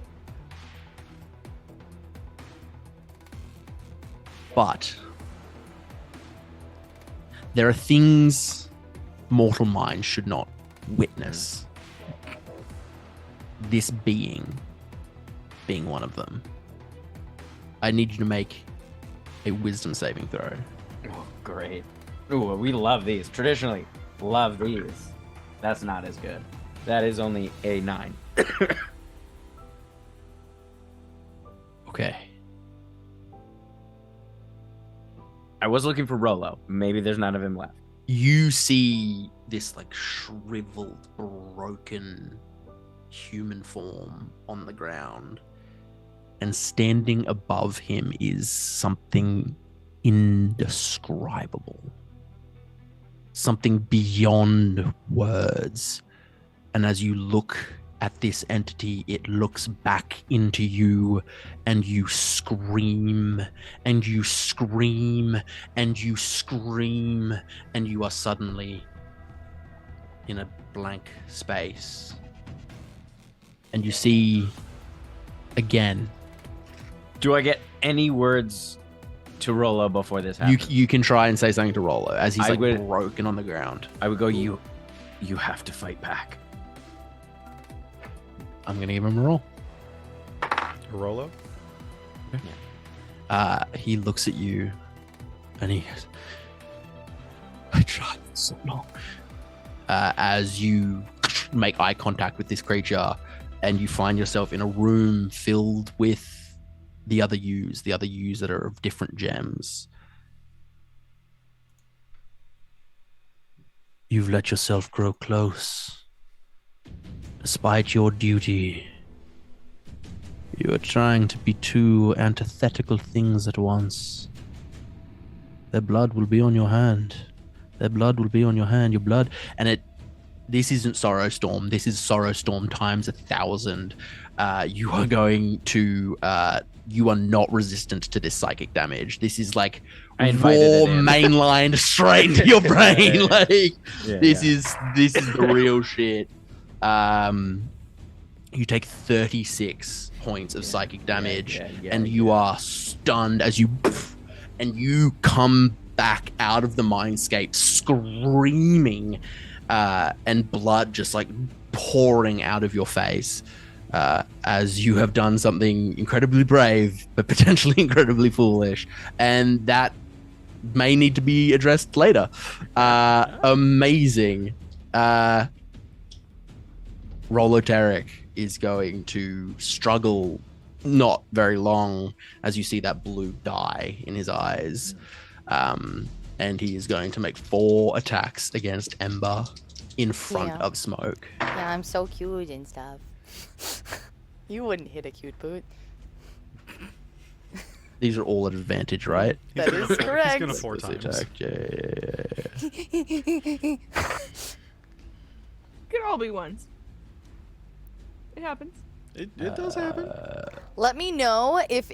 But there are things mortal minds should not witness. This being one of them. I need you to make a wisdom saving throw. Oh, great. Ooh, we love these. Traditionally, love these. That's not as good. That is only a 9. Okay. I was looking for Rollo. Maybe there's none of him left. You see this like shriveled, broken human form on the ground. And standing above him is something indescribable. Something beyond words. And as you look at this entity, it looks back into you, and you scream, and you scream, and you scream, and you are suddenly in a blank space. And you see again. Do I get any words to Rollo before this happens? You can try and say something to Rollo as he's I like would- broken on the ground. I would go, you have to fight back. I'm gonna give him a roll. Rollo? He looks at you and he goes, I tried so long. As you make eye contact with this creature and you find yourself in a room filled with the other yous that are of different gems. You've let yourself grow close. Despite your duty, you are trying to be two antithetical things at once. Their blood will be on your hand. Their blood will be on your hand. Your blood, and this isn't Sorrow Storm. This is Sorrow Storm times 1,000. You are going to. You are not resistant to this psychic damage. This is like raw mainlined straight into your brain. Like this is the real shit. You take 36 points of psychic damage, and you are stunned as you come back out of the mindscape screaming, and blood just like pouring out of your face, as you have done something incredibly brave but potentially incredibly foolish, and that may need to be addressed later. Amazing. Roloteric is going to struggle not very long as you see that blue dye in his eyes. And he is going to make 4 attacks against Ember in front of Smoke. Yeah, I'm so cute and stuff. You wouldn't hit a cute boot. These are all at advantage, right? That is correct. He's gonna 4 times. Attack. Yeah. Could all be ones. It happens. It does happen. Let me know if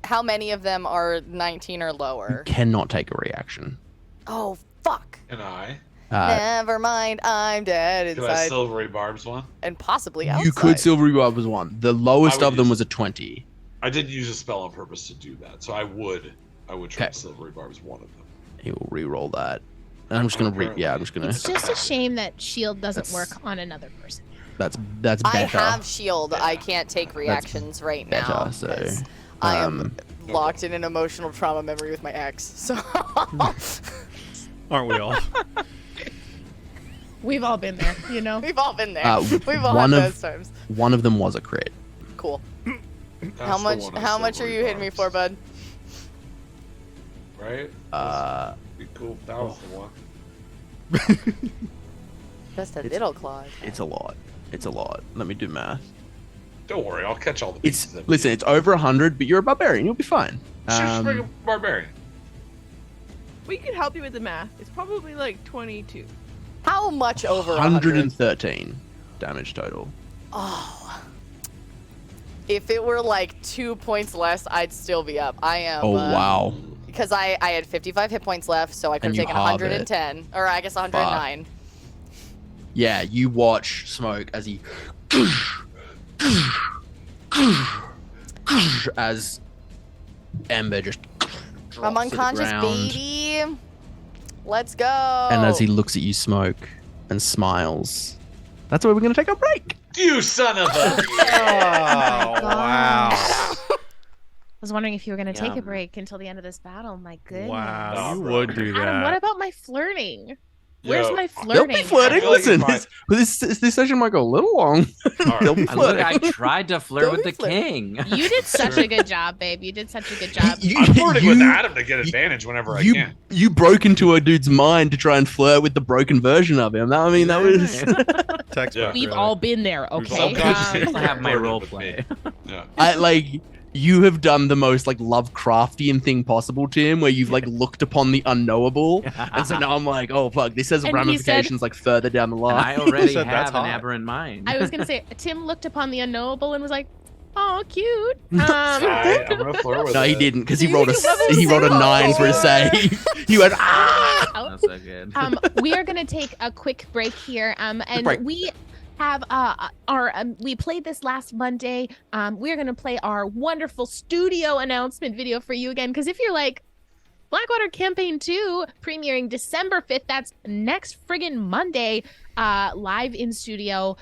how many of them are 19 or lower. Cannot take a reaction. Oh fuck. And I. Never mind, I'm dead Could I inside. silvery barbs one? And possibly outside. You could Silvery Barb was one. The lowest I would of them use- was a 20. I did use a spell on purpose to do that, so I would try Okay. silvery barbs one of them. He will re-roll that. And I'm just gonna I'm just gonna. It's just a shame that shield doesn't work on another person. That's better. I have shield. I can't take reactions right better, now. so, 'cause I am locked in an emotional trauma memory with my ex. So Aren't we all? We've all been there, you know. we've all been there. We've all one had of- those times. One of them was a crit. Cool. That's How the much? one on How much are silvery you hitting me for, barbs, bud? Right? Be cool if that was the one. Just a little claw. It's a lot. It's a lot. Let me do math. Don't worry, I'll catch all the It's pieces. listen, it's over 100, but you're a barbarian. You'll be fine. Just bring a barbarian. We could help you with the math. It's probably like 22. How much over 100? 113 damage total. Oh. If it were like 2 points less, I'd still be up. I am. Oh wow. Because I had 55 hit points left, so I could have And you taken halve it. 110. Or I guess 109. Yeah, you watch Smoke as he as Ember just I'm drops to the unconscious, ground. baby. Let's go. And as he looks at you, Smoke, and smiles. That's where we're going to take our break. You son of a. Oh, wow. I was wondering if you were going to take a Yum. break until the end of this battle. My goodness. Wow, Nah, you bro. would do Adam, what that. about my flirting? Yo, Where's my They'll flirting? be flirting. I feel like Listen, it's this session might go a little long. All They'll right. be Look, I flirting. tried to flirt Don't with be the flirting. king. You did such a good job, babe. You did such a good job. You- I'm flirting with you- Adam to get advantage whenever I can. You broke into a dude's mind to try and flirt with the broken version of him. That was. Textbook, Yeah. We've really. all been there, We've okay? all gone I through have my flirting role with play. me. Yeah. I like you have done the most like Lovecraftian thing possible, Tim, where you've like looked upon the unknowable, and so now I'm like, oh fuck, this has And he ramifications like further down the And line. I already said that's have an hot. aberrant mind. I was gonna say Tim looked upon the unknowable and was like, "Oh, cute." I'm gonna flirt with No, he it. didn't, because he You rolled a level he rolled a zero. 9 for a save. He went ah. That's so good. We are gonna take a quick break here, and break. we have our we played this last Monday. We are gonna play our wonderful studio announcement video for you again, because if you're like Blackwater Campaign 2 premiering December 5th, that's next friggin' Monday, live in studio,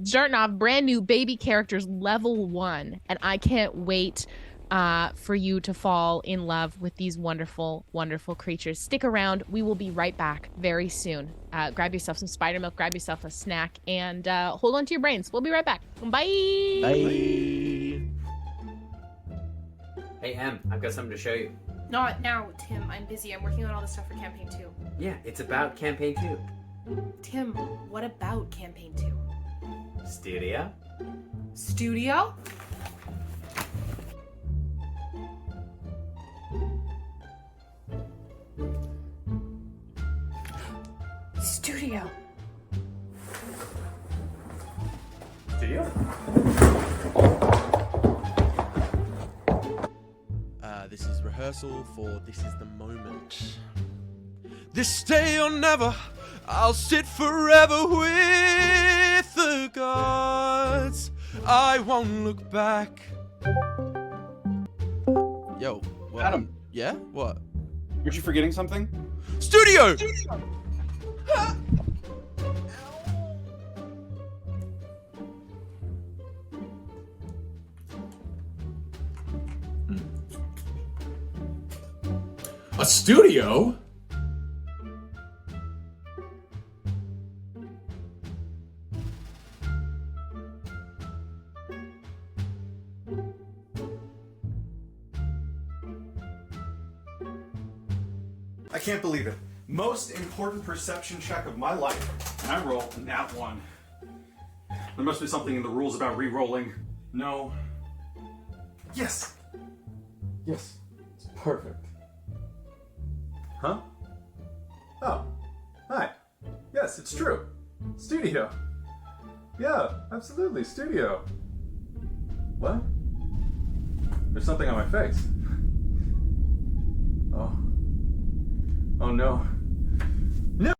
starting off brand new baby characters level 1, and I can't wait for you to fall in love with these wonderful, wonderful creatures. Stick around. We will be right back very soon. Grab yourself some spider milk, grab yourself a snack, and hold on to your brains. We'll be right back. Bye. Bye. Hey, Em, I've got something to show you. Not now, Tim. I'm busy. I'm working on all the stuff for Campaign 2. Yeah, it's about Campaign 2. Tim, what about Campaign 2? Studio? Studio? Studio. Studio? This is rehearsal for This Is the Moment. This day or never, I'll sit forever with the gods. I won't look back. Yo, what? Adam. Yeah? What? Aren't you forgetting something? Studio! A studio? I can't believe it. Most important perception check of my life. And I roll a nat 1. There must be something in the rules about re-rolling. No. Yes! Yes. It's perfect. Huh? Oh. Hi. Yes, it's true. Studio. Yeah, absolutely. Studio. What? There's something on my face. Oh. Oh no. No!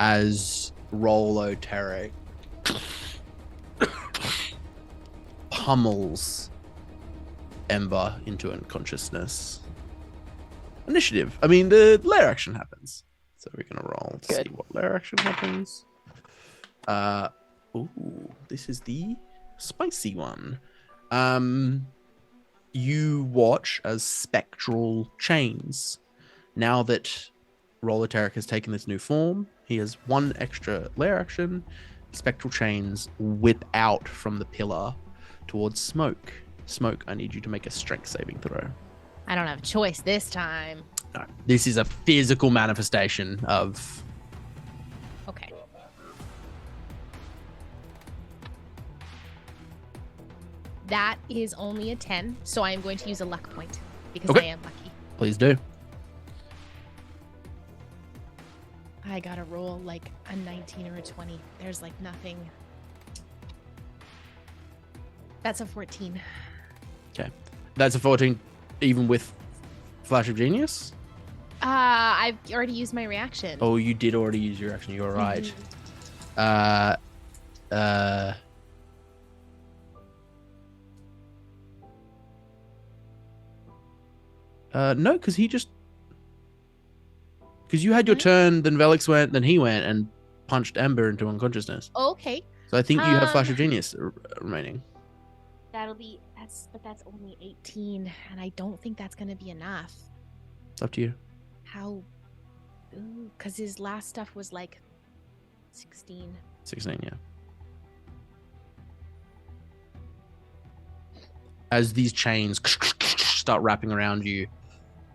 as Roloteric pummels Ember into unconsciousness. Initiative. I mean, the lair action happens. So we're gonna roll to see what lair action happens. Ooh, this is the spicy one. You watch as spectral chains. Now that Roloteric has taken this new form, he has one extra lair action. Spectral chains whip out from the pillar towards Smoke. Smoke, I need you to make a strength saving throw. I don't have a choice this time. No, this is a physical manifestation of... Okay. That is only a 10, so I am going to use a luck point because I am lucky. Please do. I gotta roll like a 19 or a 20. There's like nothing. That's a 14. Okay. That's a 14 even with Flash of Genius? I've already used my reaction. Oh, you did already use your action. You're right. No, because he just... Because you had your turn, then Vellix went, then he went and punched Ember into unconsciousness. Okay. So I think you have Flash of Genius remaining. That'll be... But that's only 18, and I don't think that's going to be enough. It's up to you. How... Because his last stuff was like 16. 16, yeah. As these chains start wrapping around you,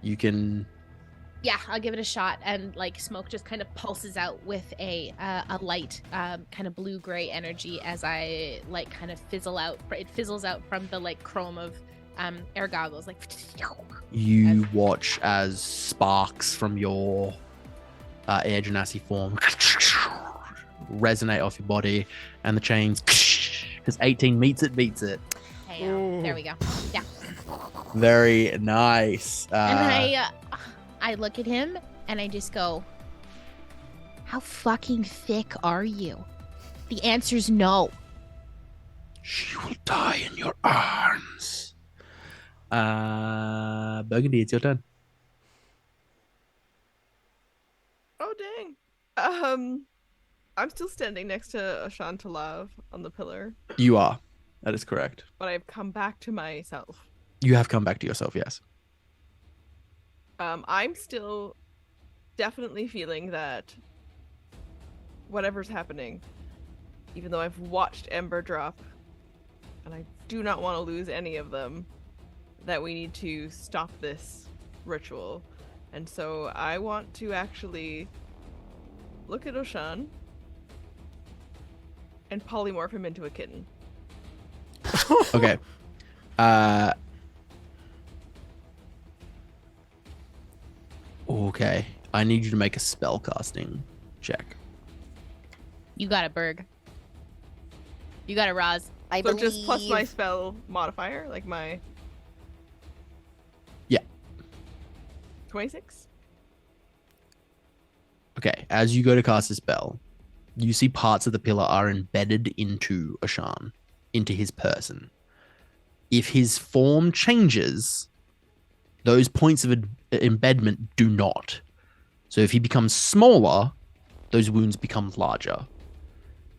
you can... Yeah, I'll give it a shot, and like smoke just kind of pulses out with a light, kind of blue-gray energy as I like kind of fizzle out. It fizzles out from the like chrome of air goggles, like. You watch as sparks from your air genasi form resonate off your body, and the chains, because 18 meets it, beats it. Hey, there we go. Yeah. Very nice. And I look at him and I just go, how fucking thick are you? The answer's no. She will die in your arms. Burgundy, it's your turn. Oh, dang. I'm still standing next to Ashantalav on the pillar. You are. That is correct. But I've come back to myself. You have come back to yourself, yes. I'm still definitely feeling that whatever's happening, even though I've watched Ember drop, and I do not want to lose any of them, that we need to stop this ritual. And so I want to actually look at Oshan and polymorph him into a kitten. Okay. Okay. I need you to make a spell casting check. You got it, Berg. You got it, Roz. I So believe... just plus my spell modifier, like my... Yeah. 26? Okay. As you go to cast a spell, you see parts of the pillar are embedded into Oshan, into his person. If his form changes, those points of embedment do not. So if he becomes smaller, those wounds become larger.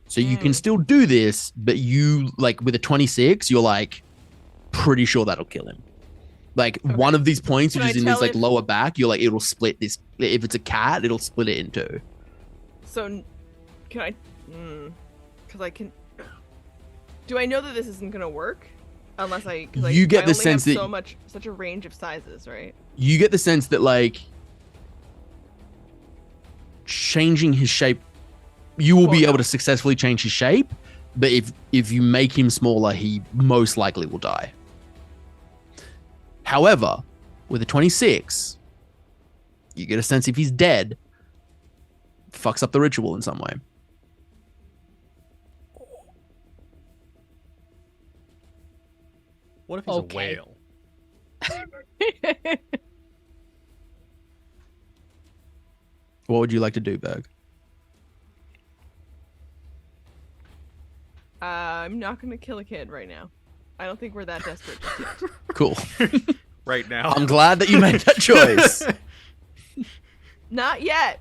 So you can still do this, but you, like, with a 26, you're, like, pretty sure that'll kill him. Like, one of these points, which is in his, like, lower back, you're, like, it'll split this. If it's a cat, it'll split it in two. So, can I... Because I can... Do I know that this isn't going to work? Unless I... You get the sense that... such a range of sizes, right? You get the sense that, like, changing his shape, you will be able to successfully change his shape, but if you make him smaller, he most likely will die. However, with a 26, you get a sense if he's dead, fucks up the ritual in some way. What if he's a whale? What would you like to do, Berg? I'm not gonna kill a kid right now. I don't think we're that desperate just yet. Cool. Right now. I'm glad that you made that choice. Not yet.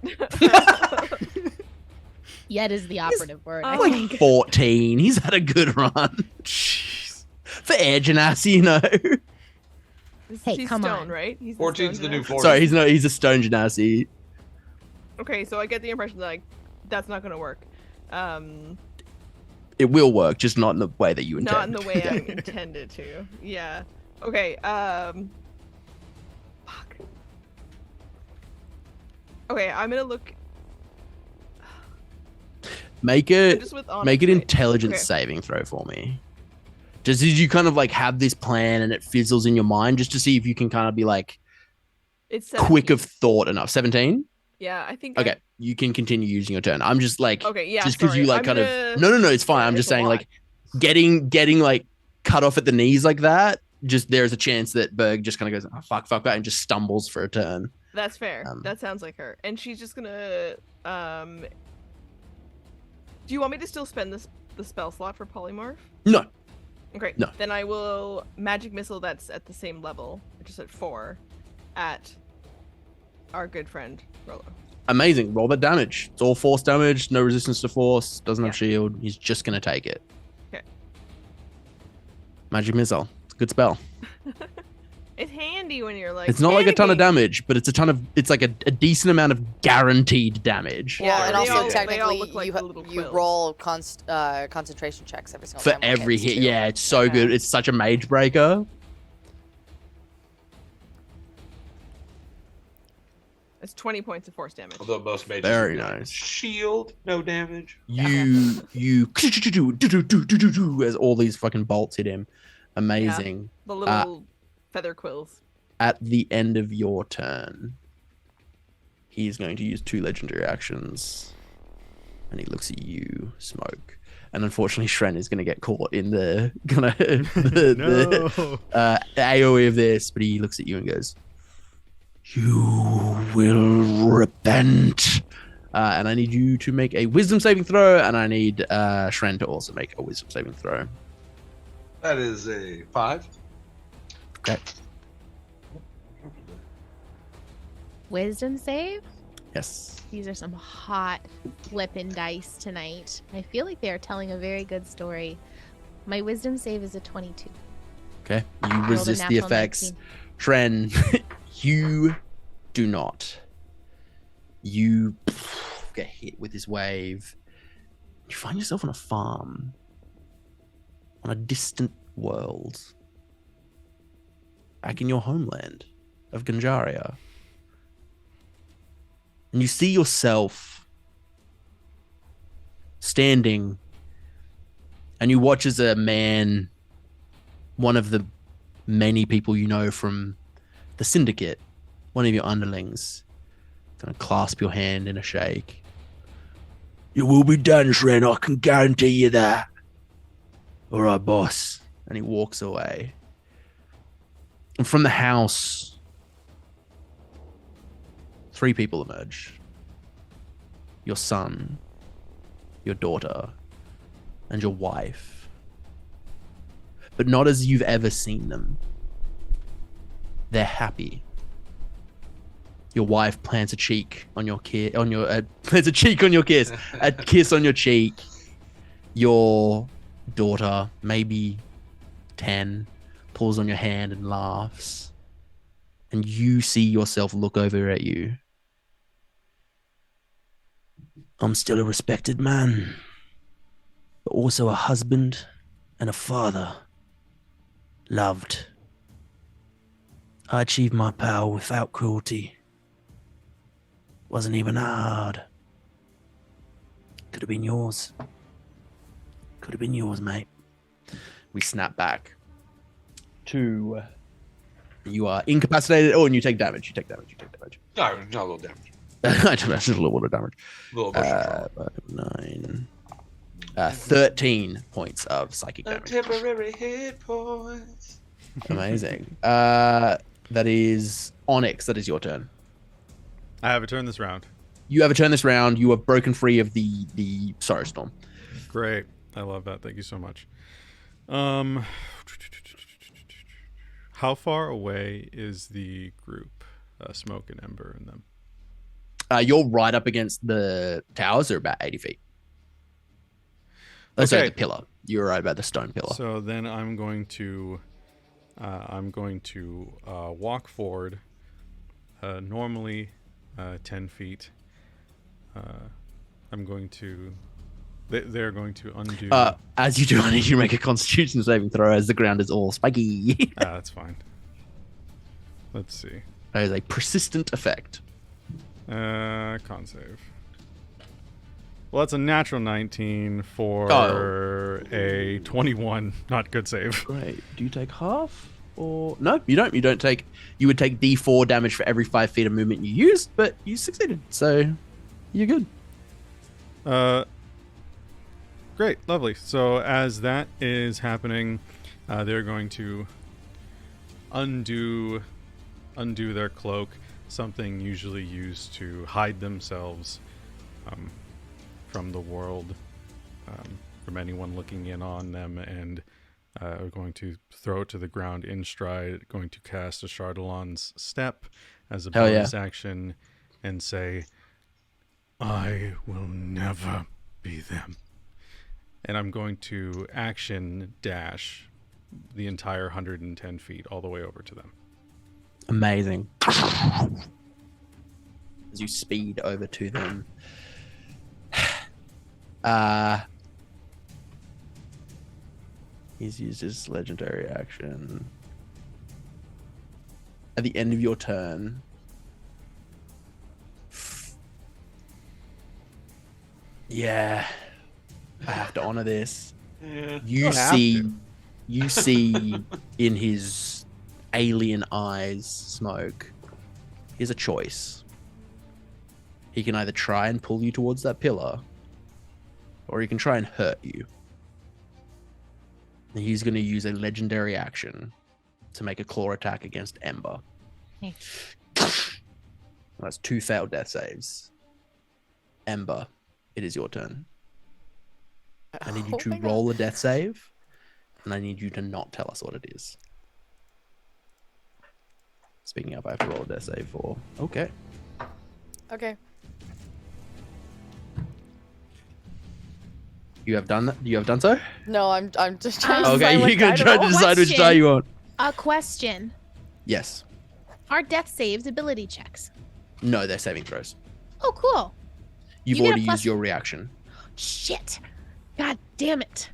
Yet is the operative word. I Like think. 14. He's had a good run. Jeez. For Air Genasi, you know. Hey, He's come stone, on. right? He's 14's the new 40. Sorry, he's a stone Genasi. Okay, so I get the impression that that's not gonna work. It will work, just not in the way that you intend. Not in the way I intended to. Yeah. Okay. Fuck. Okay, I'm gonna look. Make it Just with Onyx, make it right? intelligence Okay. saving throw for me. Just as you kind of like have this plan and it fizzles in your mind, just to see if you can kind of be like It's quick 17. of thought enough. 17? Yeah, I think. Okay, you can continue using your turn. I'm just like, Okay. Yeah. just because sorry. you like I'm kind gonna... of no, it's fine. Yeah, I'm just it's a saying lot. like getting like cut off at the knees like that. Just there's a chance that Berg just kind of goes oh, fuck that and just stumbles for a turn. That's fair. Um, That sounds like her. And she's just gonna. Do you want me to still spend the spell slot for polymorph? No, Okay. No. Then I will magic missile. That's at the same level, just at 4, at our good friend Rolo. amazing. Roll that damage. It's all force damage. No resistance to force. Doesn't have Yeah. shield. He's just gonna take it. Okay. Magic missile. It's a good spell. It's handy when you're like. It's not like a ton of panicking. damage, but it's like a decent amount of guaranteed damage. Yeah, and they also all- they all technically look like you, the little you quills. roll concentration checks every single For time. with every hits, hit. too. Yeah, it's so Yeah. good. It's such a mage breaker. It's 20 points of force damage. Although most mages Very would be like, nice. shield, no damage. You as all these fucking bolts hit him. Amazing. The little feather quills. At the end of your turn, he's going to use 2 legendary actions. And he looks at you, Smoke. And unfortunately, Shren is going to get caught in the kind of the AoE of this, but he looks at you and goes, "You will repent." And I need you to make a wisdom saving throw, and I need Shren to also make a wisdom saving throw. That is a 5. Okay. Wisdom save? Yes. These are some hot flippin' dice tonight. I feel like they are telling a very good story. My wisdom save is a 22. Okay. You Rolled a resist the natural effects. 19. Shren, you do not. You get hit with this wave. You find yourself on a farm. On a distant world. Back in your homeland of Ganjaria. And you see yourself standing, and you watch as a man, one of the many people you know from the syndicate, one of your underlings, kind of clasp your hand in a shake. "You will be done, Shren, I can guarantee you that." "All right, boss." And he walks away. And from the house, 3 people emerge. Your son, your daughter, and your wife. But not as you've ever seen them. They're happy. Your wife plants a cheek on your kiss, plants a cheek on your kiss, a kiss on your cheek. Your daughter, maybe 10, pulls on your hand and laughs. And you see yourself look over at you. "I'm still a respected man, but also a husband and a father. Loved. I achieved my power without cruelty. Wasn't even hard. Could have been yours. Could have been yours, mate." We snap back to you are incapacitated. Oh, and you take damage. You take damage. No, not a little damage. I just a little bit of damage. A little bit. 9, 13 points of psychic damage. Temporary hit points. Amazing. That is Onyx. That is your turn. I have a turn this round. You have a turn this round. You have broken free of the Sorrow Storm. Great. I love that. Thank you so much. How far away is the group? Smoke and Ember and them. You're right up against the towers. They're about 80 feet. Oh, sorry, Okay. the pillar. You're right about the stone pillar. So then I'm going to walk forward. Normally, 10 feet. I'm going to. They're going to undo. As you do, I need you to make a Constitution saving throw as the ground is all spiky. That's fine. Let's see. That is a persistent effect. Con save. Well, that's a natural 19 for a 21. Not good save. Great. Do you take half? Or no, you don't. You don't take. You would take D4 damage for every 5 feet of movement you used, but you succeeded, so you're good. Great, lovely. So as that is happening, they're going to undo their cloak, something usually used to hide themselves from the world, from anyone looking in on them, and are going to throw it to the ground in stride, going to cast a Chardalon's Step as a bonus action, and say, I will never be them. And I'm going to action dash the entire 110 feet all the way over to them. Amazing. As you speed over to them. He's used his legendary action. At the end of your turn, yeah, I have to honor this. Yeah. You see in his alien eyes, Smoke, here's a choice. He can either try and pull you towards that pillar, or he can try and hurt you. And he's going to use a legendary action to make a claw attack against Ember. Okay. That's 2 failed death saves. Ember, it is your turn. I need you to roll a death save, and I need you to not tell us what it is. Speaking of, I have to roll a death save for. Okay. Okay. You have done that? You have done so? No, I'm just trying to Okay, decide you what can die to try to roll. decide which die you want. A question. Yes. Are death saves ability checks? No, they're saving throws. Oh, cool. You've You get a already plus- used your reaction. Shit. God damn it.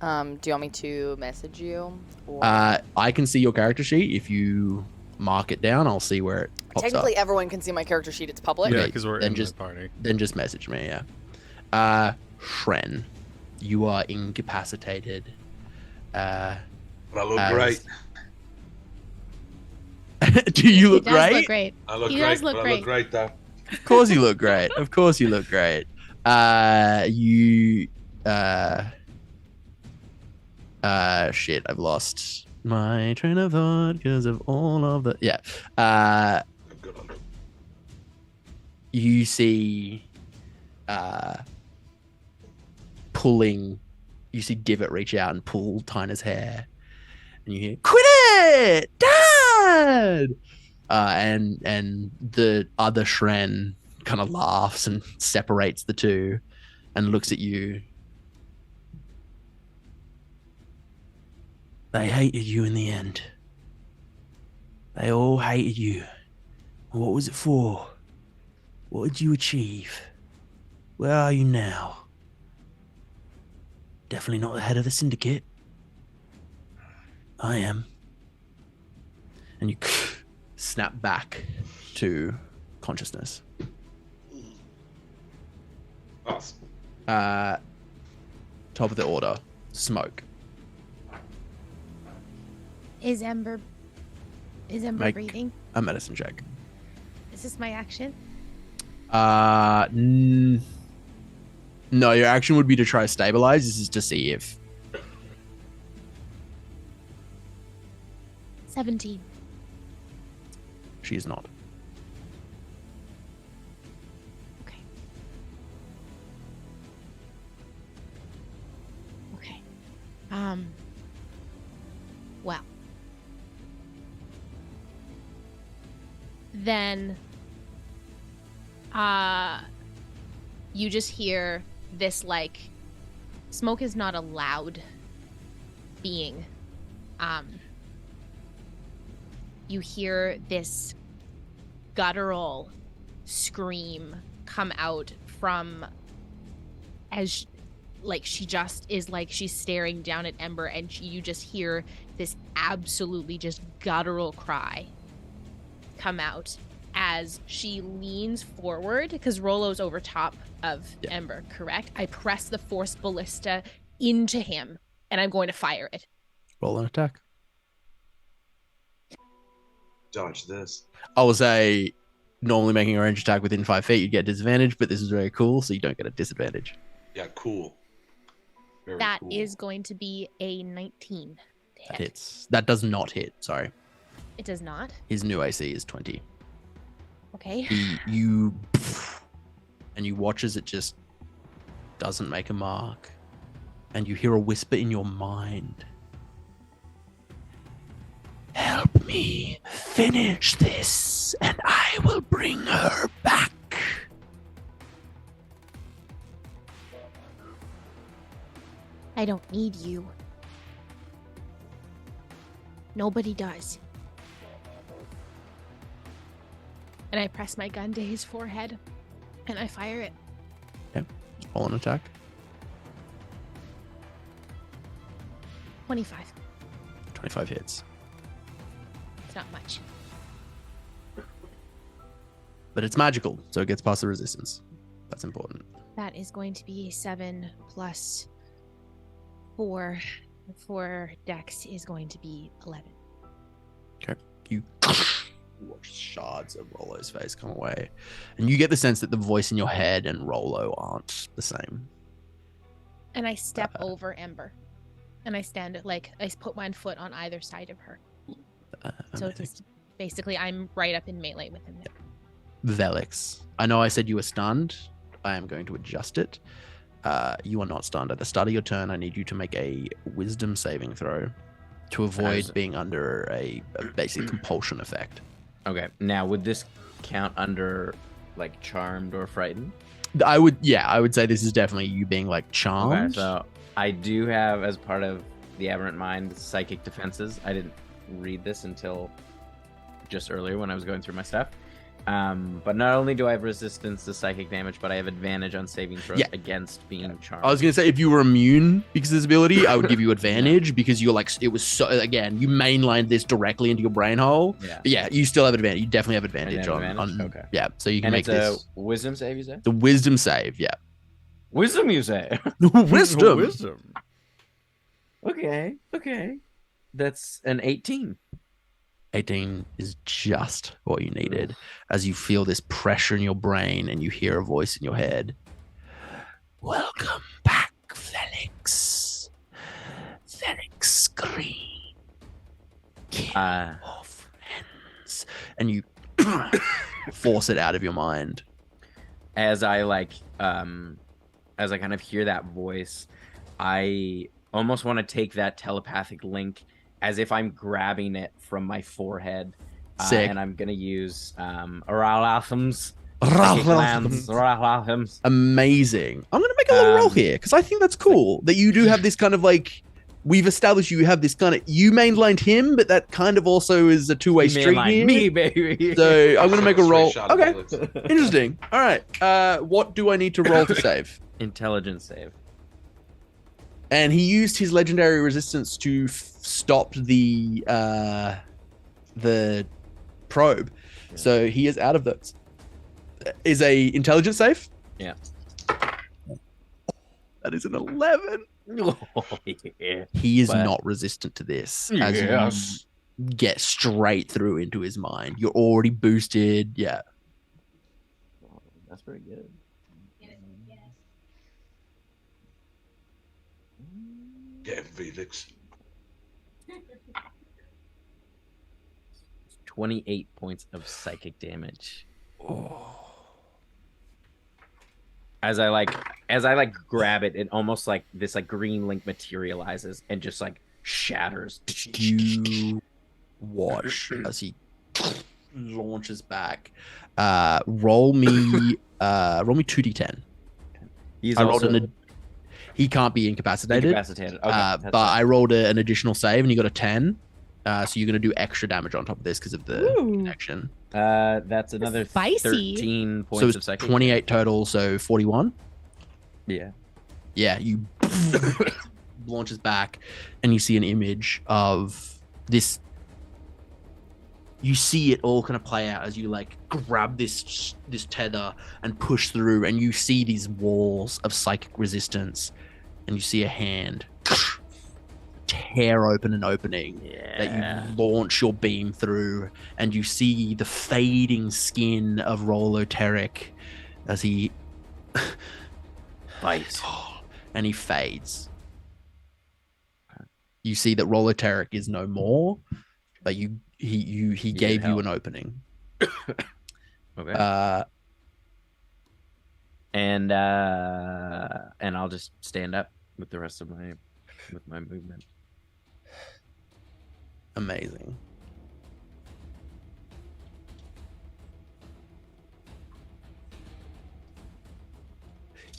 Do you want me to message you? Or... I can see your character sheet. If you mark it down, I'll see where it pops Technically, up. everyone can see my character sheet. It's public. Yeah, Okay, because we're then in just- the party. Then just message me, yeah. Shren, you are incapacitated. But I look As- great. Do you look He does great? look great. I look He great. does look but I great. look great though. Of course you look great. Of course you look great. Shit, I've lost my train of thought because of all of the Good on them. you see pulling, you see Divot reach out and pull Tyna's hair, and you hear, "Quit it, Dad!" And the other Shren kind of laughs and separates the two and looks at you. They hated you in the end. They all hated you. What was it for? What did you achieve? Where are you now? Definitely not the head of the syndicate. I am. And you snap back to consciousness. Awesome. Top of the order, Smoke. Is Ember Make- breathing? A medicine check. Is this my action? No, your action would be to try to stabilize. This is to see if 17. She is not. Okay. Okay. Well. Then you just hear this, like, smoke is not a loud being. You hear this guttural scream come out from, as like she just is like she's staring down at Ember, and you just hear this absolutely just guttural cry come out as she leans forward, because Rollo's over top of Ember, correct? I press the Force Ballista into him, and I'm going to fire it. Roll an attack. Dodge this. I will say, normally making a range attack within 5 feet, you get disadvantage, but this is very cool, so you don't get a disadvantage. Yeah, cool. Very That cool. is going to be a 19 to hit. That hits. That does not hit. Sorry. It does not. His new AC is 20. Okay. You watch as it just doesn't make a mark, and you hear a whisper in your mind. Help me finish this, and I will bring her back. I don't need you. Nobody does. And I press my gun to his forehead, and I fire it. Okay. Roll an attack. 25. 25 hits. It's not much. But it's magical, so it gets past the resistance. That's important. That is going to be 7 plus 4. 4 dex is going to be 11. Okay. You watch shards of Rollo's face come away, and you get the sense that the voice in your head and Rollo aren't the same. And I step over Ember. And I stand, like, I put one foot on either side of her. So it's just, basically, I'm right up in melee with him. Vellix, I know I said you were stunned. I am going to adjust it. You are not stunned. At the start of your turn, I need you to make a wisdom saving throw to avoid being under a basic compulsion effect. Okay. Now, would this count under, like, charmed or frightened? I would say this is definitely you being, like, charmed. Okay, so I do have, as part of the Aberrant Mind, psychic defenses. I didn't read this until just earlier when I was going through my stuff. But not only do I have resistance to psychic damage, but I have advantage on saving throws against being charmed. I was going to say, if you were immune because of this ability, I would give you advantage because you're like, it was so, again, you mainlined this directly into your brain hole. Yeah. But yeah, you still have advantage. You definitely have advantage on okay. Yeah, so you can and make it's this. a wisdom save, you say? The wisdom save, yeah. Wisdom, you say? Wisdom. Wisdom. Okay. That's an 18. 18 is just what you needed as you feel this pressure in your brain and you hear a voice in your head. Welcome back, Vellix. Vellix Green. Kill your friends. And you force it out of your mind. As I kind of hear that voice, I almost want to take that telepathic link as if I'm grabbing it from my forehead. Sick. And I'm going to use Aralathams. Amazing. I'm going to make a little roll here because I think that's cool that you do have this kind of like, we've established you have this kind of, you mainlined him, but that kind of also is a two-way street here. Me, baby. So I'm going to make a roll. Okay. Okay. Interesting. All right. What do I need to roll to save? Intelligence save. And he used his legendary resistance to stop the probe. Yeah. So he is out of those. Is a intelligence save? Yeah. That is an 11. Oh, yeah. He is But- not resistant to this. Yes. As you get straight through into his mind. You're already boosted. Yeah. That's pretty good. Yeah, Vellix. 28 points of psychic damage. As I grab it, it almost like this like green link materializes and just like shatters. You watch as he launches back. Roll me 2d10. He's I rolled also he can't be incapacitated. incapacitated. Okay, that's but fine. I rolled an additional save and you got a 10. So you're going to do extra damage on top of this because of the connection. That's another Spicy. 13 So points it's of psychic 28 total, so 41. damage. Yeah, you launches back and you see an image of this. You see it all kind of play out as you like grab this tether and push through, and you see these walls of psychic resistance, and you see a hand tear open an opening that you launch your beam through, and you see the fading skin of Roloteric as he Fight. and he fades. You see that Roloteric is no more, but he gave you an opening. Okay. And I'll just stand up with the rest of my movement. Amazing.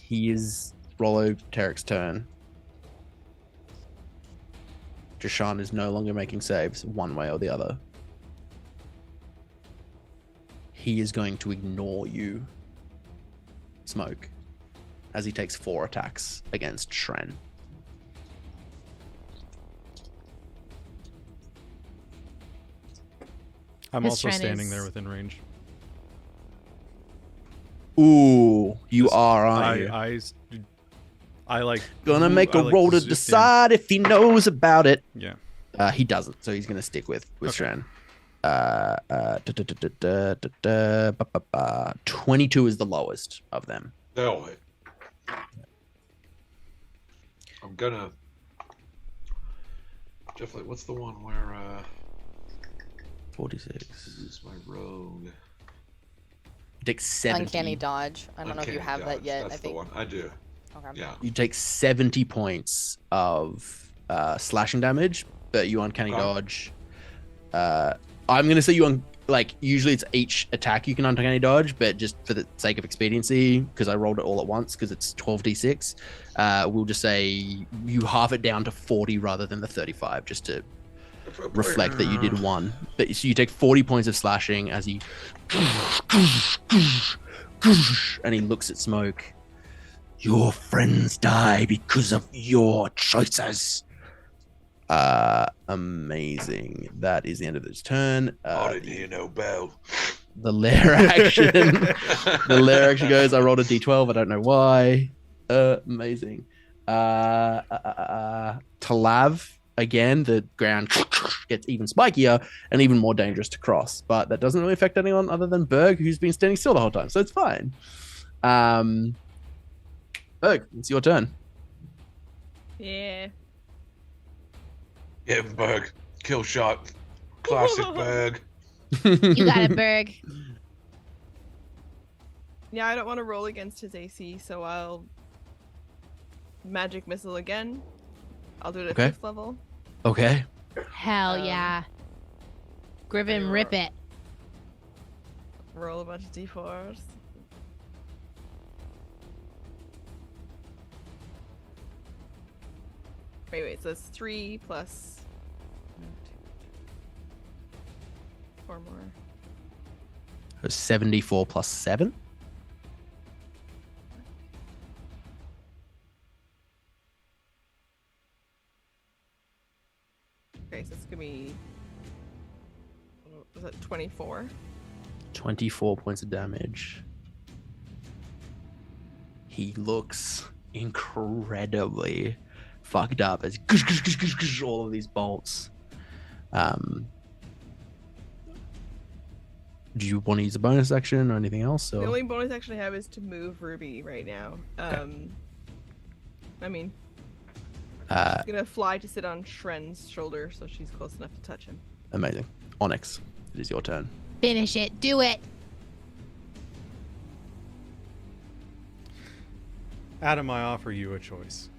He is Roloteric's turn. Jashan is no longer making saves one way or the other. He is going to ignore you, Smoke, as he takes 4 attacks against Shren. I'm His also Shren standing is- there within range. Ooh, you are, aren't you? I like Gonna ooh, make a I like roll to zoom in. decide if he knows about it. Yeah. He doesn't, so he's gonna stick with Okay. Shren. 22 is the lowest of them. No. I'm gonna definitely. What's the one where 46. use my rogue? Take 70. Uncanny dodge. I don't know if you Uncanny have that dodge, yet. That's I think. the one. I do. Okay. Yeah. You take 70 points of slashing damage, but you uncanny Okay. dodge. I'm gonna say you usually it's each attack you can uncanny dodge, but just for the sake of expediency, because I rolled it all at once because it's 12d6, we'll just say you halve it down to 40 rather than the 35, just to reflect that you did one. But so you take 40 points of slashing as he and he looks at Smoke. Your friends die because of your choices. Amazing. That is the end of his turn. I didn't hear no bell. The lair action. The lair action goes. I rolled a d12. I don't know why. Amazing. Talav again. The ground gets even spikier and even more dangerous to cross, but that doesn't really affect anyone other than Berg, who's been standing still the whole time, so it's fine. Berg, it's your turn. Yeah. Yeah, Berg. Kill shot. Classic Berg. You got it, Berg. Yeah, I don't want to roll against his AC, so I'll magic missile again. I'll do it at Okay. 5th level. Okay. Hell yeah. Griffin, rip it. Roll a bunch of d4s. Wait, so it's 3 plus 4 more. 74 plus 7. Okay, so it's gonna be, was that 24? 24 points of damage. He looks incredibly fucked up as all of these bolts. Do you want to use a bonus action or anything else? The Or? only bonus action I have is to move Ruby right now. I mean, she's gonna fly to sit on Shren's shoulder, so she's close enough to touch him. Amazing. Onyx. It is your turn. Finish it. Do it. Adam, I offer you a choice.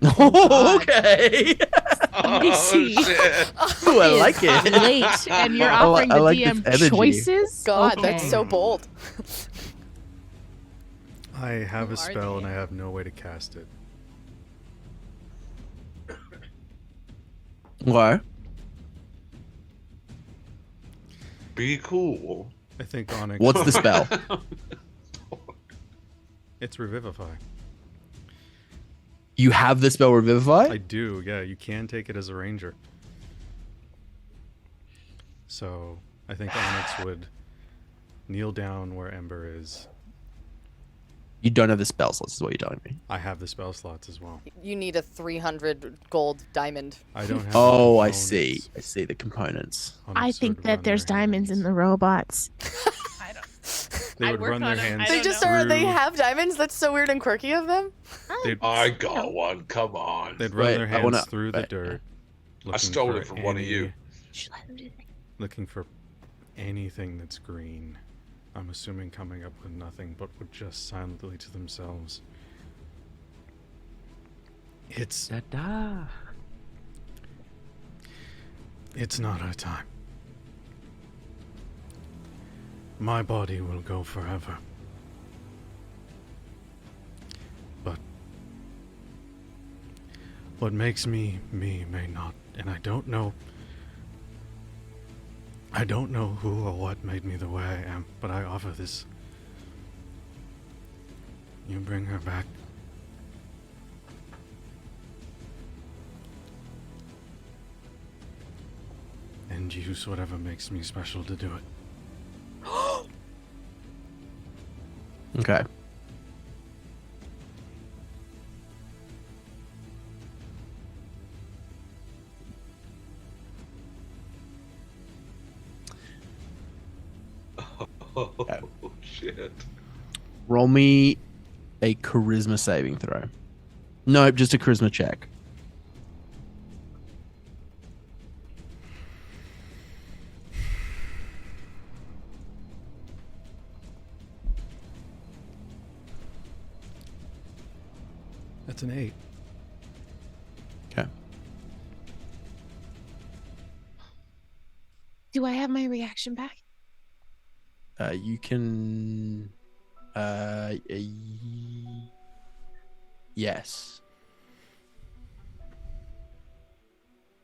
Okay. Spicy. shit. Ooh, I like it. Late, and you're I li- offering I the like DM this energy. choices. God, Okay. that's so bold. I have Who a are spell and they? I have no way to cast it. Why? Be cool. I think Onyx. What's the spell? It's Revivify. You have the spell Revivify? I do, yeah. You can take it as a ranger. So I think Onyx would kneel down where Ember is. You don't have the spell slots, is what you're telling me. I have the spell slots as well. You need a 300 gold diamond. I don't have. Oh, the I see. components. I see the components. I Onyx think would that run there's their diamonds in hands. the robots. I don't. They I'd would work run their on 'em. hands. I They don't just know. are. They through- have diamonds. That's so weird and quirky of them. They'd, I got one. Come on. they'd run Wait, their I hands wanna- through the wait. dirt. I stole looking it for from one of you. Should let them do that. Looking for anything that's green. I'm assuming coming up with nothing, but would just silently to themselves. It's Da-da. It's not our time. My body will go forever. But what makes me me may not, and I don't know who or what made me the way I am, but I offer this. You bring her back. And use whatever makes me special to do it. Okay. Oh, shit. Roll me a charisma saving throw. Nope, just a charisma check. That's an 8. Okay. Do I have my reaction back? You can. Yes.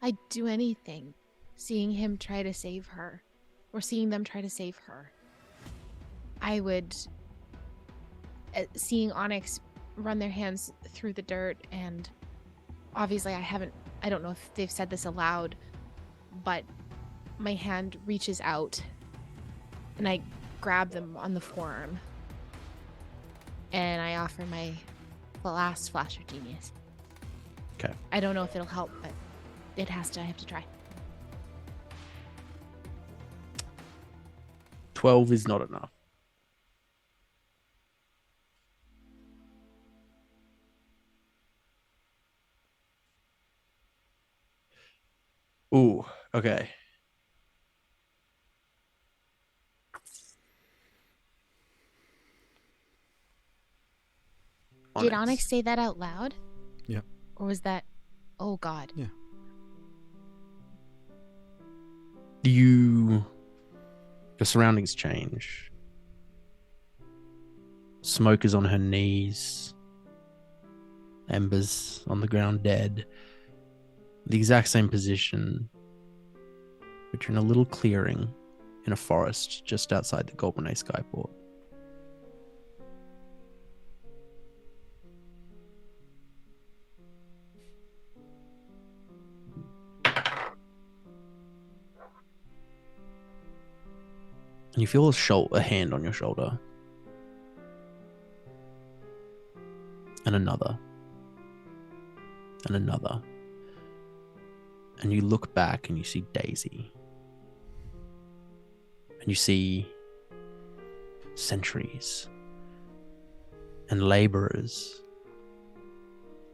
I'd do anything. Seeing him try to save her, or seeing them try to save her. I would. Seeing Onyx run their hands through the dirt, and obviously I don't know if they've said this aloud, but my hand reaches out and I grab them on the forearm and I offer my last flash of genius. Okay. I don't know if it'll help, but I have to try. 12 is not enough. Ooh, okay. Did Onyx say that out loud? Yep. Or was that, oh God. Yeah. Your surroundings change. Smoke is on her knees. Ember's on the ground dead. The exact same position, but you're in a little clearing in a forest just outside the Golden Age Skyport. And you feel a hand on your shoulder. And another. And another. And you look back and you see Daisy. And you see sentries and laborers.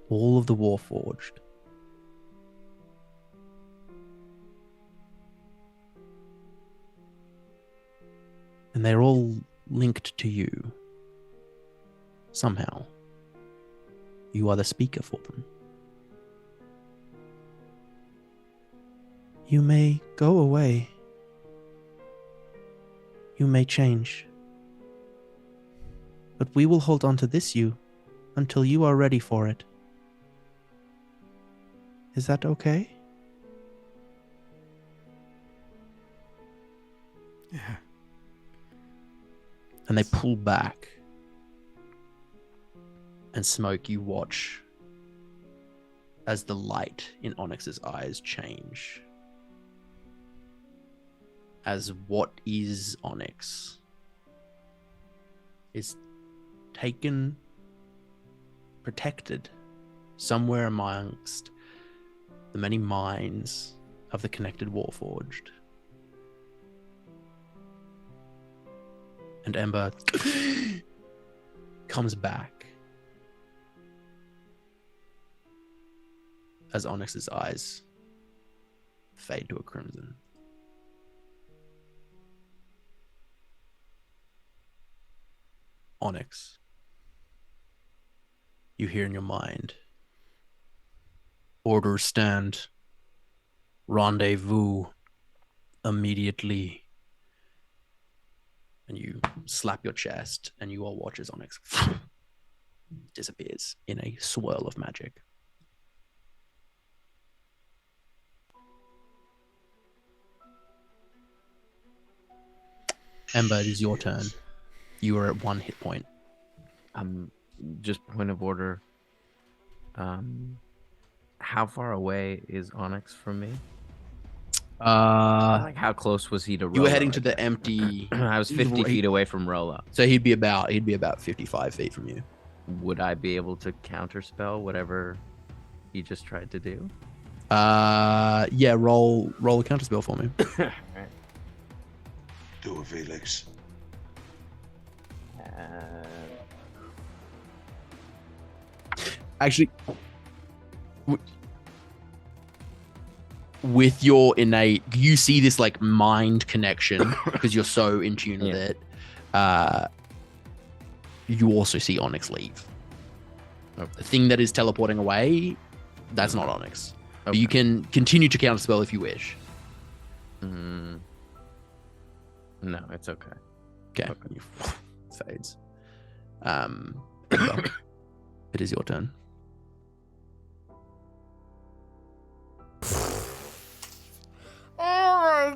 All of the Warforged. And they're all linked to you. Somehow. You are the speaker for them. You may go away. You may change. But we will hold on to this you until you are ready for it. Is that okay? Yeah. And they pull back. And Smoke, you watch as the light in Onyx's eyes change. As what is Onyx is taken, protected, somewhere amongst the many minds of the connected Warforged. And Ember comes back as Onyx's eyes fade to a crimson. Onyx, you hear in your mind, orders stand, rendezvous immediately. And you slap your chest and you all watch as Onyx disappears in a swirl of magic. Ember, it is your turn. You are at 1 hit point. Just point of order. How far away is Onyx from me? Like how close was he to Rolo? You were heading to the empty. I was 50 feet away from Rolo. So he'd be about 55 feet from you. Would I be able to counterspell whatever he just tried to do? Yeah, roll a counterspell for me. Right. Do it, Vellix. Actually, with your innate, you see this like mind connection because you're so in tune with it. You also see Onyx leave. Okay. The thing that is teleporting away, that's not Onyx. Okay. But you can continue to counterspell if you wish. No, it's okay. Okay. Fades. It is your turn. Oh my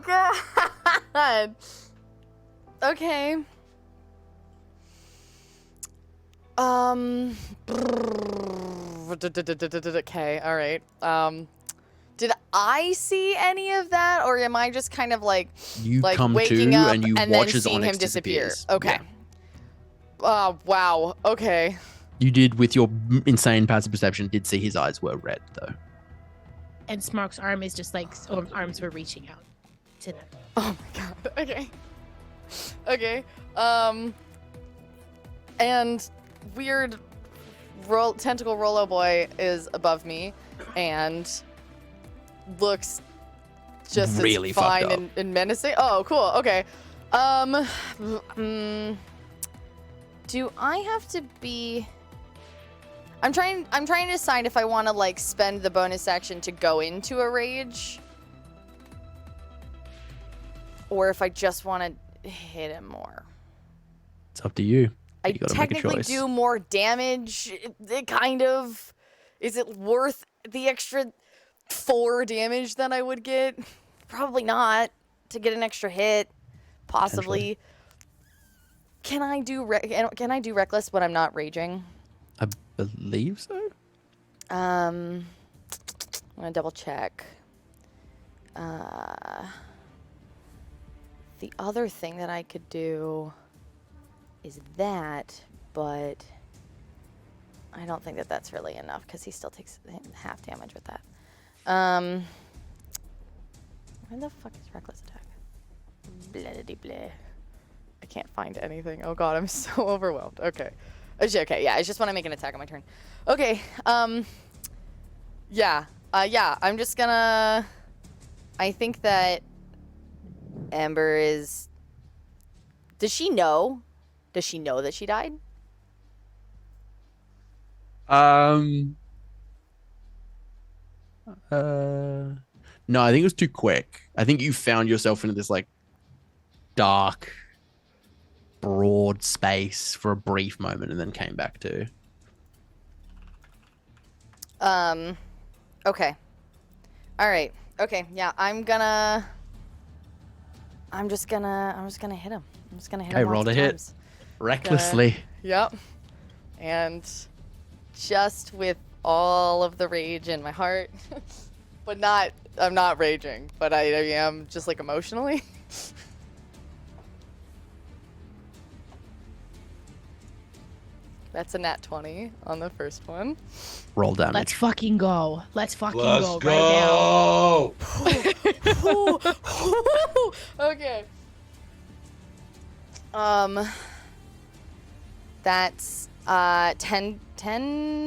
god. Okay. Okay, all right. Did I see any of that, or am I just kind of like You like come waking to up and you and watch then as seeing Onyx him disappear? disappears. Okay. Yeah. Wow. Okay. You did, with your insane passive perception, did see his eyes were red though. And Smark's arm is just like arms were reaching out to them. Oh my god. Okay. Okay. And weird tentacle Rolo boy is above me and looks just Really as fucked fine up. and menacing. Oh, cool. Okay. Do I have to be? I'm trying to decide if I want to like spend the bonus action to go into a rage, or if I just want to hit him more. It's up to you. I You gotta make a technically choice. do more damage. It kind of. Is it worth the extra 4 damage that I would get? Probably not. To get an extra hit, possibly. Can I do reckless when I'm not raging? I believe so. I'm gonna double check. The other thing that I could do is that, but I don't think that that's really enough because he still takes half damage with that. Where the fuck is reckless attack? Blah-de-de-blah. I can't find anything. Oh god, I'm so overwhelmed. Okay. Okay, yeah, I just want to make an attack on my turn. Okay, yeah, I'm just gonna... I think that Ember is Does she know? Does she know that she died? No, I think it was too quick. I think you found yourself into this like dark, broad space for a brief moment and then came back to. Okay. All right. Okay. Yeah, I'm just gonna hit him. I'm just gonna hit him. Okay, roll to hit. Times. Recklessly. Yep. And just with all of the rage in my heart, but I'm not raging, but I am just like emotionally. That's a nat 20 on the first one. Roll damage. Let's fucking go. Let's fucking Let's go go. right now. Okay. That's 10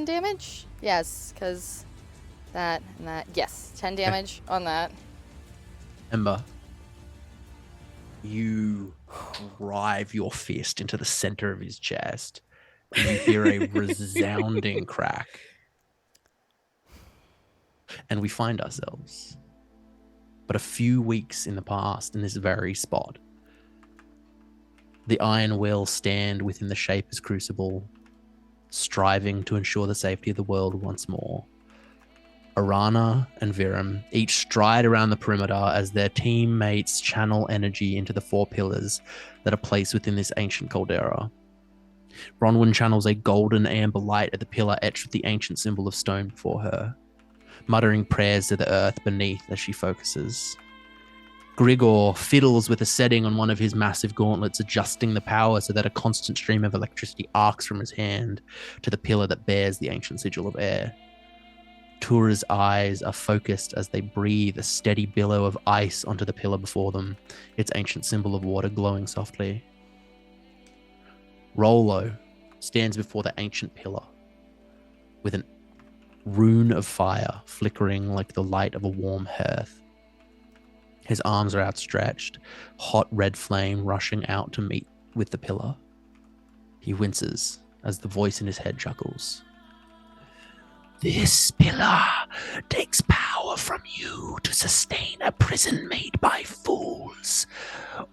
damage? Yes, because that and that. Yes, 10 damage on that. Ember, you drive your fist into the center of his chest and you hear a resounding crack. And we find ourselves but a few weeks in the past in this very spot. The iron will stand within the Shaper's crucible, striving to ensure the safety of the world once more. Arana and Virum each stride around the perimeter as their teammates channel energy into the 4 pillars that are placed within this ancient caldera. Bronwyn channels a golden amber light at the pillar etched with the ancient symbol of stone before her, muttering prayers to the earth beneath as she focuses. Grigor fiddles with a setting on one of his massive gauntlets, adjusting the power so that a constant stream of electricity arcs from his hand to the pillar that bears the ancient sigil of air. Tura's eyes are focused as they breathe a steady billow of ice onto the pillar before them, its ancient symbol of water glowing softly. Rollo stands before the ancient pillar with a rune of fire flickering like the light of a warm hearth. His arms are outstretched, hot red flame rushing out to meet with the pillar. He winces as the voice in his head chuckles. This pillar takes power from you to sustain a prison made by fools.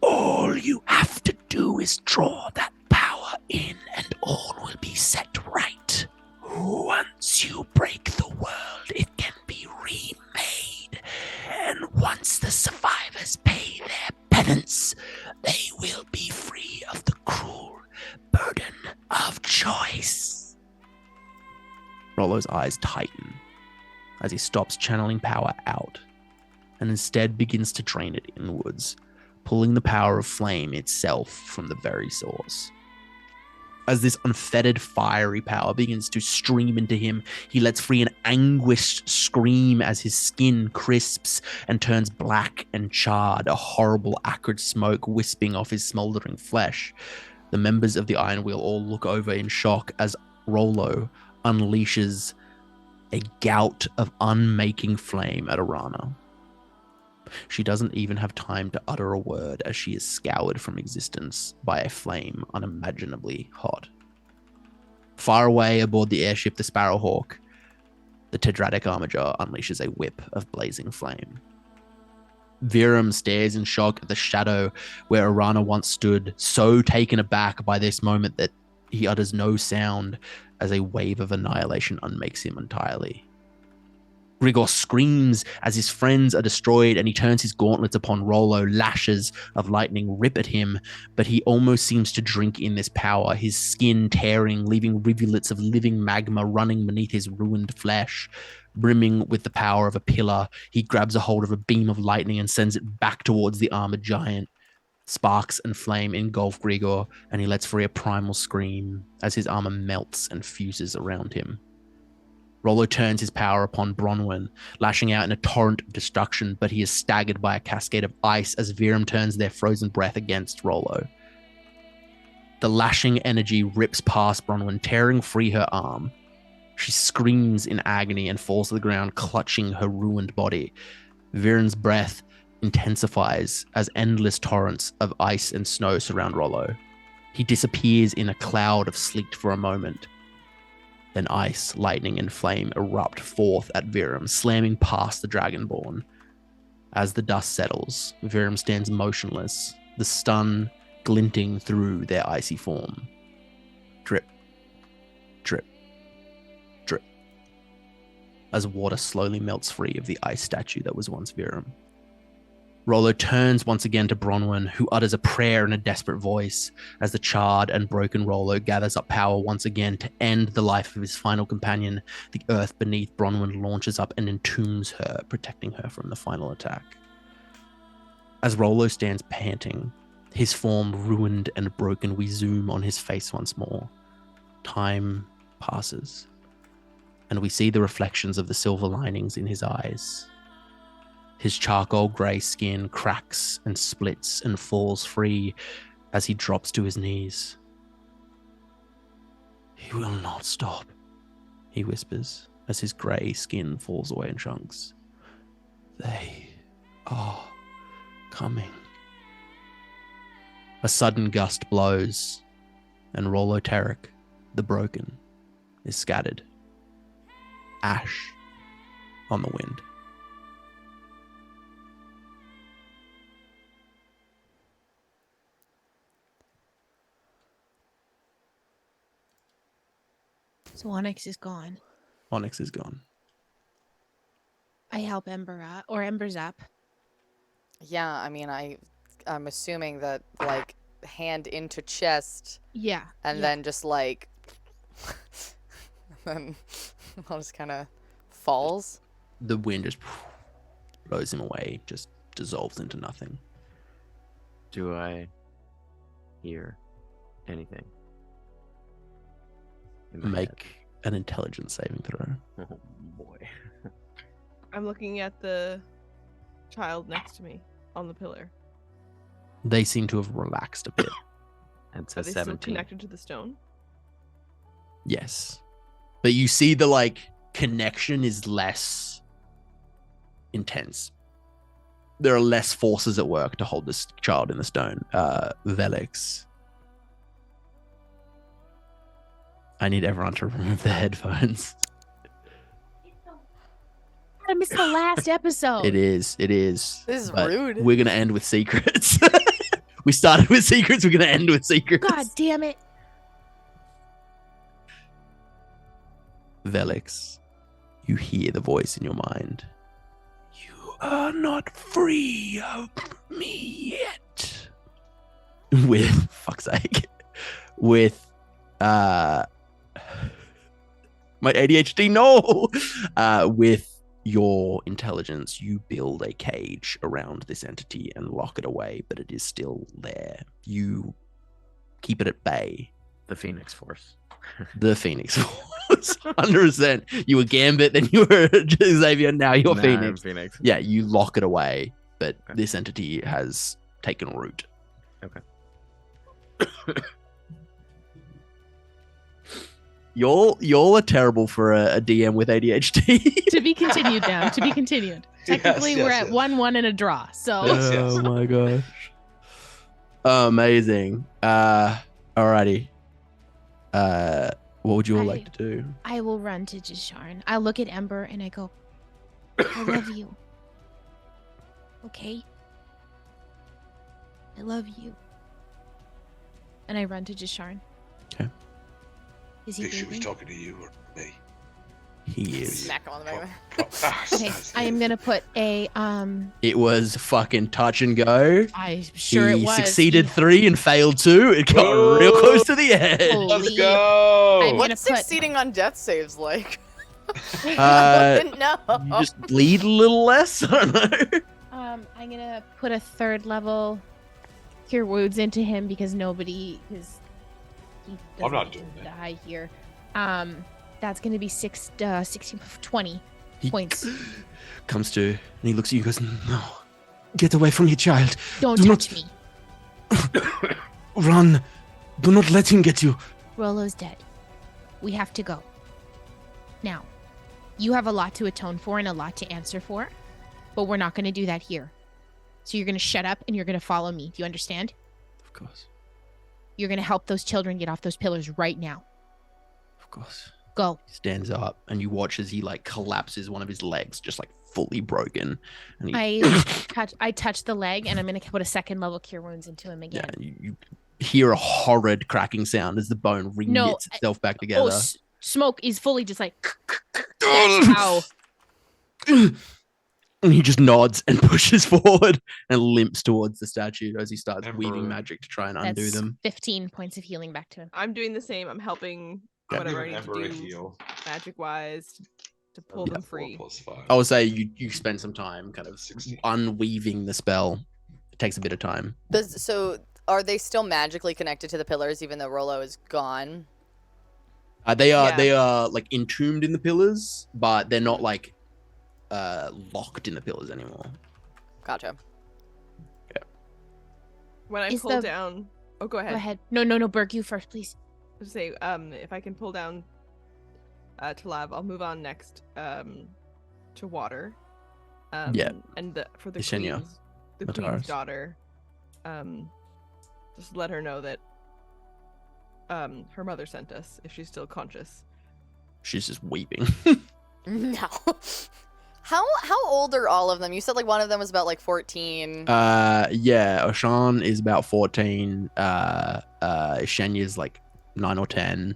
All you have to do is draw that power in and all will be set right. Once you break the world, it can be remade. And once the survivors pay their penance, they will be free of the cruel burden of choice. Rollo's eyes tighten as he stops channeling power out and instead begins to drain it inwards, pulling the power of flame itself from the very source. As this unfettered fiery power begins to stream into him, he lets free an anguished scream as his skin crisps and turns black and charred, a horrible acrid smoke wisping off his smoldering flesh. The members of the Iron Wheel all look over in shock as Rollo unleashes a gout of unmaking flame at Arana. She doesn't even have time to utter a word as she is scoured from existence by a flame unimaginably hot. Far away aboard the airship the Sparrowhawk, the Tedratic Armiger unleashes a whip of blazing flame. Virum stares in shock at the shadow where Arana once stood, so taken aback by this moment that he utters no sound as a wave of annihilation unmakes him entirely. Grigor screams as his friends are destroyed and he turns his gauntlets upon Rollo. Lashes of lightning rip at him, but he almost seems to drink in this power, his skin tearing, leaving rivulets of living magma running beneath his ruined flesh. Brimming with the power of a pillar, he grabs a hold of a beam of lightning and sends it back towards the armored giant. Sparks and flame engulf Grigor, and he lets free a primal scream as his armor melts and fuses around him. Rollo turns his power upon Bronwyn, lashing out in a torrent of destruction, but he is staggered by a cascade of ice as Virum turns their frozen breath against Rollo. The lashing energy rips past Bronwyn, tearing free her arm. She screams in agony and falls to the ground, clutching her ruined body. Virum's breath intensifies as endless torrents of ice and snow surround Rollo. He disappears in a cloud of sleet for a moment. Then ice, lightning, and flame erupt forth at Virum, slamming past the Dragonborn. As the dust settles, Virum stands motionless, the stun glinting through their icy form. Drip, drip, drip, as water slowly melts free of the ice statue that was once Virum. Rollo turns once again to Bronwyn, who utters a prayer in a desperate voice as the charred and broken Rollo gathers up power once again to end the life of his final companion. The earth beneath Bronwyn launches up and entombs her, protecting her from the final attack. As Rollo stands panting, his form ruined and broken, we zoom on his face once more. Time passes, and we see the reflections of the silver linings in his eyes. His charcoal grey skin cracks and splits and falls free as he drops to his knees. "He will not stop," he whispers as his grey skin falls away in chunks. "They are coming." A sudden gust blows, and Rollo Tarek, the broken, is scattered. Ash on the wind. So Onyx is gone. Onyx is gone. I help Ember up, or Ember's up. Yeah, I mean, I'm assuming that, like, hand into chest. Yeah. And then just, like, then all just kind of falls. The wind just blows him away, just dissolves into nothing. Do I hear anything? Make an intelligence saving throw. Oh boy. I'm looking at the child next to me on the pillar. They seem to have relaxed a bit. That's Are a they still 17. connected to the stone? Yes. But you see the, like, connection is less intense. There are less forces at work to hold this child in the stone. Vellix. I need everyone to remove their headphones. I missed the last episode. It is. This is But rude. We're going to end with secrets. We started with secrets. We're going to end with secrets. God damn it. Vellix, you hear the voice in your mind. "You are not free of me yet." With, fuck's sake, with, my ADHD, no! With your intelligence, you build a cage around this entity and lock it away, but it is still there. You keep it at bay. The Phoenix Force. The Phoenix Force. 100%. You were Gambit, then you were Xavier, now you're Nah, Phoenix. I'm Phoenix. Yeah, you lock it away, but Okay. this entity has taken root. Okay. Y'all are terrible for a DM with ADHD. To be continued now. To be continued. Technically, Yes, we're yes, at yes. 1-1 and a draw. So Yes, yes. Oh my gosh. Amazing. Alrighty. What would you all like to do? I will run to Jisharn. I look at Ember and I go, "I love you. Okay? I love you." And I run to Jisharn. Okay. Is he Think she was breathing? talking to you or me? He is. Smack him on the back. Okay, I am gonna put a It was fucking touch and go. I'm sure it He was. succeeded 3 and failed 2. It got Whoa. real close to the edge. Holy- Let's go. I'm gonna What's put- succeeding on death saves like? Uh, No. You just bleed a little less. I don't know. I'm gonna put a 3rd level cure wounds into him because he I'm not doesn't doing that. die here. That's gonna be 20 He points. comes to and he looks at you and goes, "No, get away from your child. Don't Do not- touch me. Run. Do not let him get you." Rollo's dead. We have to go. Now, you have a lot to atone for and a lot to answer for, but we're not going to do that here. So you're going to shut up and you're going to follow me. Do you understand? Of course. You're going to help those children get off those pillars right now. Of course. Go. He stands up and you watch as he like collapses, one of his legs just like fully broken. And he... I touch the leg and I'm going to put a second level cure wounds into him again. Yeah, you hear a horrid cracking sound as the bone reknits itself back together. Smoke is fully just like... That's how... And he just nods and pushes forward and limps towards the statue as he starts Ember. weaving magic to try and undo them. 15 points of healing back to him. I'm doing the same. I'm helping Yeah. whatever I Give need Ember to a do heal. magic-wise to pull them 4 free. + 5. I would say you spend some time kind of 16. unweaving the spell. It takes a bit of time. So are they still magically connected to the pillars even though Rollo is gone? They are like entombed in the pillars, but they're not like locked in the pillars anymore. Gotcha. When I Is pull the- down... Oh, go ahead. Go ahead. No, Berg, you first, please. Just say, if I can pull down to Lav, I'll move on next to water. Yeah. And for the Yesenia. queen's Mataris. daughter, just let her know that her mother sent us if she's still conscious. She's just weeping. No. How old are all of them? You said like one of them was about like 14. Yeah, Oshan is about 14. Shenya's like 9 or 10.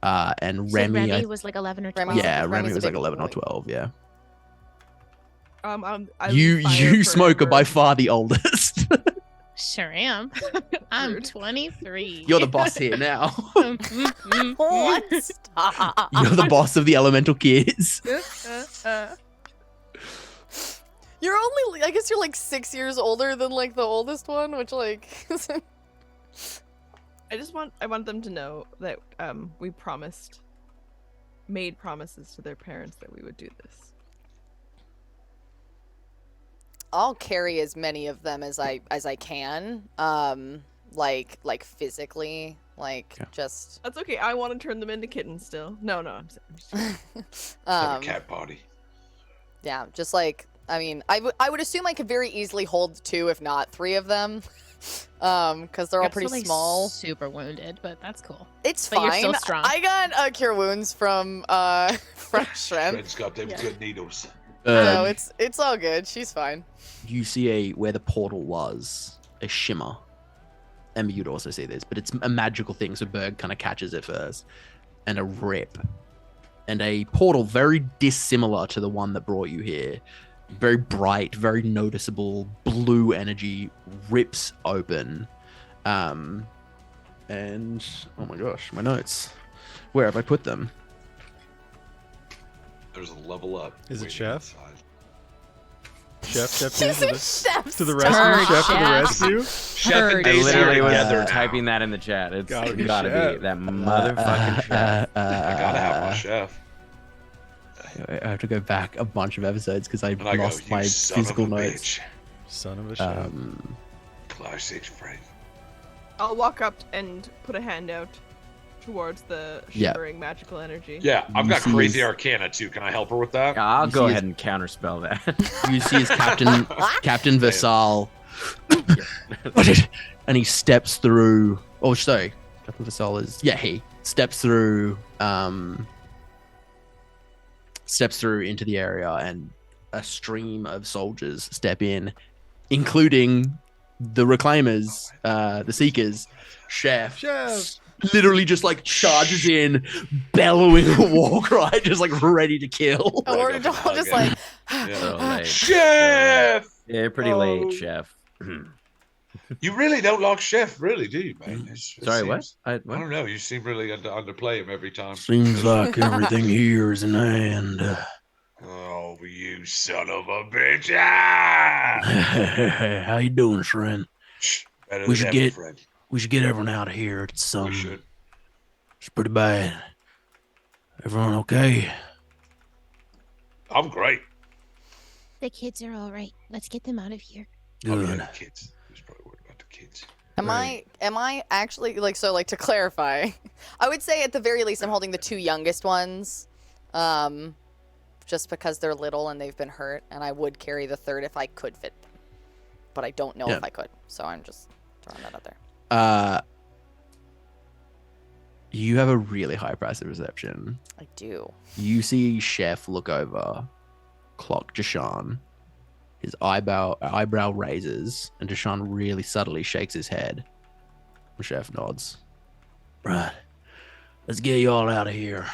And So Remy, Remy was like 11 or 12. Remy's- yeah, Remy Remy's a was like big 11 or boy. 12. Yeah. I You fire smoke are by forever. far the oldest. Sure am. I'm Rude. 23. You're the boss here now. What? Stop. You're the boss of the elemental kids. You're only, I guess you're like 6 years older than like the oldest one, which like isn't... I want them to know that we made promises to their parents that we would do this. I'll carry as many of them as I can. Like physically, like Yeah. just That's okay. I want to turn them into kittens still. No, I'm just Have a cat body. yeah, just like I mean, I would assume I could very easily hold 2 if not 3 of them. Because they're all I'm pretty still, like, small. Super wounded, but that's cool. It's but fine. you're still strong. I got cure wounds from Shren. Fred's got them Yeah. good needles. So it's all good. She's fine. You see where the portal was, a shimmer. Ember, you'd also see this, but it's a magical thing, so Berg kind of catches it first. And a rip. And a portal very dissimilar to the one that brought you here. Very bright, very noticeable blue energy rips open. And oh my gosh, my notes. Where have I put them? There's a level up. Is it waiting Chef? outside. Chef Chef to the rescue! Chef to the rescue! Chef Heard. and I Daisy literally are was together now. typing that in the chat. It's Gotta be gotta Chef. be that motherfucking chef. I gotta have my chef. I have to go back a bunch of episodes because I And I go, lost "You my son of physical a notes. bitch." Son of a chef. Classic Frank. I'll walk up and put a hand out towards the Yeah. shimmering magical energy. Yeah, I've You got see crazy his- arcana too. Can I help her with that? I'll You go see ahead his- and counterspell that. You see his Captain Vassal, and he steps through. Oh, sorry, Captain Vassal is he steps through. Steps through into the area, and a stream of soldiers step in, including the Reclaimers, the Seekers. Chef literally just like charges in, bellowing a war cry, just like ready to kill. And we're Right up all and just out like, again. So late. Chef! Yeah, pretty Oh. late, chef. You really don't like Chef, really, do you, man? It Sorry, what? seems- I I don't know. You seem really underplay him every time. Seems like everything here is in hand. Oh, you son of a bitch! Ah! How you doing, Shren? Shh, better We than should ever, get- friend. We should get everyone out of here. It's We should. it's pretty bad. Everyone okay? I'm great. The kids are all right. Let's get them out of here. Oh, yeah, Good. the kids. Who's probably worried about the kids? am I actually like to clarify? I would say at the very least I'm holding the 2 youngest ones, just because they're little and they've been hurt, and I would carry the third if I could fit them. but I don't know Yeah. if I could. So I'm just throwing that out there. You have a really high passive perception. I do. You see Chef look over, clock Jashan. His eyebrow raises, and Jashan really subtly shakes his head. The Chef nods. Right. Let's get you all out of here.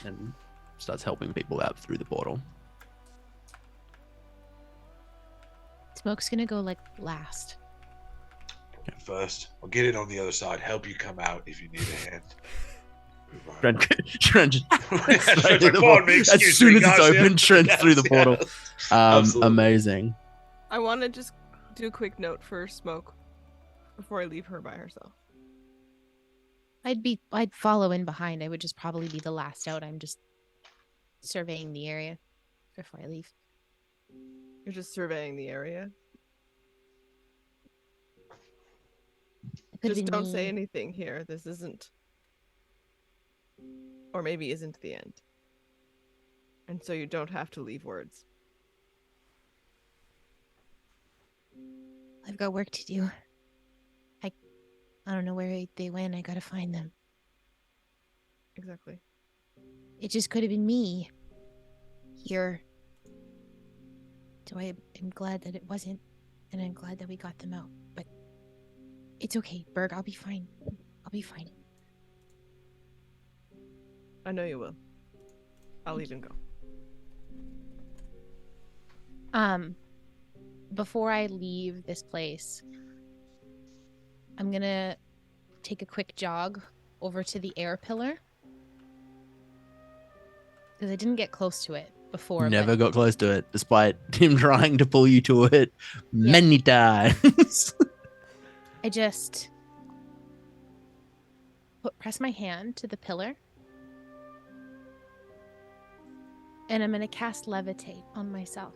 And starts helping people out through the portal. Smoke's gonna go like last. First, I'll get in on the other side. Help you come out if you need a hand. Shren just Shren's like, "Pardon me, as excuse soon me, as it's guys, open, yeah." Shren Yes, through the portal. yes. Absolutely. Amazing. I want to just do a quick note for Smoke before I leave her by herself. I'd follow in behind. I would just probably be the last out. I'm just surveying the area before I leave. You're just surveying the area. It could've Just been don't say me. anything here. This isn't, or maybe isn't the end. And so you don't have to leave words. I've got work to do. I don't know where they went. I gotta find them. Exactly. It just could have been me here. So I'm glad that it wasn't, and I'm glad that we got them out. But it's okay, Berg. I'll be fine. I'll be fine. I know you will. I'll even go. Before I leave this place, I'm gonna take a quick jog over to the air pillar. Because I didn't get close to it before. Never got close to it, despite him trying to pull you to it many times. I just press my hand to the pillar. And I'm gonna cast Levitate on myself.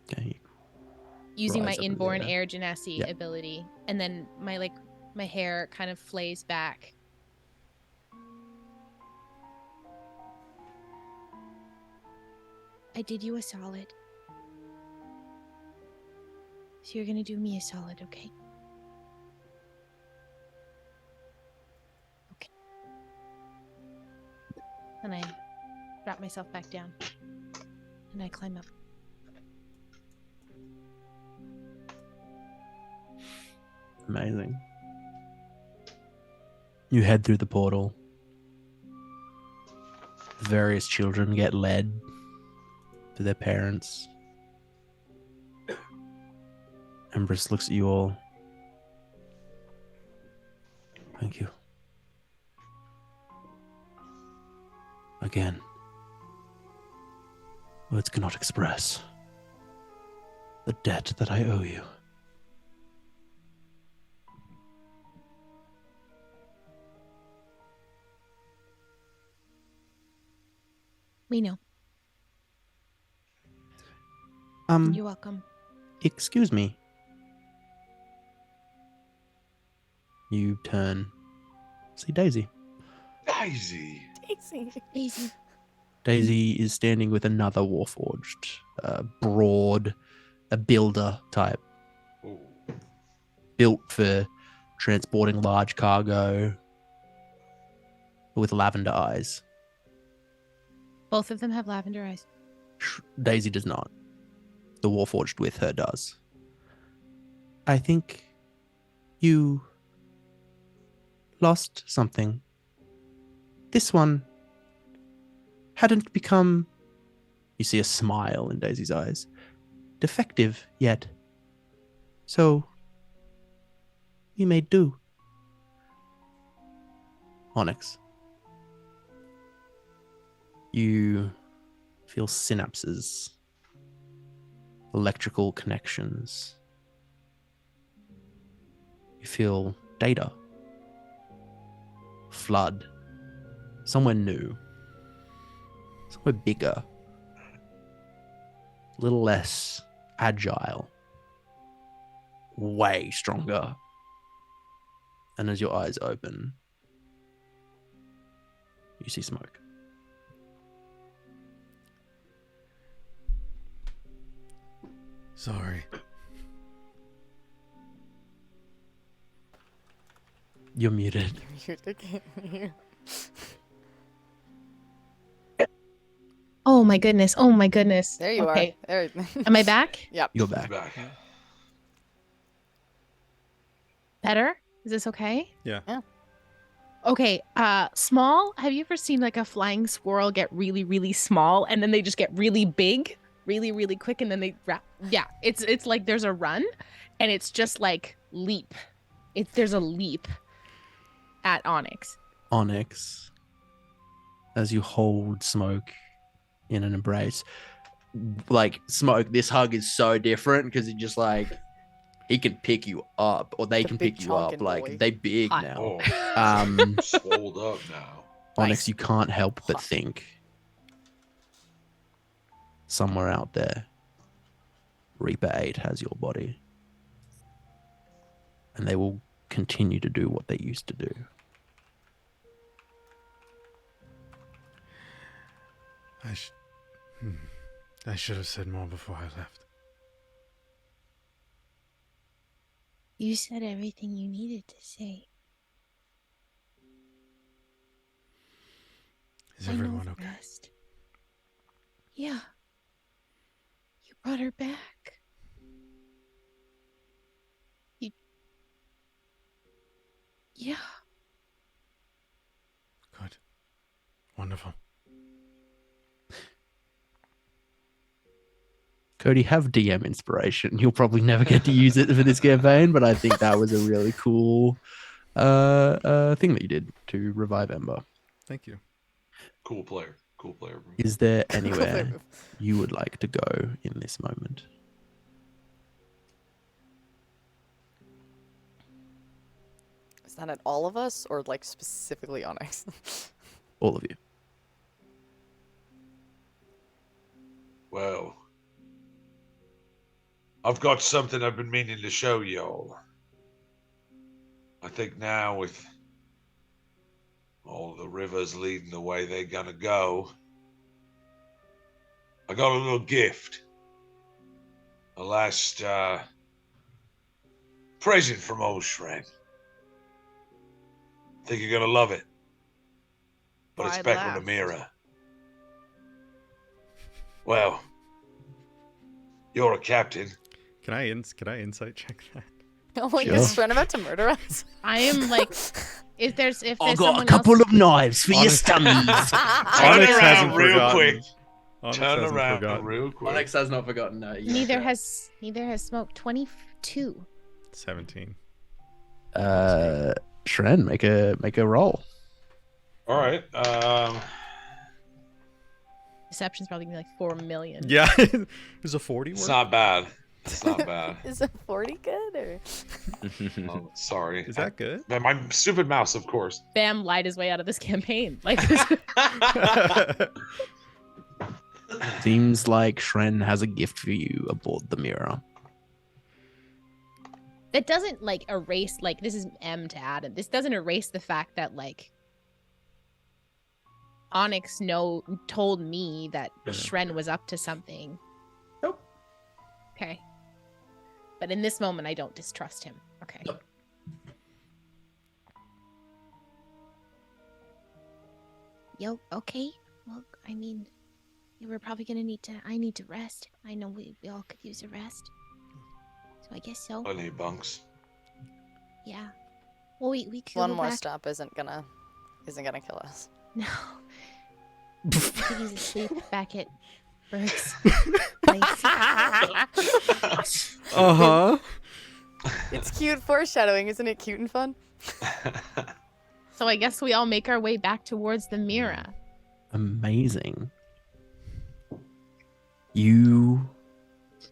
Okay. Using my Rise up in the inborn air. air Genasi Yeah. ability. And then my hair kind of flays back. I did you a solid. So you're gonna do me a solid, okay? Okay. And I drop myself back down. And I climb up. Amazing. You head through the portal. The various children get led to their parents. Empress looks at you all. Thank you. Again. Words cannot express the debt that I owe you. We know. You're welcome. Excuse me. You turn. See Daisy. Daisy. Easy. Daisy is standing with another Warforged, broad, a builder type, Ooh. built for transporting large cargo, with lavender eyes. Both of them have lavender eyes. Daisy does not. The Warforged with her does. I think you lost something. This one hadn't become, you see a smile in Daisy's eyes, defective yet. So, you may do. Onyx. You feel synapses, electrical connections. You feel data flood somewhere new, somewhere bigger, a little less agile, way stronger. And as your eyes open, you see smoke. Sorry. You're muted. Oh my goodness. Oh my goodness. There you Okay. are. There. Am I back? Yep. You're back. Back. Better? Is this okay? Yeah. Okay, small. Have you ever seen like a flying squirrel get really, really small and then they just get really big, really, really quick, and then they wrap? Yeah, it's like there's a run, and it's just like leap. There's a leap at Onyx. Onyx, as you hold Smoke in an embrace, like Smoke, this hug is so different because it just like he can pick you up, or they The can big pick you up. chonkin' Like boy. they big Hot. now. Oh, swelled up now. Onyx, Nice. you can't help but think somewhere out there, Reaper 8 has your body. And they will continue to do what they used to do. I should have said more before I left. You said everything you needed to say. Is I know everyone the okay? rest. Yeah. You brought her back. Yeah. Good. Wonderful. Cody, have DM inspiration. You'll probably never get to use it for this campaign, but I think that was a really cool thing that you did to revive Ember. Thank you. Cool player. Cool player. Is there player anywhere move. you would like to go in this moment? Is that at all of us, or like specifically Onyx? All of you. Well, I've got something I've been meaning to show y'all. I think now with all the rivers leading the way they're gonna go, I got a little gift. A last present from old Shren. Think you're gonna love it. But it's Why back with a last? mirror. Well, you're a captain. Can I insight check that? Oh my Sure. god, is Shren about to murder us? I am like, if there's I've got a someone couple else, of knives for your Honest- stummies. Turn Onyx around hasn't real forgotten. quick. Onyx Turn hasn't around forgotten. real quick. Onyx has not forgotten. No, neither has Smoke. 22. 17. Shren, make a roll. All right. Deception's probably gonna be like 4 million. Yeah. Is a 40 It's work? not bad. It's not bad. Is it 40 good or? Oh, sorry. Is that good? My stupid mouse, of course. Bam lied his way out of this campaign. Like, Seems like Shren has a gift for you aboard the mirror. that doesn't like erase, like, this is M to Adam. This doesn't erase the fact that like Onyx told me that Shren was up to something. Nope. Okay. But in this moment, I don't distrust him. Okay. Nope. Yo, okay. Well, I mean, we're probably gonna I need to rest. I know we all could use a rest. So I guess so. I need bunks. Yeah. Well, we could One go more back. stop isn't gonna kill us. No. We could use a sleep back at Berg's place. Uh-huh. It's cute foreshadowing, isn't it? Cute and fun. So I guess we all make our way back towards the mirror. Amazing. You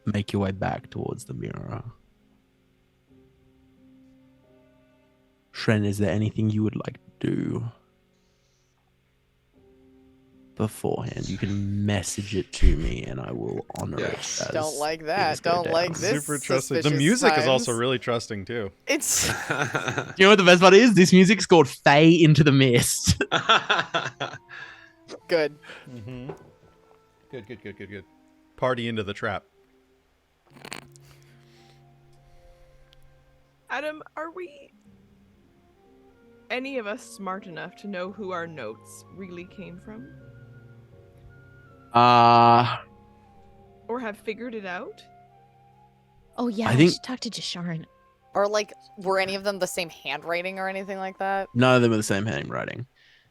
make your way back towards the mirror. Shren, is there anything you would like to do beforehand? You can message it to me and I will honor Yes. it. As Don't like things that. go Don't down. like this. Super trusting. The suspicious music is also signs. really trusting too. It's You know what the best part is? This music's called Faye Into the Mist. good. Mm-hmm. Good. Party into the trap. Adam, are we any of us smart enough to know who our notes really came from? Or have figured it out? Oh yeah, I I think- should talk to Jasharn. Or like, were any of them the same handwriting or anything like that? None of them are the same handwriting.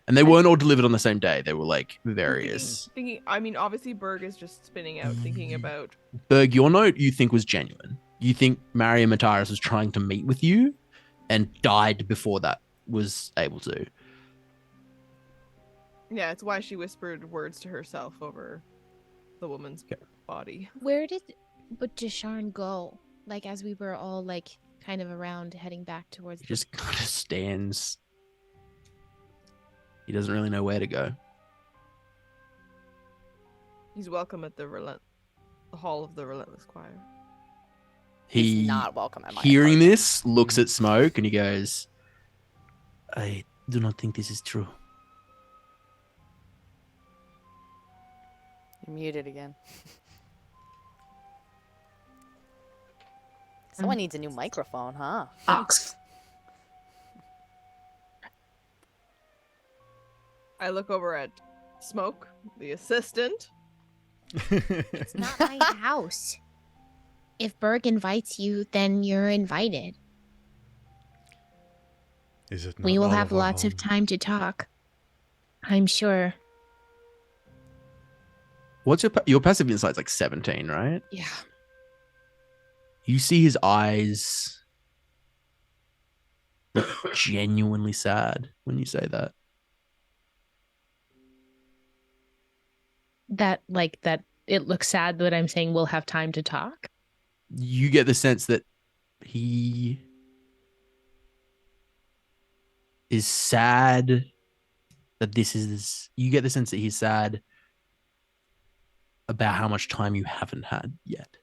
And they weren't all delivered on the same day. They were like various. Thinking, I mean, obviously Berg is just spinning out, thinking about. Berg, your note you think was genuine. You think Maria Mataris was trying to meet with you and died before that was able to. Yeah, it's why she whispered words to herself over the woman's body. Where did but Jasharn go? Like as we were all like kind of around heading back towards He just kind of stands. He doesn't really know where to go. He's welcome at the Hall of the Relentless Choir. He, He's not welcome at my hearing apartment. this, looks at Smoke and he goes, I do not think this is true. You're muted again. Someone needs a new microphone, huh? I look over at Smoke, the assistant. It's not my house. If Berg invites you, then you're invited. Is it not We will all have our lots of home? time to talk. I'm sure. What's your passive insight's like 17, right? Yeah. You see his eyes look genuinely sad when you say that. That it looks sad that I'm saying we'll have time to talk. You get the sense that he is sad that this is. You get the sense that he's sad about how much time you haven't had yet.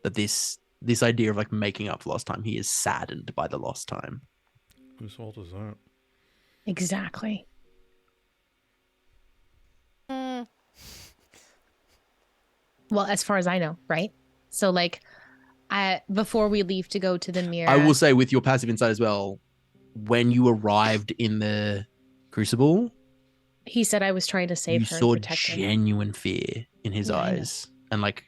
That this idea of like making up for lost time, he is saddened by the lost time. Whose fault is that? Exactly. Well, as far as I know, right? So like before we leave to go to the mirror. I will say with your passive insight as well, when you arrived in the Crucible, He said I was trying to save you her saw and protect her. genuine fear in his Yeah, I know. eyes. And like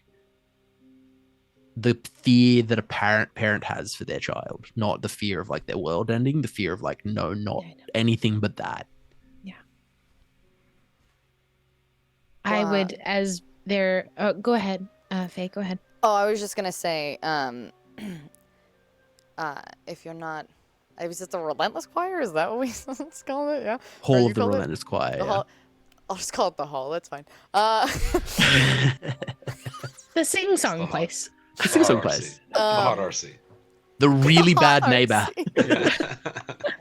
the fear that a parent has for their child, not the fear of like their world ending, the fear of like, no, not Yeah, I know. anything but that. I Wow. would, as their go ahead, Faye, go ahead. Oh, I was just gonna say, if you're not, was it the Relentless Choir? Is that what we let's call it? Yeah. Hall you of the called it? Relentless Choir. The hall. I'll just call it the hall. That's fine. The sing song place. The sing-song RC. place. The hot RC. The really bad neighbor. RC.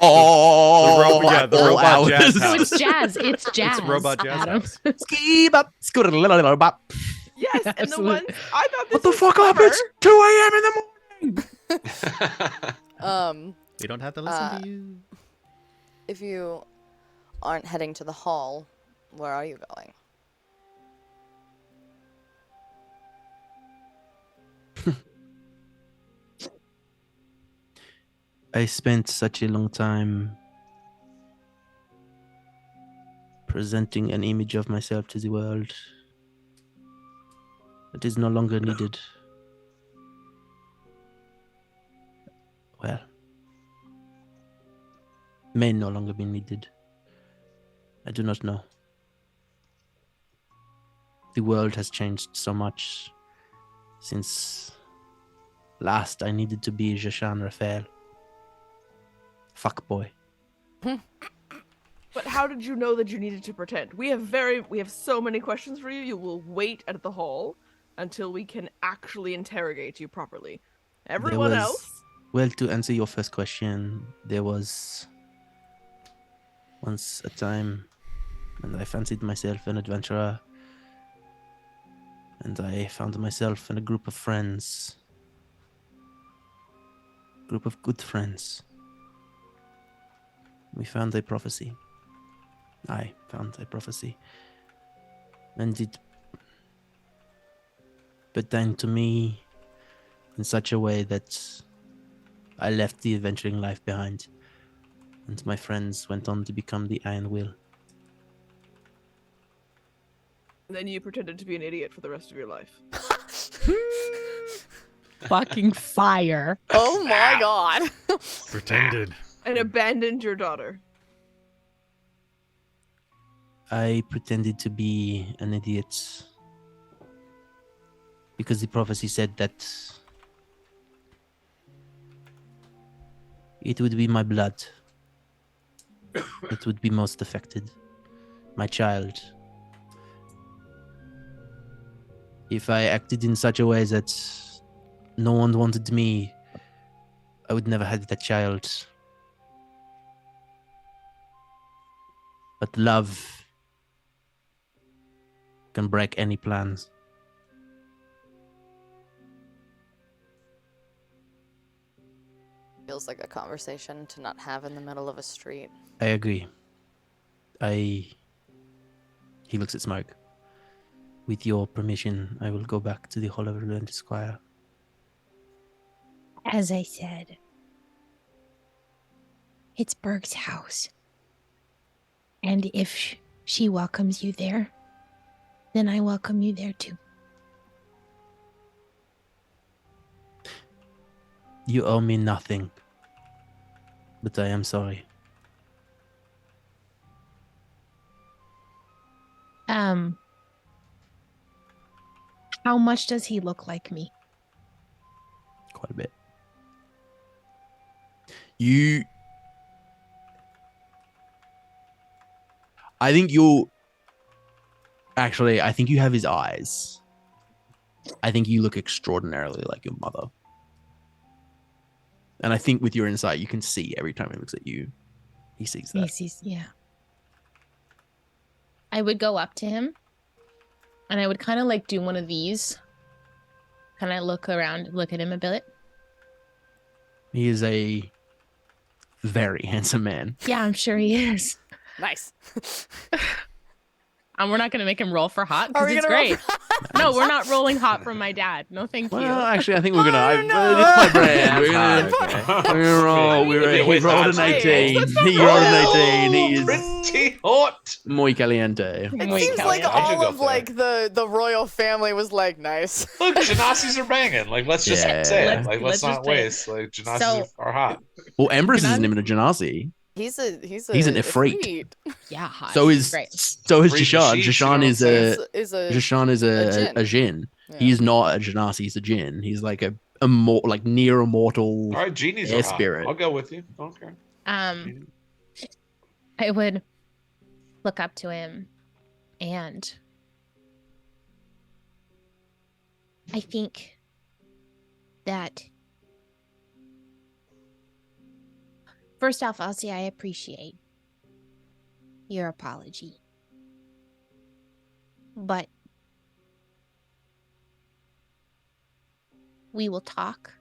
Oh, The all robot jazz hours. No, house. it's jazz. It's jazz. It's robot jazz Adam. house. Ski-bop, scoo-da-da-da-da-bop. Yes, and the Absolutely. ones I thought this What the was fuck clever. happens? 2 a.m. in the morning. We don't have to listen to you. If you aren't heading to the hall, where are you going? I spent such a long time presenting an image of myself to the world that is no longer needed. Well, may no longer be needed. I do not know. The world has changed so much since last I needed to be Jashan Raphael. Fuck boy. But how did you know that you needed to pretend? We have so many questions for you. You will wait at the hall until we can actually interrogate you properly. Everyone was- else, Well, to answer your first question, there was once a time when I fancied myself an adventurer, and I found myself in a group of friends, group of good friends. We found a prophecy. I found a prophecy, and it pertained to me in such a way that I left the adventuring life behind. And my friends went on to become the Iron Will. And then you pretended to be an idiot for the rest of your life. Fucking fire. Oh my god. Pretended. And abandoned your daughter. I pretended to be an idiot because the prophecy said that it would be my blood that would be most affected. My child. If I acted in such a way that no one wanted me, I would never have that child. But love can break any plans. Feels like a conversation to not have in the middle of a street. I agree. He looks at Smoke. With your permission, I will go back to the Hall of Relentless Squire. As I said, it's Berg's house. And if she welcomes you there, then I welcome you there too. You owe me nothing, but I am sorry. How much does he look like me? Quite a bit. I think you have his eyes. I think you look extraordinarily like your mother. And I think with your insight, you can see every time he looks at you, he sees that. Yeah. I would go up to him and I would kind of like do one of these. Kind of look around, look at him a bit. He is a very handsome man. Yeah, I'm sure he is. Nice. And we're not going to make him roll for hot Are because we it's gonna roll great. No, we're not rolling hot from my dad. No, thank you. Well, actually, I think we're gonna. Oh, no. It's my brand. We're That's gonna roll. He rolled an 18. He rolled an 18. He is Pretty hot. muy caliente. It Wait, seems Kelly, like I should all go of for like the royal family was like nice. Look, Genasis are banging. Like, let's just Yeah. say it. Let's- Like, let's let's not just say it. waste. Like, Genasis So- are hot. Well, Ember Can I- isn't even a Genasi. He's an an Ifrit. Yeah, hot. So is great. Free Jashan. sheets, Jashan you is know what I'm a Is a Jashan is a a Jinn. Yeah. He's not a Genasi. He's a Jinn. He's like a like near immortal. All right, genies Air are hot. spirit. I'll go with you. Okay. I would look up to him and I think that first off, I'll say I appreciate your apology. But we will talk.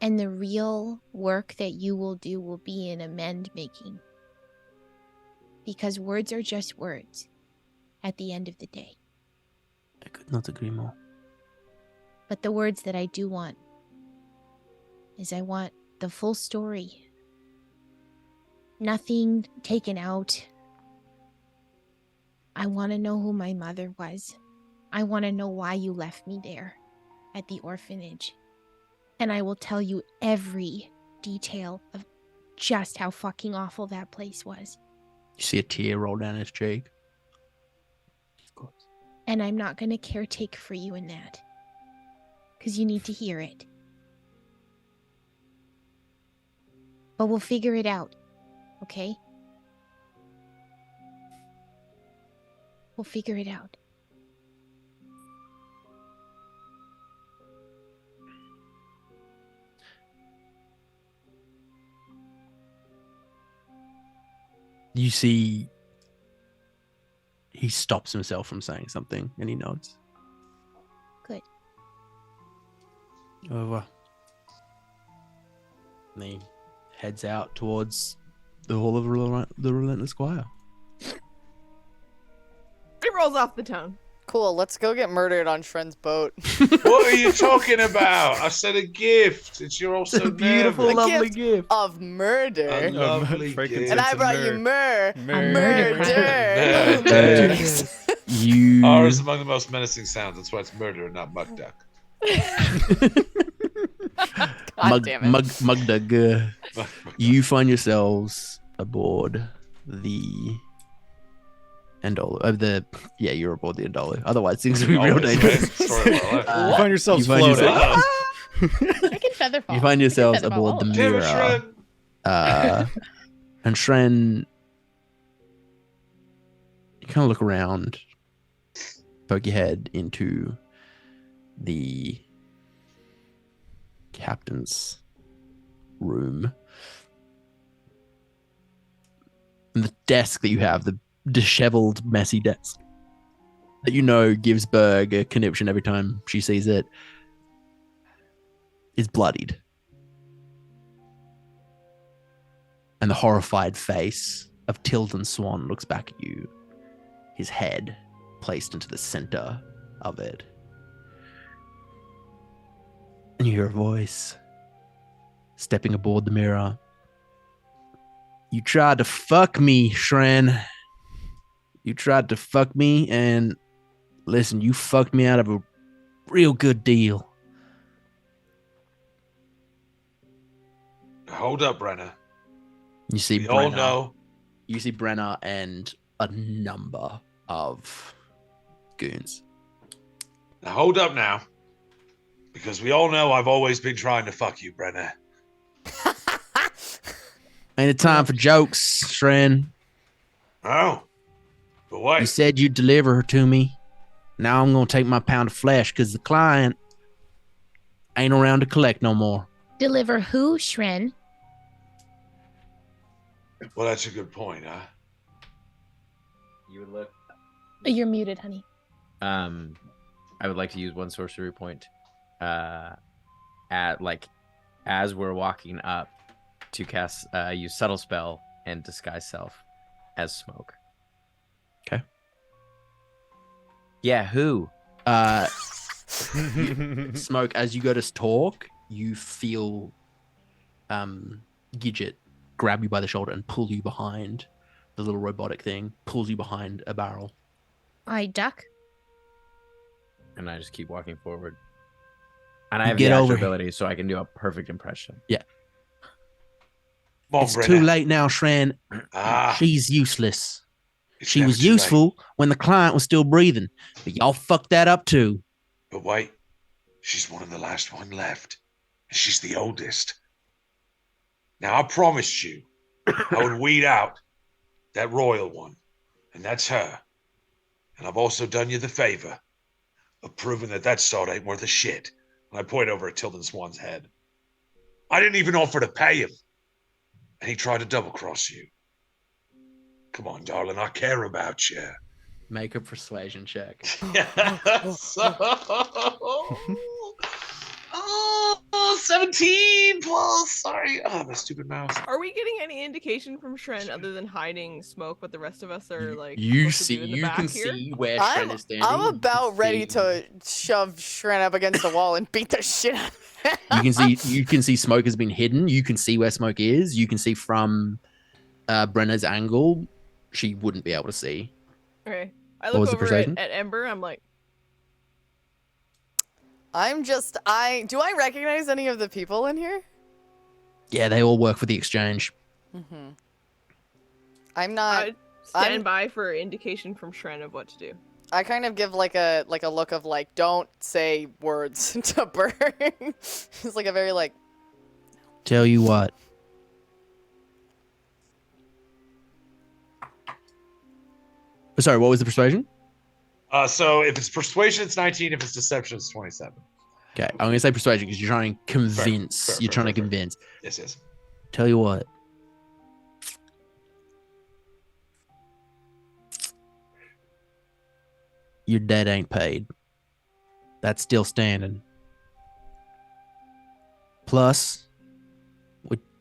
And the real work that you will do will be in amend making. Because words are just words at the end of the day. I could not agree more. But the words that I do want is I want the full story. Nothing taken out. I want to know who my mother was. I want to know why you left me there at the orphanage. And I will tell you every detail of just how fucking awful that place was. You see a tear roll down his cheek. Of course. And I'm not going to caretake for you in that. Because you need to hear it. But we'll figure it out. Okay? We'll figure it out. You see, he stops himself from saying something and he nods. Good. Au revoir. And he heads out towards the Hall of the Relentless Squire. He rolls off the tongue. Cool. Let's go get murdered on Shren's boat. What are you talking about? I said a gift. It's your also Beautiful, nervous. lovely gift. Of murder. A lovely frankincense gift. And I brought you myrrh. murder. Murder. You. R is among the most menacing sounds. That's why it's murder and not muck duck. God damn it. Mugdug. You find yourselves aboard the Endolo. You're aboard the Endolo. Otherwise, things would be real Always, dangerous. right? Story of my life. You find yourselves you find floating. yourself- I can feather fall. You find yourselves I can feather aboard the fall Damn it, mirror. Shren. And Shren, you kind of look around, poke your head into the captain's room. And the desk that you have, the disheveled, messy desk that you know gives Berg a conniption every time she sees it, is bloodied. And the horrified face of Tilden Swan looks back at you, his head placed into the center of it. And you hear a voice stepping aboard the mirror. You tried to fuck me, Shren. You tried to fuck me, and listen, you fucked me out of a real good deal. Hold up, Brenna. You see We Brenna. all know. You see Brenna and a number of goons. Now hold up now. Because we all know I've always been trying to fuck you, Brenna. Ain't it time for jokes, Shren? Oh. But You what? said you'd deliver her to me. Now I'm gonna take my pound of flesh because the client ain't around to collect no more. Deliver who, Shren? Well, that's a good point, huh? You would look. You're muted, honey. I would like to use one sorcery point at like as we're walking up to cast use subtle spell and disguise self as smoke. Okay. Yeah, who? Smoke, as you go to talk, you feel Gidget grab you by the shoulder and pull you behind the little robotic thing, pulls you behind a barrel. I duck. And I just keep walking forward. And I have Get the over extra here. ability, so I can do a perfect impression. Come on, It's Brenna. too late now, Shren. Ah, She's useless. it's She never was too late. useful when the client was still breathing, but y'all fucked that up too. But wait, she's one of the last one left. And she's the oldest. Now, I promised you I would weed out that royal one, and that's her. And I've also done you the favor of proving that that sod ain't worth a shit. And I point over at Tilden Swan's head. I didn't even offer to pay him. And he tried to double-cross you. Come on, darling, I care about you. Make a persuasion check. Oh, 17 plus. Sorry. Oh, my stupid mouse. Are we getting any indication from Shren other than hiding smoke, but the rest of us are like You supposed to see, be in the you back can here? see where Shren is standing. I'm You about can ready see- to shove Shren up against the wall and beat the shit out of him. You can see Smoke has been hidden. You can see where Smoke is. You can see from Brenna's angle. She wouldn't be able to see. Okay. I What was look the over persuasion? at Ember. I'm like, Do I recognize any of the people in here? Yeah, they all work for the exchange. Mm-hmm. I'm not. I stand I'm- by for indication from Shren of what to do. I kind of give like a look of like, don't say words to Burn. It's like a very like. Tell you what. Sorry, what was the persuasion? So if it's persuasion, it's 19. If it's deception, it's 27. Okay, I'm gonna say persuasion because you're trying to convince. Fair, you're fair, trying to fair. convince. Yes, yes. Tell you what. Your debt ain't paid. That's still standing. Plus,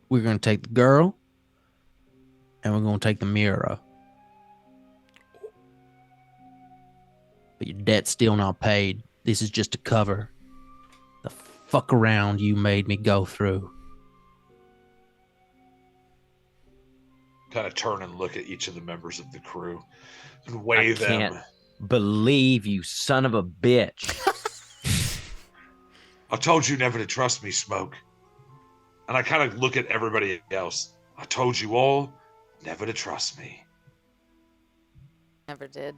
we're gonna take the girl, and we're gonna take the mirror. But Your debt's still not paid. This is just a cover. The fuck around you made me go through. Kind of turn and look at each of the members of the crew and weigh I them. can't believe you, son of a bitch. I told you never to trust me, Smoke. And I kind of look at everybody else. I told you all never to trust me. Never did.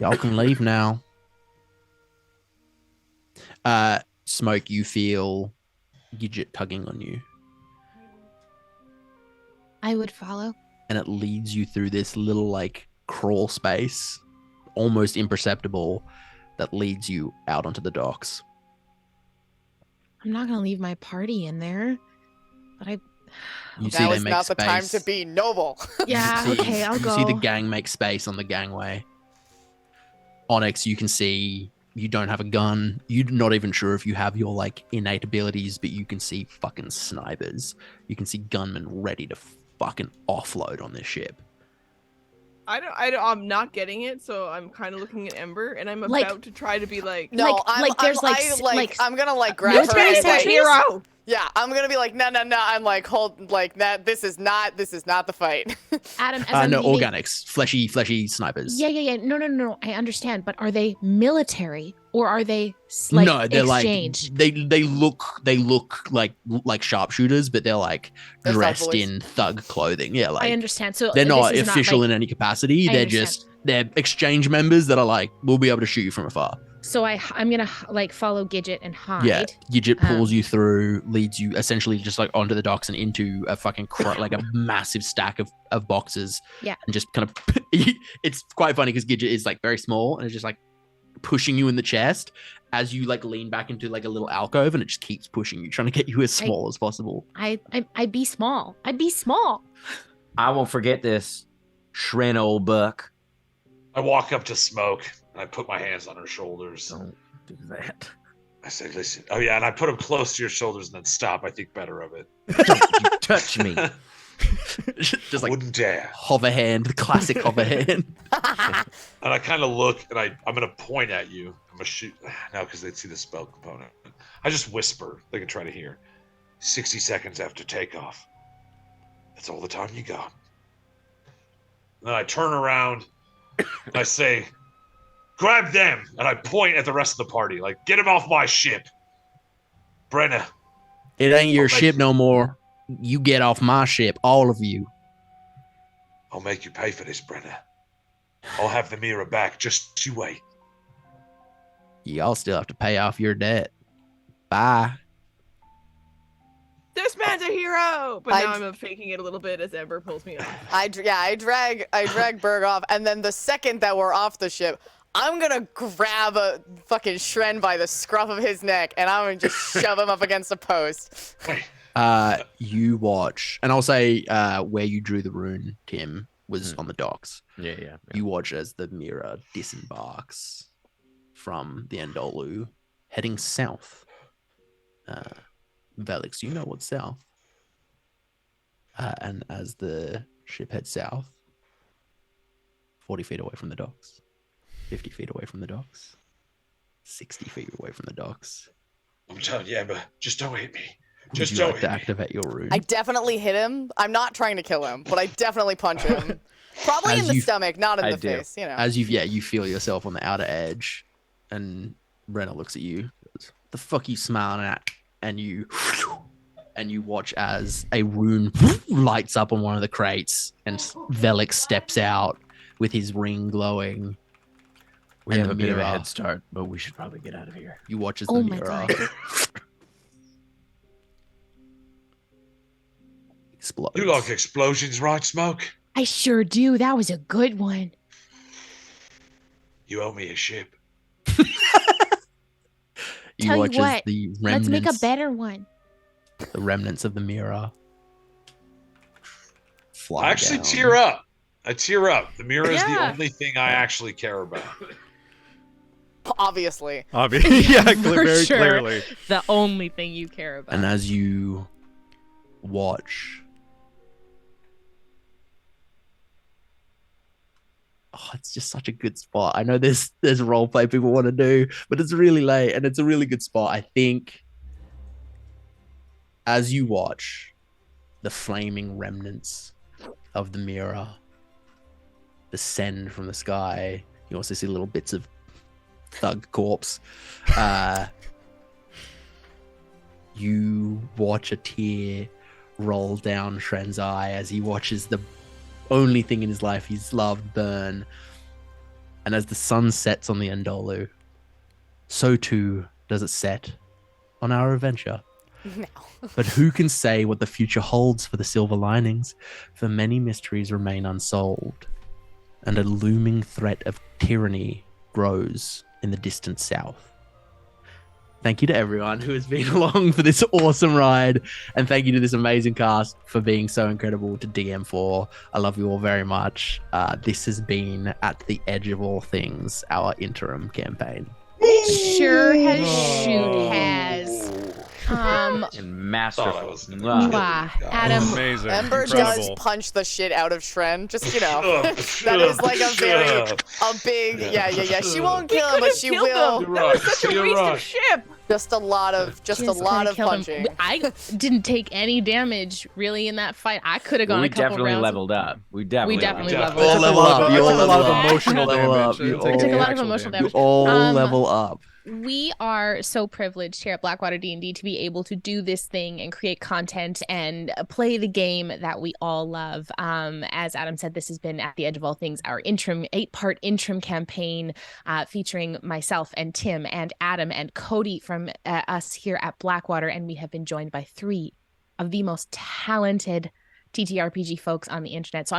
Y'all can leave now. Smoke, you feel Gidget tugging on you. I would follow. And it leads you through this little like crawl space, almost imperceptible, that leads you out onto the docks. I'm not gonna leave my party in there, but You see Now they is make not the time space. to be noble. yeah, You see- okay, I'll go. You see the gang make space on the gangway. Onyx, you can see you don't have a gun. You're not even sure if you have your like innate abilities, but you can see fucking snipers. You can see gunmen ready to fucking offload on this ship. I'm not getting it, so I'm kind of looking at Ember, and I'm Like- about to try to be like, No, I'm gonna like grab her military and like, sentries? hero. yeah, I'm gonna be like, no. I'm like, hold, like that. This is not the fight. Adam, as I'm No, leaving- organics, fleshy snipers. Yeah. No. I understand, but are they military or are they like no, they're exchange? like they look like sharpshooters, but they're like They're dressed thug boys. in thug clothing. Yeah, like I understand. So they're not this is official like, in any capacity. I They're understand. they're exchange members that are like, we'll be able to shoot you from afar. So I'm gonna like follow Gidget and hide. Yeah, Gidget pulls you through, leads you essentially just like onto the docks and into a fucking like a massive stack of boxes. Yeah. And just kind of, it's quite funny because Gidget is like very small and it's just like pushing you in the chest as you like lean back into like a little alcove, and it just keeps pushing you, trying to get you as small as possible. I'd be small. I'd be small. I won't forget this, Shren Oldbuck. I walk up to Smoke and I put my hands on her shoulders. Don't do that. I say, listen. Oh, yeah, and I put them close to your shoulders and then stop. I think better of it. Don't you touch me. Just like Wouldn't dare. hover hand, the classic hover hand. And I kind of look and I'm going to point at you. I'm going to shoot. No, because they'd see the spell component. I just whisper. They can try to hear. 60 seconds after takeoff. That's all the time you got. And then I turn around and I say, grab them. And I point at the rest of the party. Like, get him off my ship. Brenna. It ain't your I'll make- ship no more. You get off my ship, all of you. I'll make you pay for this, Brenna. I'll have the mirror back. Just you wait. Y'all still have to pay off your debt. Bye. This man's a hero. But I- now I'm faking it a little bit as Ember pulls me off. I drag Berg off, and then the second that we're off the ship, I'm gonna grab a fucking Shren by the scruff of his neck, and I'm gonna just shove him up against a post. Wait. You watch, and I'll say where you drew the rune, Tim, was on the docks. Yeah. You watch as the mirror disembarks from the Endolu, heading south. Vellix, you know what's south. And as the ship heads south, 40 feet away from the docks, 50 feet away from the docks, 60 feet away from the docks. I'm telling you, Ember, just don't hit me. Would Just you don't like to hit me. activate your rune? I definitely hit him. I'm not trying to kill him, but I definitely punch him. Probably As in the you- stomach, not in I the do. face. You know. As you feel yourself on the outer edge, and Brenna looks at you. Goes, the fuck you smiling at? And you watch as a rune lights up on one of the crates, and Vellix steps out with his ring glowing. We and have the a bit of a mirror- head start, but we should probably get out of here. You watch as Oh the my mirror God. explodes. You like explosions, right, Smoke? I sure do. That was a good one. You owe me a ship. You Tell you watch as what, the Let's make a remnants, better one. the remnants of the mirror fly I actually down. tear up. I tear up. The mirror is the Yeah. only thing I actually care about. Obviously. Obviously, yeah, For very sure. clearly. The only thing you care about. And as you watch, it's just such a good spot. I know there's role play people want to do, but it's really late and it's a really good spot. I think as you watch the flaming remnants of the mirror descend from the sky, you also see little bits of thug corpse. You watch a tear roll down Shren's eye as he watches the only thing in his life he's loved burn. And as the sun sets on the Endolu, so too does it set on our adventure. No. But who can say what the future holds for the Silver Linings? For many mysteries remain unsolved, and a looming threat of tyranny grows in the distant south. Thank you to everyone who has been along for this awesome ride, and thank you to this amazing cast for being so incredible to DM4. I love you all very much. This has been At the Edge of All Things, our interim campaign. Sure has shoot has. And masterful. Adam. Amazing. Ember Incredible. does punch the shit out of Shren. Just, that is like a big, yeah. She won't kill him, but she will. That was such a waste of ship. Just a lot of punching. I didn't take any damage really in that fight. I could have gone We a couple definitely rounds. leveled up. We definitely leveled All up. level up. You all a lot level of up. emotional Level up. damage. You I took a lot of actual emotional You damage. all level up. We are so privileged here at Blackwater D&D to be able to do this thing and create content and play the game that we all love. As Adam said, this has been At the Edge of All Things, our 8-part interim campaign featuring myself and Tim and Adam and Cody from us here at Blackwater. And we have been joined by 3 of the most talented TTRPG folks on the internet. So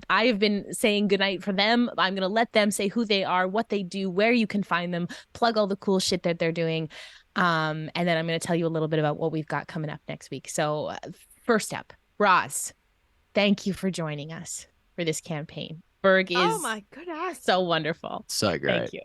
I have been saying goodnight for them. I'm going to let them say who they are, what they do, where you can find them, plug all the cool shit that they're doing. And then I'm going to tell you a little bit about what we've got coming up next week. So first up, Roz, thank you for joining us for this campaign. Berg is Oh my goodness. so wonderful. So great. Thank you.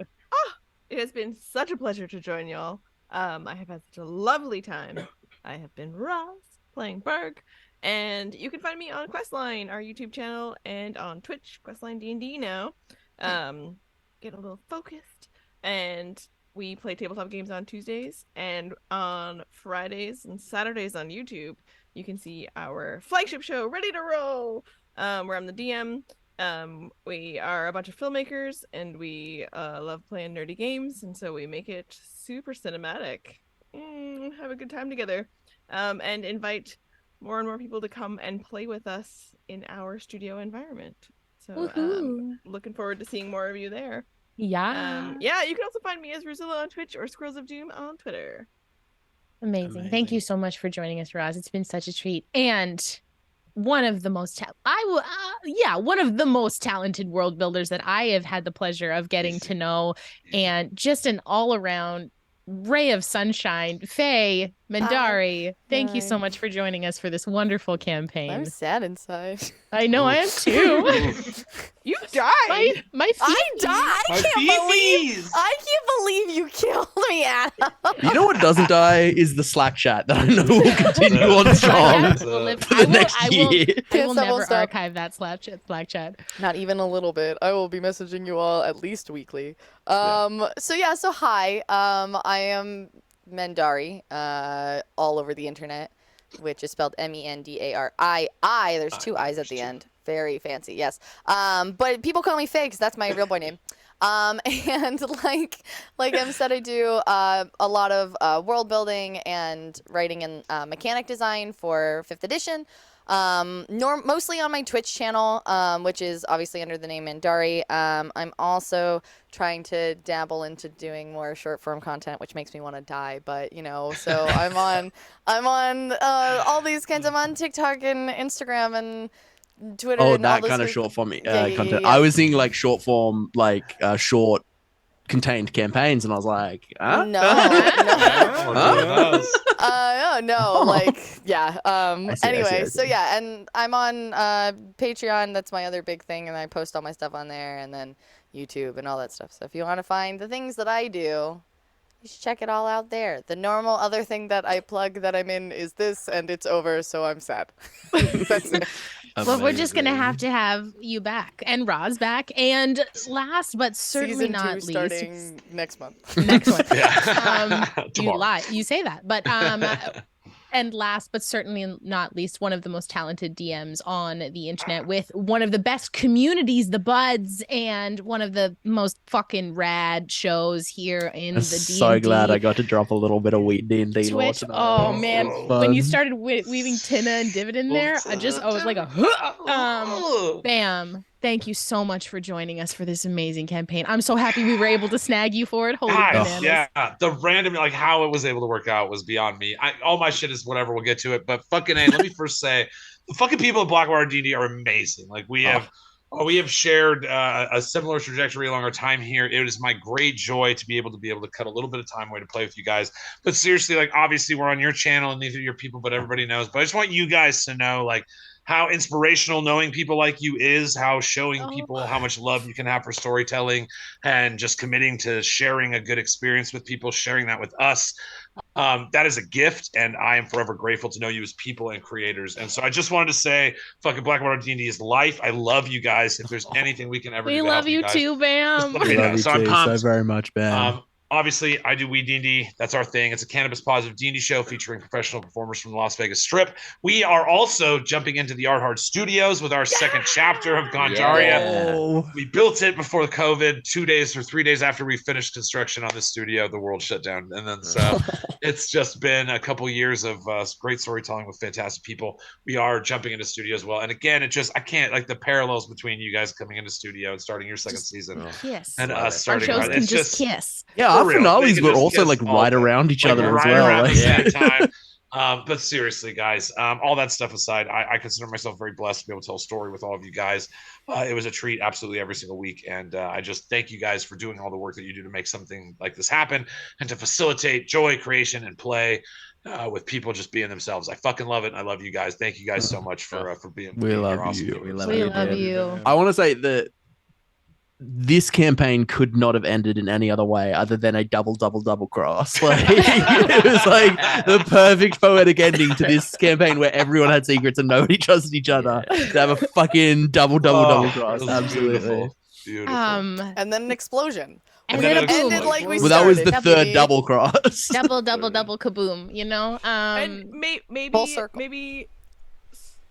It has been such a pleasure to join y'all. I have had such a lovely time. I have been Roz playing Berg. And you can find me on Questline, our YouTube channel, and on Twitch, Questline D&D now. Get a little focused. And we play tabletop games on Tuesdays. And on Fridays and Saturdays on YouTube, you can see our flagship show, Ready to Roll, where I'm the DM. We are a bunch of filmmakers, and we love playing nerdy games. And so we make it super cinematic. Have a good time together. And invite more and more people to come and play with us in our studio environment. So looking forward to seeing more of you there. Yeah. You can also find me as Ruzilla on Twitch or Squirrels of Doom on Twitter. Amazing. Thank you so much for joining us, Roz. It's been such a treat. And one of the most one of the most talented world builders that I have had the pleasure of getting to know, and just an all-around ray of sunshine, Faye, Mendarii. Thank you so much for joining us for this wonderful campaign. I'm sad inside. I know, I am too. You died. My I died. I can't believe you killed me, Adam. You know what doesn't die is the Slack chat that I know will continue on strong for the next year. I will never archive that Slack chat. Not even a little bit. I will be messaging you all at least weekly. So hi. I am Mendarii, all over the internet, which is spelled Mendarii. There's 2 I's at the end. Very fancy, yes. But people call me Faye because that's my real boy name. And like Em said, I do a lot of world building and writing and mechanic design for 5th edition. Mostly on my Twitch channel, which is obviously under the name Mendarii. I'm also trying to dabble into doing more short form content, which makes me want to die. But so I'm on all these kinds. I'm on TikTok and Instagram and Twitter. Oh, and all that this kind of weird- short form content. Yeah. I was thinking like short form, like short contained campaigns, and I was like, huh? No. Anyway, so yeah, and I'm on Patreon. That's my other big thing, and I post all my stuff on there, and then YouTube and all that stuff. So if you want to find the things that I do, you should check it all out there. The normal other thing that I plug that I'm in is this, and it's over, so I'm sad. That's it. Well, we're just gonna have to have you back and Roz back, and last but certainly Season not 2 least, starting next month. next one. Yeah. You Tomorrow. lie, you say that, but and last but certainly not least, one of the most talented DMs on the internet with one of the best communities, the Buds, and one of the most fucking rad shows here in I'm the so D&D glad I got to drop a little bit of wheat D&D lore Twitch. tonight. Oh It man, was when you fun. started weaving Tina and Divid in there, I was like bam. Thank you so much for joining us for this amazing campaign. I'm so happy we were able to snag you for it. Holy Guys, bananas. yeah, the random, like how it was able to work out was beyond me. All my shit is whatever. We'll get to it, but fucking A, let me first say, the fucking people at Blackwater D&D are amazing. Like we have shared a similar trajectory along our time here. It is my great joy to be able to cut a little bit of time away to play with you guys. But seriously, like obviously we're on your channel and these are your people, but everybody knows. But I just want you guys to know, like, how inspirational knowing people like you is, how showing people how much love you can have for storytelling and just committing to sharing a good experience with people, sharing that with us. That is a gift, and I am forever grateful to know you as people and creators. And so I just wanted to say, fucking Blackwater D&D is life. I love you guys. If there's anything we can ever do We to love help you guys, too, Bam. just let me We know. love you So I'm too pumped. so very much, Ben. Obviously, I do Weed D&D. That's our thing. It's a cannabis positive D&D show featuring professional performers from the Las Vegas Strip. We are also jumping into the ArtHardStudios with our second chapter of Gondaria. We built it before COVID. 2 days or 3 days after we finished construction on this studio, the world shut down. And then so it's just been a couple years of great storytelling with fantastic people. We are jumping into studio as well. And again, I can't, like, the parallels between you guys coming into studio and starting your second season Kiss. and us Our starting shows on. can It's just kiss. Yeah, for our real. They finales can were just also kiss like all right day. around each Like, other right as well. around Like, the same time. But seriously, guys, all that stuff aside, I consider myself very blessed to be able to tell a story with all of you guys. It was a treat absolutely every single week. And I just thank you guys for doing all the work that you do to make something like this happen and to facilitate joy, creation, and play with people just being themselves. I fucking love it. And I love you guys. Thank you guys so much for being We here. love Awesome you. people. We love We you, love dude. you. I want to say that this campaign could not have ended in any other way other than a double cross. Like, it was like the perfect poetic ending to this campaign where everyone had secrets and nobody trusted each other. To have a fucking double cross. It was Absolutely. Beautiful. And then an explosion. And then then a it boom. ended like we Well, that was started, the third baby. double cross. double kaboom, you know? And Full circle. maybe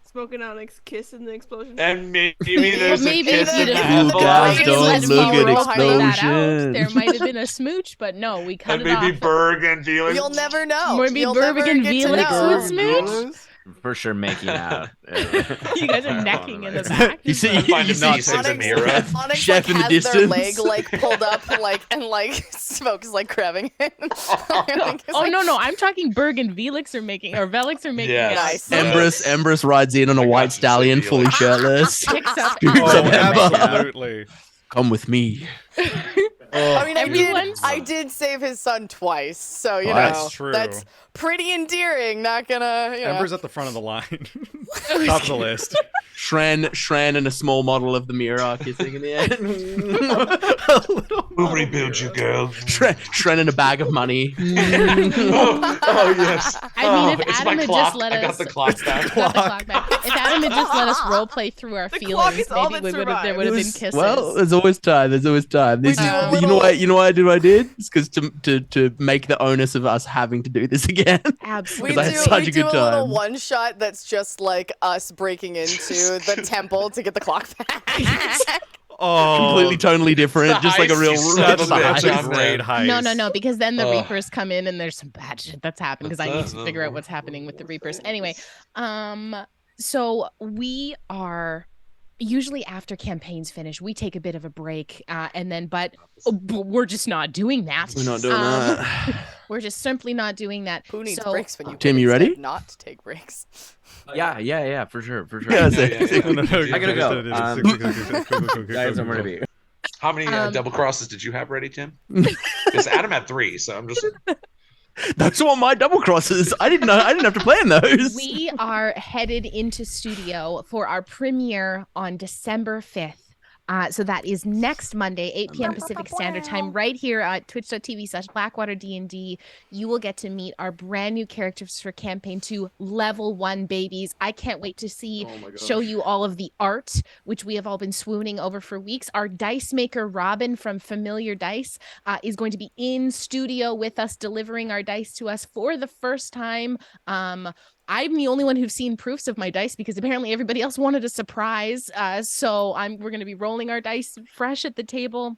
smoking Onyx kiss in the explosion. And maybe there's maybe a kiss if you'd in have- the You guys Maybe don't let look me at roll that explosion. out. There might have been a smooch, but no, we cut And it maybe off. Burgundy. Like, You'll never know. Maybe You'll Burbic never and get to Vellix know. would smooch? For sure making out. You guys are necking in the back. You see, Find you a see not six Onyx, Amira. Onyx Chef like, in the has distance. their leg like pulled up and smoke is like grabbing it. Oh no, I'm talking Berg and Vellix are making Yes. it. Nice. Empress rides in on a I got white you, stallion, Sophia. fully shirtless. Picks up Scoops Oh, up Ember. absolutely. Come with me. I mean, Everyone's- I did save his son twice, so you Twice. know That's true. that's pretty endearing. Not gonna, you know. Ember's at the front of the line. Top of the list. Shren and a small model of the mirror kissing in the end. We'll rebuild you, girl. Shren and a bag of money. oh yes. I mean, if it's Adam my had clock. just let I got us- the clock back. Got the clock back. If Adam had just let us role play through our The clock feelings, is all maybe that there would have been kisses. Well, there's always time. This We is, do a you know little- what I did? It's because to make the onus of us having to do this again. We Absolutely. do, I had such we a do good a little time. one shot that's just like us breaking into the temple to get the clock back. Oh, Completely tonally different, just like a real That's that's a a great heist. No, because then the Ugh. Reapers come in and there's some bad shit that's happened because I need to figure out what's happening with the Reapers. Anyway, so we are usually after campaigns finish, we take a bit of a break, and then but we're just not doing that. We're not doing that. We're just simply not doing that. Who needs So- breaks when you Tim, can you instead ready? not take breaks? Yeah, for sure. Yeah, I gotta go. Guys, I'm ready. How many double crosses did you have ready, Tim? Because Adam had 3, so I'm just. That's what my double crosses. I didn't have to plan those. We are headed into studio for our premiere on December 5th So that is next Monday, 8 p.m. Pacific Standard Time, right here at twitch.tv/BlackwaterDND. You will get to meet our brand new characters for Campaign 2, Level 1 babies. I can't wait to show you all of the art, which we have all been swooning over for weeks. Our dice maker, Robin from Familiar Dice, is going to be in studio with us, delivering our dice to us for the first time. I'm the only one who's seen proofs of my dice because apparently everybody else wanted a surprise. So we're going to be rolling our dice fresh at the table.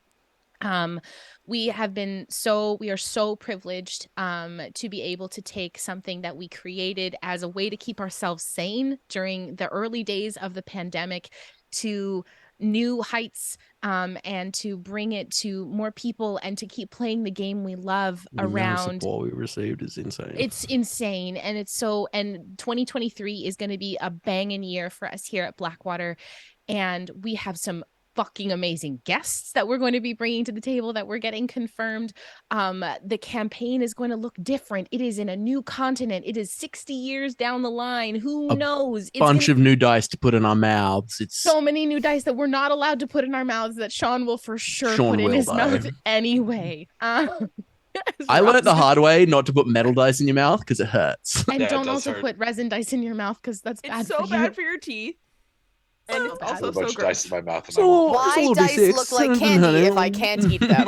We are so privileged to be able to take something that we created as a way to keep ourselves sane during the early days of the pandemic to new heights, and to bring it to more people and to keep playing the game we love around. The support we received is insane. It's insane. And and 2023 is going to be a banging year for us here at Blackwater. And we have some fucking amazing guests that we're going to be bringing to the table that we're getting confirmed. The campaign is going to look different. It is in a new continent. It is 60 years down the line. Who knows? It's bunch of new dice to put in our mouths. It's so many new dice that we're not allowed to put in our mouths that Sean will for sure put in his mouth anyway. I learned the hard way not to put metal dice in your mouth because it hurts. And don't also put resin dice in your mouth because that's bad. It's so bad for your teeth. And it's also so gross. Dice in my mouth. Why dice look like candy if I can't eat them?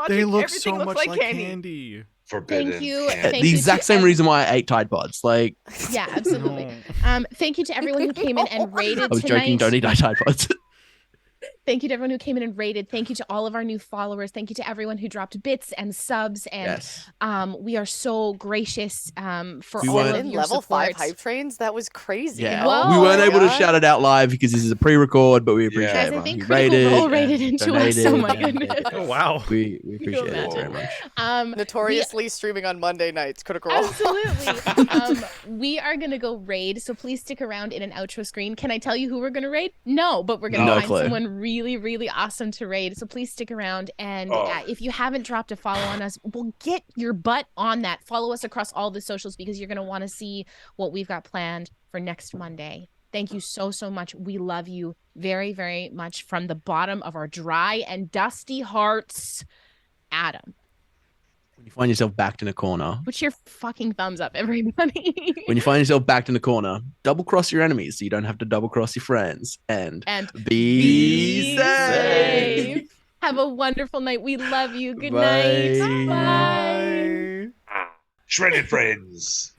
They look so much like candy. Forbidden. Thank you. The exact same reason why I ate Tide Pods. Like, yeah, absolutely. Thank you to everyone who came in and raided. I was joking. Don't eat Tide Pods. Thank you to everyone who came in and raided. Thank you to all of our new followers. Thank you to everyone who dropped bits and subs. And we are so gracious for all of your level support. 5 hype trains. That was crazy. Yeah, we weren't able to shout it out live because this is a pre-record, but we appreciate Guys, everyone I think who Critical Role rated into us. donated, Oh my goodness. Oh wow. We appreciate it very much. Notoriously streaming on Monday nights. Critical Role. Absolutely. We are gonna go raid, so please stick around in an outro screen. Can I tell you who we're gonna raid? No, but we're gonna find someone really awesome to raid. So please stick around. And if you haven't dropped a follow on us, well, get your butt on that. Follow us across all the socials because you're gonna want to see what we've got planned for next Monday. Thank you so much. We love you very much from the bottom of our dry and dusty hearts. Adam. When you find yourself backed in a corner, put your fucking thumbs up, everybody. When you find yourself backed in a corner, double cross your enemies so you don't have to double cross your friends. And be safe. Have a wonderful night. We love you. Good night. Bye. Shredded friends.